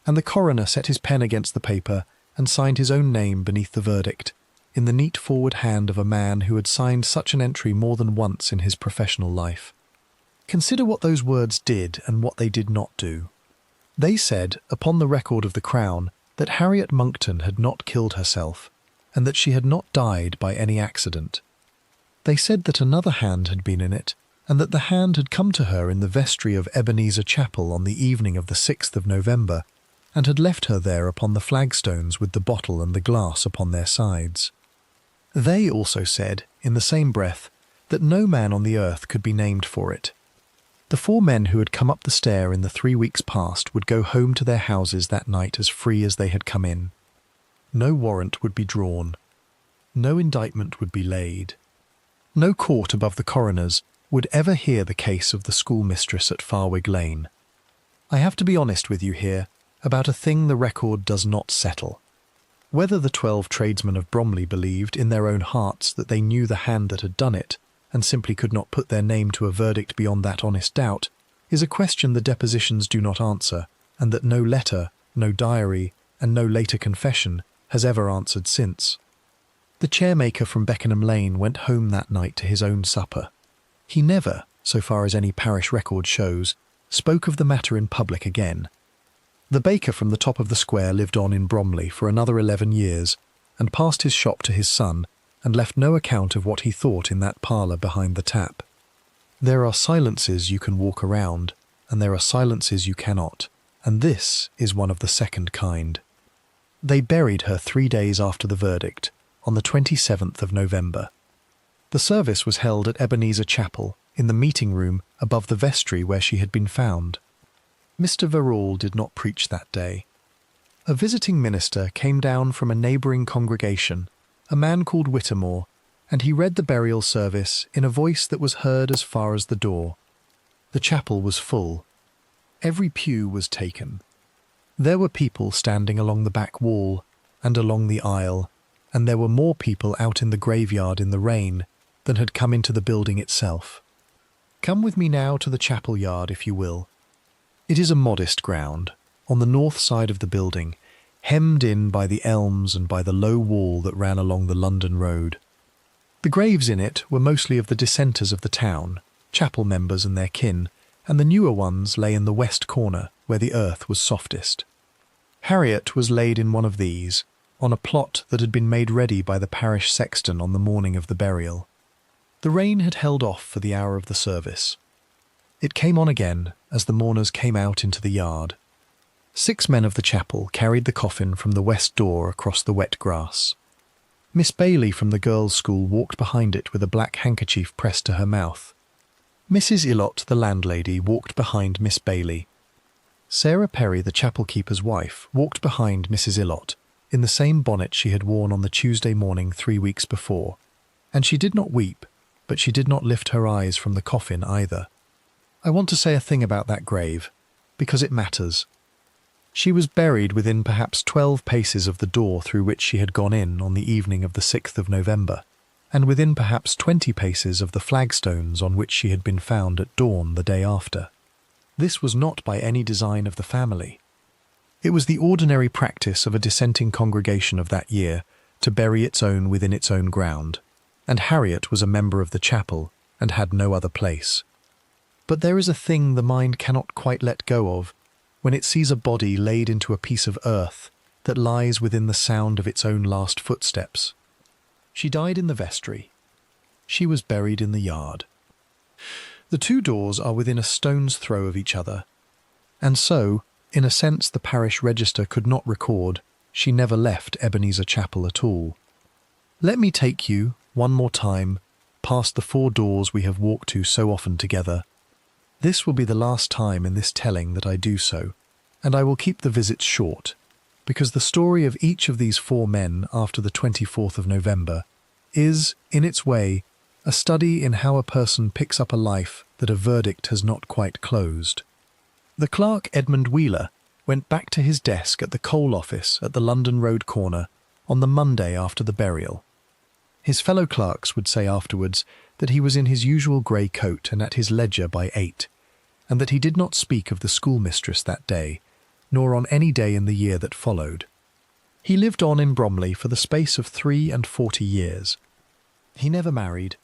and the coroner set his pen against the paper and signed his own name beneath the verdict, in the neat forward hand of a man who had signed such an entry more than once in his professional life. Consider what those words did and what they did not do. They said, upon the record of the Crown, that Harriet Monckton had not killed herself, and that she had not died by any accident. They said that another hand had been in it, and that the hand had come to her in the vestry of Ebenezer Chapel on the evening of the 6th of November, and had left her there upon the flagstones with the bottle and the glass upon their sides. They also said, in the same breath, that no man on the earth could be named for it. The 4 men who had come up the stair in the 3 weeks past would go home to their houses that night as free as they had come in. No warrant would be drawn. No indictment would be laid. No court above the coroner's would ever hear the case of the schoolmistress at Farwig Lane. I have to be honest with you here about a thing the record does not settle. Whether the 12 tradesmen of Bromley believed in their own hearts that they knew the hand that had done it, and simply could not put their name to a verdict beyond that honest doubt, is a question the depositions do not answer, and that no letter, no diary, and no later confession has ever answered since. The chairmaker from Beckenham Lane went home that night to his own supper. He never, so far as any parish record shows, spoke of the matter in public again. The baker from the top of the square lived on in Bromley for another 11 years, and passed his shop to his son, and left no account of what he thought in that parlour behind the tap. There are silences you can walk around, and there are silences you cannot, and this is one of the second kind. They buried her 3 days after the verdict, on the 27th of November. The service was held at Ebenezer Chapel, in the meeting room above the vestry where she had been found. Mr. Verrall did not preach that day. A visiting minister came down from a neighbouring congregation, a man called Whittemore, and he read the burial service in a voice that was heard as far as the door. The chapel was full. Every pew was taken. There were people standing along the back wall and along the aisle, and there were more people out in the graveyard in the rain than had come into the building itself. Come with me now to the chapel yard, if you will. It is a modest ground, on the north side of the building, hemmed in by the elms and by the low wall that ran along the London road. The graves in it were mostly of the dissenters of the town, chapel members and their kin, and the newer ones lay in the west corner, where the earth was softest. Harriet was laid in one of these, on a plot that had been made ready by the parish sexton on the morning of the burial. The rain had held off for the hour of the service. It came on again as the mourners came out into the yard. 6 men of the chapel carried the coffin from the west door across the wet grass. Miss Bailey from the girls' school walked behind it with a black handkerchief pressed to her mouth. Mrs. Illott, the landlady, walked behind Miss Bailey. Sarah Perry, the chapel keeper's wife, walked behind Mrs. Illott, in the same bonnet she had worn on the Tuesday morning 3 weeks before, and she did not weep, but she did not lift her eyes from the coffin either. I want to say a thing about that grave, because it matters. She was buried within perhaps 12 paces of the door through which she had gone in on the evening of the 6th of November, and within perhaps 20 paces of the flagstones on which she had been found at dawn the day after. This was not by any design of the family. It was the ordinary practice of a dissenting congregation of that year to bury its own within its own ground, and Harriet was a member of the chapel and had no other place. But there is a thing the mind cannot quite let go of when it sees a body laid into a piece of earth that lies within the sound of its own last footsteps. She died in the vestry. She was buried in the yard. The 2 doors are within a stone's throw of each other, and so, in a sense the parish register could not record, she never left Ebenezer Chapel at all. Let me take you, one more time, past the 4 doors we have walked to so often together. This will be the last time in this telling that I do so, and I will keep the visits short, because the story of each of these 4 men after the 24th of November is, in its way, a study in how a person picks up a life that a verdict has not quite closed. The clerk Edmund Wheeler went back to his desk at the coal office at the London Road corner on the Monday after the burial. His fellow clerks would say afterwards that he was in his usual grey coat and at his ledger by 8, and that he did not speak of the schoolmistress that day, nor on any day in the year that followed. He lived on in Bromley for the space of 43 years. He never married.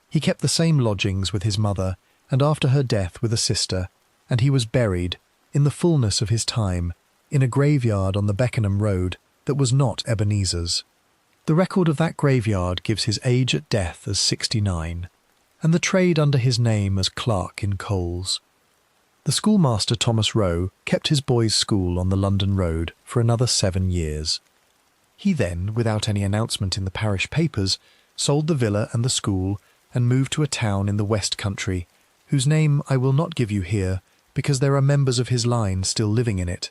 He kept the same lodgings with his mother, and after her death with a sister, and he was buried, in the fullness of his time, in a graveyard on the Beckenham Road that was not Ebenezer's. The record of that graveyard gives his age at death as 69, and the trade under his name as clerk in coals. The schoolmaster Thomas Rowe kept his boys' school on the London Road for another 7 years. He then, without any announcement in the parish papers, sold the villa and the school and moved to a town in the West Country, whose name I will not give you here because there are members of his line still living in it,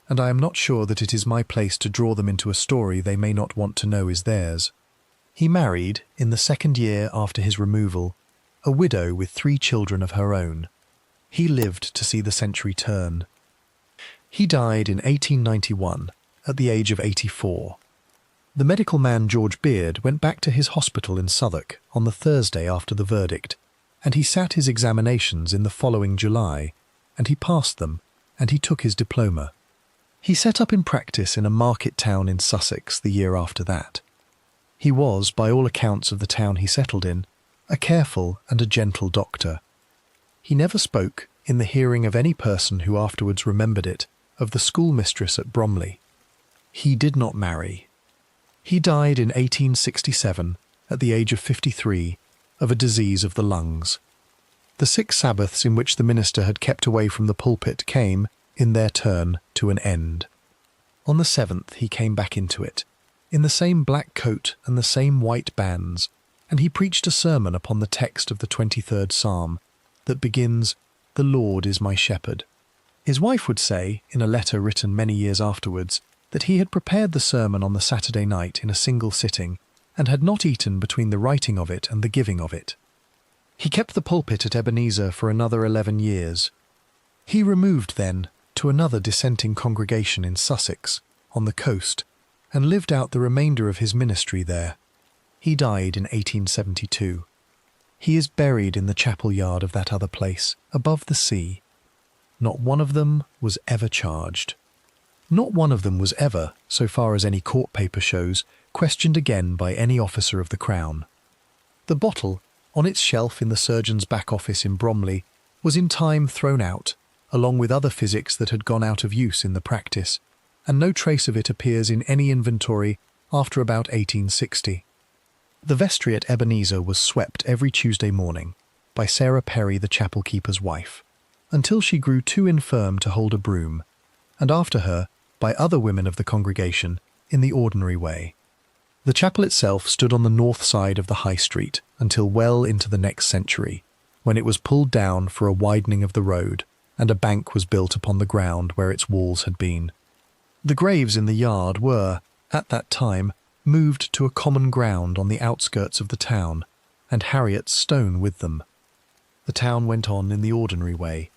and I am not sure that it is my place to draw them into a story they may not want to know is theirs. He married, in the 2nd year after his removal, a widow with 3 children of her own. He lived to see the century turn. He died in 1891, at the age of 84. The medical man George Beard went back to his hospital in Southwark on the Thursday after the verdict, and he sat his examinations in the following July, and he passed them, and he took his diploma. He set up in practice in a market town in Sussex the year after that. He was, by all accounts of the town he settled in, a careful and a gentle doctor. He never spoke, in the hearing of any person who afterwards remembered it, of the schoolmistress at Bromley. He did not marry. He died in 1867, at the age of 53, of a disease of the lungs. The 6 Sabbaths in which the minister had kept away from the pulpit came, in their turn, to an end. On the 7th he came back into it, in the same black coat and the same white bands, and he preached a sermon upon the text of the 23rd Psalm that begins, "The Lord is my shepherd." His wife would say, in a letter written many years afterwards, that he had prepared the sermon on the Saturday night in a single sitting, and had not eaten between the writing of it and the giving of it. He kept the pulpit at Ebenezer for another 11 years. He removed then to another dissenting congregation in Sussex, on the coast, and lived out the remainder of his ministry there. He died in 1872. He is buried in the chapel yard of that other place, above the sea. Not one of them was ever charged. Not one of them was ever, so far as any court paper shows, questioned again by any officer of the Crown. The bottle, on its shelf in the surgeon's back office in Bromley, was in time thrown out, along with other physics that had gone out of use in the practice, and no trace of it appears in any inventory after about 1860. The vestry at Ebenezer was swept every Tuesday morning by Sarah Perry, the chapel keeper's wife, until she grew too infirm to hold a broom, and after her by other women of the congregation in the ordinary way. The chapel itself stood on the north side of the High Street until well into the next century, when it was pulled down for a widening of the road, and a bank was built upon the ground where its walls had been. The graves in the yard were, at that time, moved to a common ground on the outskirts of the town, and Harriet's stone with them. The town went on in the ordinary way.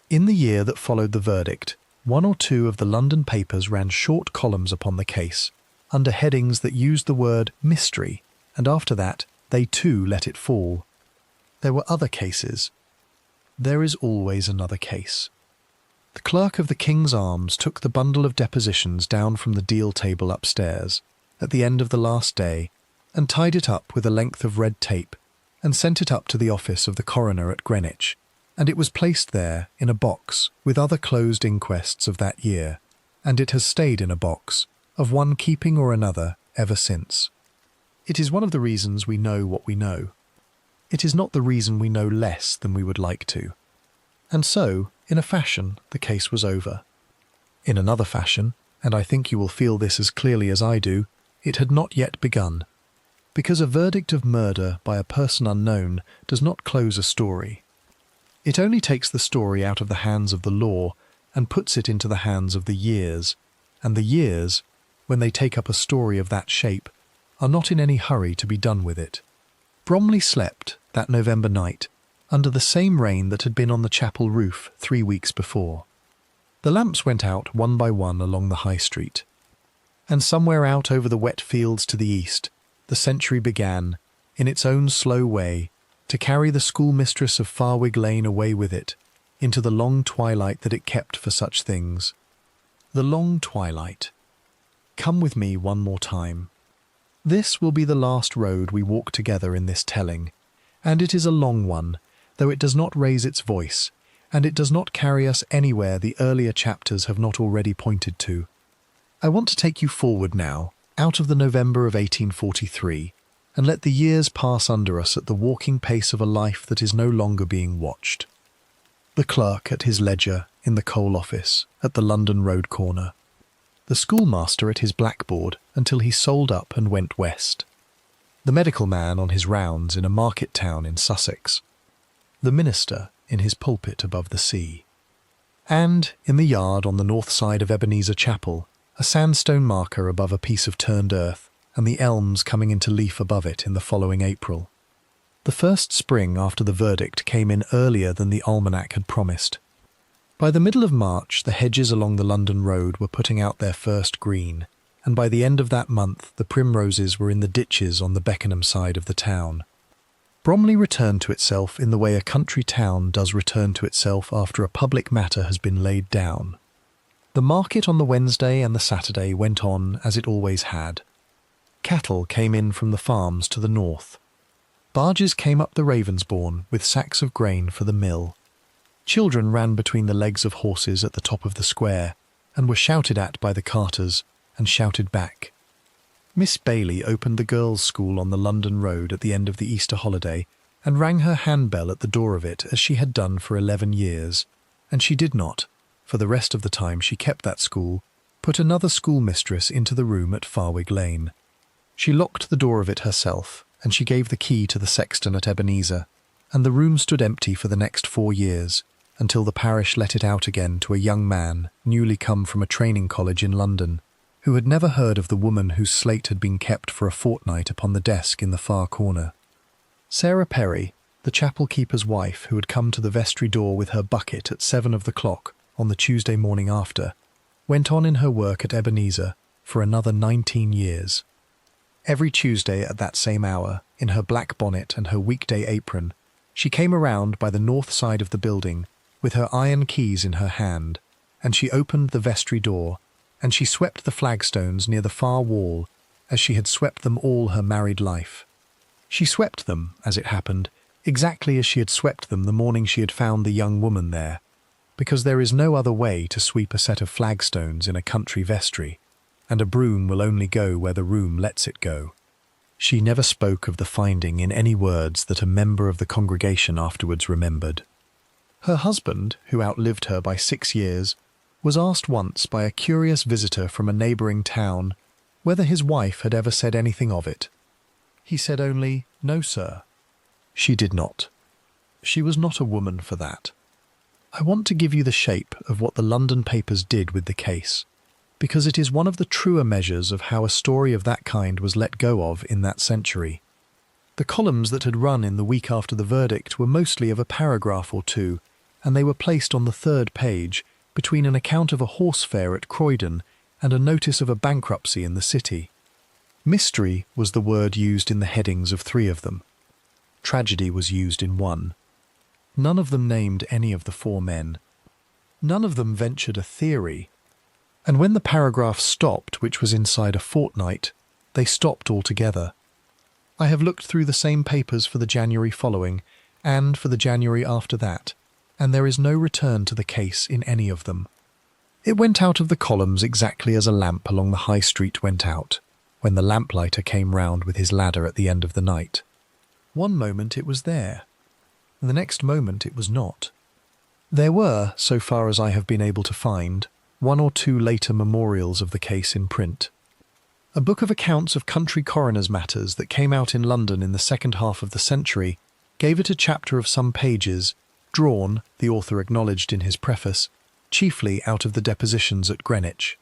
In the year that followed the verdict, one or two of the London papers ran short columns upon the case, under headings that used the word mystery, and after that they too let it fall. There were other cases. There is always another case. The clerk of the King's Arms took the bundle of depositions down from the deal table upstairs, at the end of the last day, and tied it up with a length of red tape, and sent it up to the office of the coroner at Greenwich, and it was placed there in a box with other closed inquests of that year, and it has stayed in a box, of one keeping or another, ever since. It is one of the reasons we know what we know. It is not the reason we know less than we would like to. And so, in a fashion, the case was over. In another fashion, and I think you will feel this as clearly as I do, it had not yet begun, because a verdict of murder by a person unknown does not close a story. It only takes the story out of the hands of the law and puts it into the hands of the years, and the years, when they take up a story of that shape, are not in any hurry to be done with it. Bromley slept, that November night, under the same rain that had been on the chapel roof 3 weeks before. The lamps went out one by one along the High Street, and somewhere out over the wet fields to the east, the century began, in its own slow way, to carry the schoolmistress of Farwig Lane away with it, into the long twilight that it kept for such things. The long twilight. Come with me one more time. This will be the last road we walk together in this telling, and it is a long one, though it does not raise its voice, and it does not carry us anywhere the earlier chapters have not already pointed to. I want to take you forward now, out of the November of 1843, and let the years pass under us at the walking pace of a life that is no longer being watched. The clerk at his ledger in the coal office at the London road corner. The schoolmaster at his blackboard until he sold up and went west. The medical man on his rounds in a market town in Sussex. The minister in his pulpit above the sea. And, in the yard on the north side of Ebenezer Chapel, a sandstone marker above a piece of turned earth, and the elms coming into leaf above it in the following April. The first spring after the verdict came in earlier than the almanac had promised. By the middle of March, the hedges along the London road were putting out their first green, and by the end of that month the primroses were in the ditches on the Beckenham side of the town. Bromley returned to itself in the way a country town does return to itself after a public matter has been laid down. The market on the Wednesday and the Saturday went on as it always had. Cattle came in from the farms to the north. Barges came up the Ravensbourne with sacks of grain for the mill. Children ran between the legs of horses at the top of the square, and were shouted at by the carters, and shouted back. Miss Bailey opened the girls' school on the London road at the end of the Easter holiday, and rang her handbell at the door of it as she had done for 11 years, and she did not, for the rest of the time she kept that school, put another schoolmistress into the room at Farwig Lane. She locked the door of it herself, and she gave the key to the sexton at Ebenezer, and the room stood empty for the next 4 years, until the parish let it out again to a young man newly come from a training college in London, who had never heard of the woman whose slate had been kept for a fortnight upon the desk in the far corner. Sarah Perry, the chapel keeper's wife who had come to the vestry door with her bucket at 7 of the clock on the Tuesday morning after, went on in her work at Ebenezer for another 19 years. Every Tuesday at that same hour, in her black bonnet and her weekday apron, she came around by the north side of the building with her iron keys in her hand, and she opened the vestry door, and she swept the flagstones near the far wall as she had swept them all her married life. She swept them, as it happened, exactly as she had swept them the morning she had found the young woman there, because there is no other way to sweep a set of flagstones in a country vestry, and a broom will only go where the room lets it go. She never spoke of the finding in any words that a member of the congregation afterwards remembered. Her husband, who outlived her by 6 years, was asked once by a curious visitor from a neighbouring town whether his wife had ever said anything of it. He said only, "No, sir." She did not. She was not a woman for that. I want to give you the shape of what the London papers did with the case, because it is one of the truer measures of how a story of that kind was let go of in that century. The columns that had run in the week after the verdict were mostly of a paragraph or two, and they were placed on the 3rd page, between an account of a horse fair at Croydon and a notice of a bankruptcy in the city. Mystery was the word used in the headings of 3 of them. Tragedy was used in 1. None of them named any of the 4 men. None of them ventured a theory. And when the paragraph stopped, which was inside a fortnight, they stopped altogether. I have looked through the same papers for the January following, and for the January after that, and there is no return to the case in any of them. It went out of the columns exactly as a lamp along the High Street went out, when the lamplighter came round with his ladder at the end of the night. One moment it was there, and the next moment it was not. There were, so far as I have been able to find, 1 or 2 later memorials of the case in print. A book of accounts of country coroners' matters that came out in London in the second half of the century gave it a chapter of some pages, drawn, the author acknowledged in his preface, chiefly out of the depositions at Greenwich.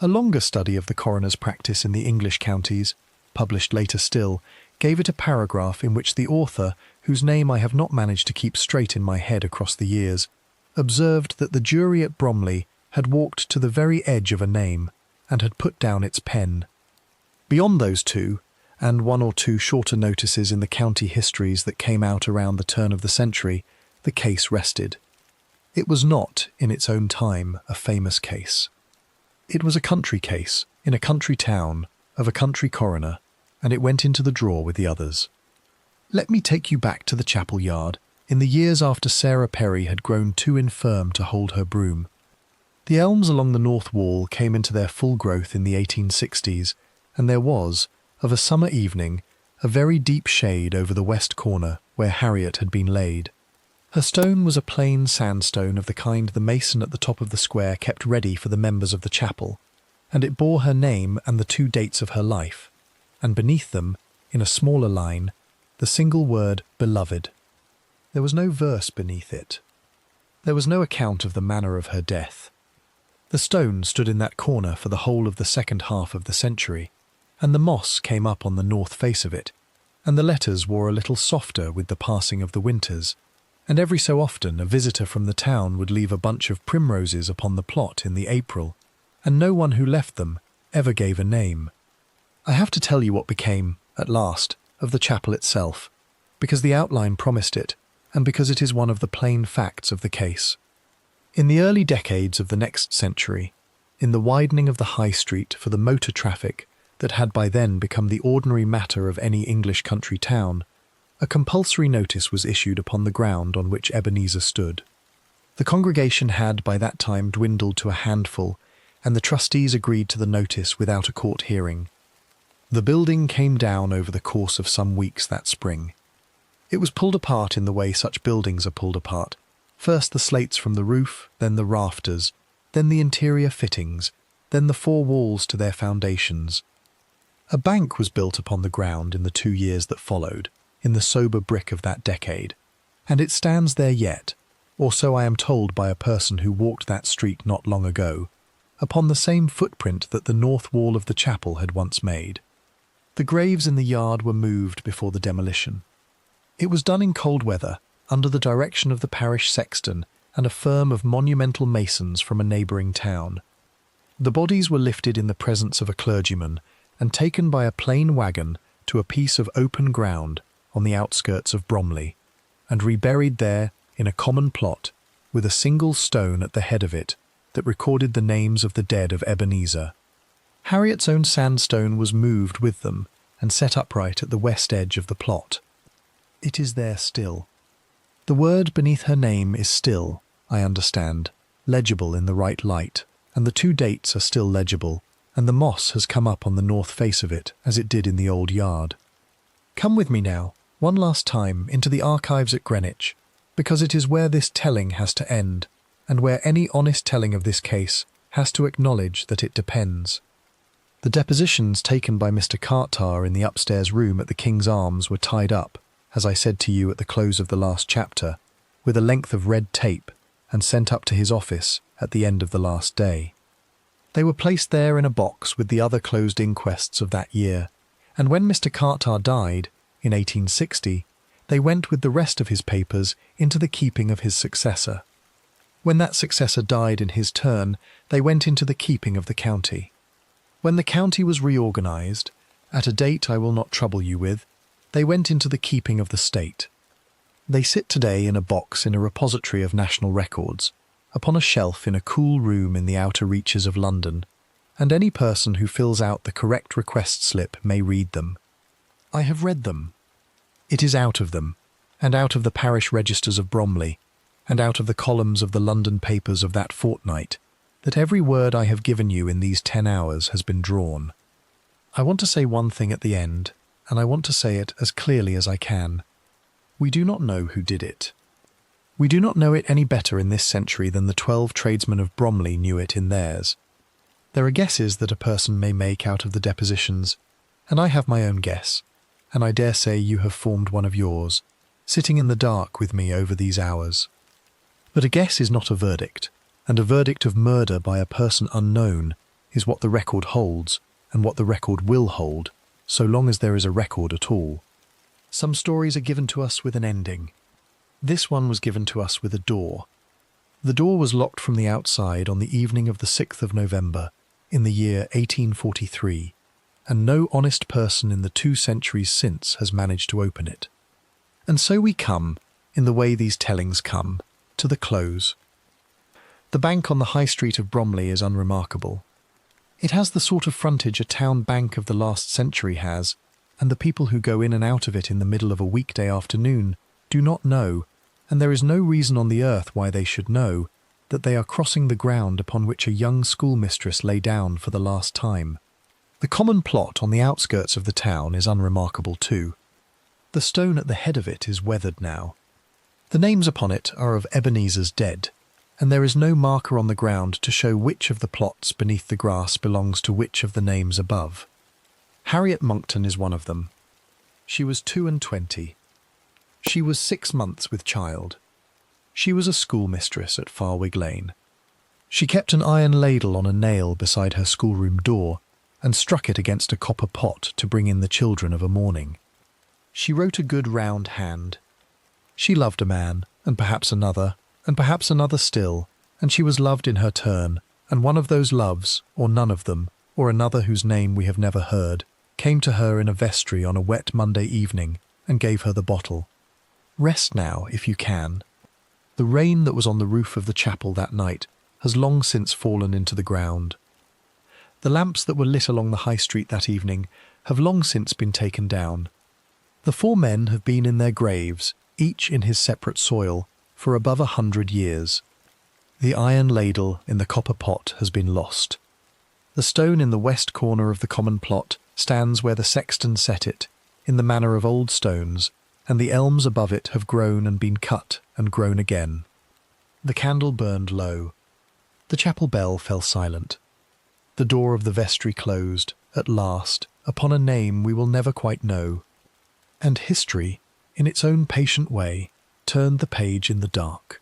A longer study of the coroner's practice in the English counties, published later still, gave it a paragraph in which the author, whose name I have not managed to keep straight in my head across the years, observed that the jury at Bromley had walked to the very edge of a name and had put down its pen. Beyond those 2, and 1 or 2 shorter notices in the county histories that came out around the turn of the century, the case rested. It was not, in its own time, a famous case. It was a country case, in a country town, of a country coroner, and it went into the drawer with the others. Let me take you back to the chapel yard, in the years after Sarah Perry had grown too infirm to hold her broom. The elms along the north wall came into their full growth in the 1860s, and there was, of a summer evening, a very deep shade over the west corner where Harriet had been laid. Her stone was a plain sandstone of the kind the mason at the top of the square kept ready for the members of the chapel, and it bore her name and the 2 dates of her life, and beneath them, in a smaller line, the single word beloved. There was no verse beneath it. There was no account of the manner of her death. The stone stood in that corner for the whole of the second half of the century, and the moss came up on the north face of it, and the letters wore a little softer with the passing of the winters, and every so often a visitor from the town would leave a bunch of primroses upon the plot in the April, and no one who left them ever gave a name. I have to tell you what became, at last, of the chapel itself, because the outline promised it, and because it is one of the plain facts of the case. In the early decades of the next century, in the widening of the High Street for the motor traffic that had by then become the ordinary matter of any English country town, a compulsory notice was issued upon the ground on which Ebenezer stood. The congregation had by that time dwindled to a handful, and the trustees agreed to the notice without a court hearing. The building came down over the course of some weeks that spring. It was pulled apart in the way such buildings are pulled apart, first the slates from the roof, then the rafters, then the interior fittings, then the four walls to their foundations. A bank was built upon the ground in the 2 years that followed, in the sober brick of that decade, and it stands there yet, or so I am told by a person who walked that street not long ago, upon the same footprint that the north wall of the chapel had once made. The graves in the yard were moved before the demolition. It was done in cold weather, under the direction of the parish sexton and a firm of monumental masons from a neighbouring town. The bodies were lifted in the presence of a clergyman and taken by a plain waggon to a piece of open ground on the outskirts of Bromley, and reburied there in a common plot with a single stone at the head of it that recorded the names of the dead of Ebenezer. Harriet's own sandstone was moved with them and set upright at the west edge of the plot. It is there still. The word beneath her name is still, I understand, legible in the right light, and the 2 dates are still legible, and the moss has come up on the north face of it as it did in the old yard. Come with me now, one last time, into the archives at Greenwich, because it is where this telling has to end, and where any honest telling of this case has to acknowledge that it depends. The depositions taken by Mr. Cartar in the upstairs room at the King's Arms were tied up, as I said to you at the close of the last chapter, with a length of red tape, and sent up to his office at the end of the last day. They were placed there in a box with the other closed inquests of that year, and when Mr. Cartar died, in 1860, they went with the rest of his papers into the keeping of his successor. When that successor died in his turn, they went into the keeping of the county. When the county was reorganised, at a date I will not trouble you with, they went into the keeping of the state. They sit today in a box in a repository of national records, upon a shelf in a cool room in the outer reaches of London, and any person who fills out the correct request slip may read them. I have read them. It is out of them, and out of the parish registers of Bromley, and out of the columns of the London papers of that fortnight, that every word I have given you in these 10 hours has been drawn. I want to say one thing at the end, and I want to say it as clearly as I can. We do not know who did it. We do not know it any better in this century than the 12 tradesmen of Bromley knew it in theirs. There are guesses that a person may make out of the depositions, and I have my own guess, and I dare say you have formed one of yours, sitting in the dark with me over these hours. But a guess is not a verdict, and a verdict of murder by a person unknown is what the record holds, and what the record will hold, so long as there is a record at all. Some stories are given to us with an ending. This one was given to us with a door. The door was locked from the outside on the evening of the 6th of November, in the year 1843, and no honest person in the 2 centuries since has managed to open it. And so we come, in the way these tellings come, to the close. The bank on the High Street of Bromley is unremarkable. It has the sort of frontage a town bank of the last century has, and the people who go in and out of it in the middle of a weekday afternoon do not know, and there is no reason on the earth why they should know, that they are crossing the ground upon which a young schoolmistress lay down for the last time. The common plot on the outskirts of the town is unremarkable too. The stone at the head of it is weathered now. The names upon it are of Ebenezer's dead, and there is no marker on the ground to show which of the plots beneath the grass belongs to which of the names above. Harriet Monckton is one of them. She was 22. She was 6 months with child. She was a schoolmistress at Farwig Lane. She kept an iron ladle on a nail beside her schoolroom door, and struck it against a copper pot to bring in the children of a morning. She wrote a good round hand. She loved a man, and perhaps another still, and she was loved in her turn, and one of those loves, or none of them, or another whose name we have never heard, came to her in a vestry on a wet Monday evening, and gave her the bottle. Rest now, if you can. The rain that was on the roof of the chapel that night has long since fallen into the ground. The lamps that were lit along the High Street that evening have long since been taken down. The 4 men have been in their graves, each in his separate soil, for above 100 years. The iron ladle in the copper pot has been lost. The stone in the west corner of the common plot stands where the sexton set it, in the manner of old stones, and the elms above it have grown and been cut and grown again. The candle burned low. The chapel bell fell silent. The door of the vestry closed, at last, upon a name we will never quite know, and history, in its own patient way, turned the page in the dark.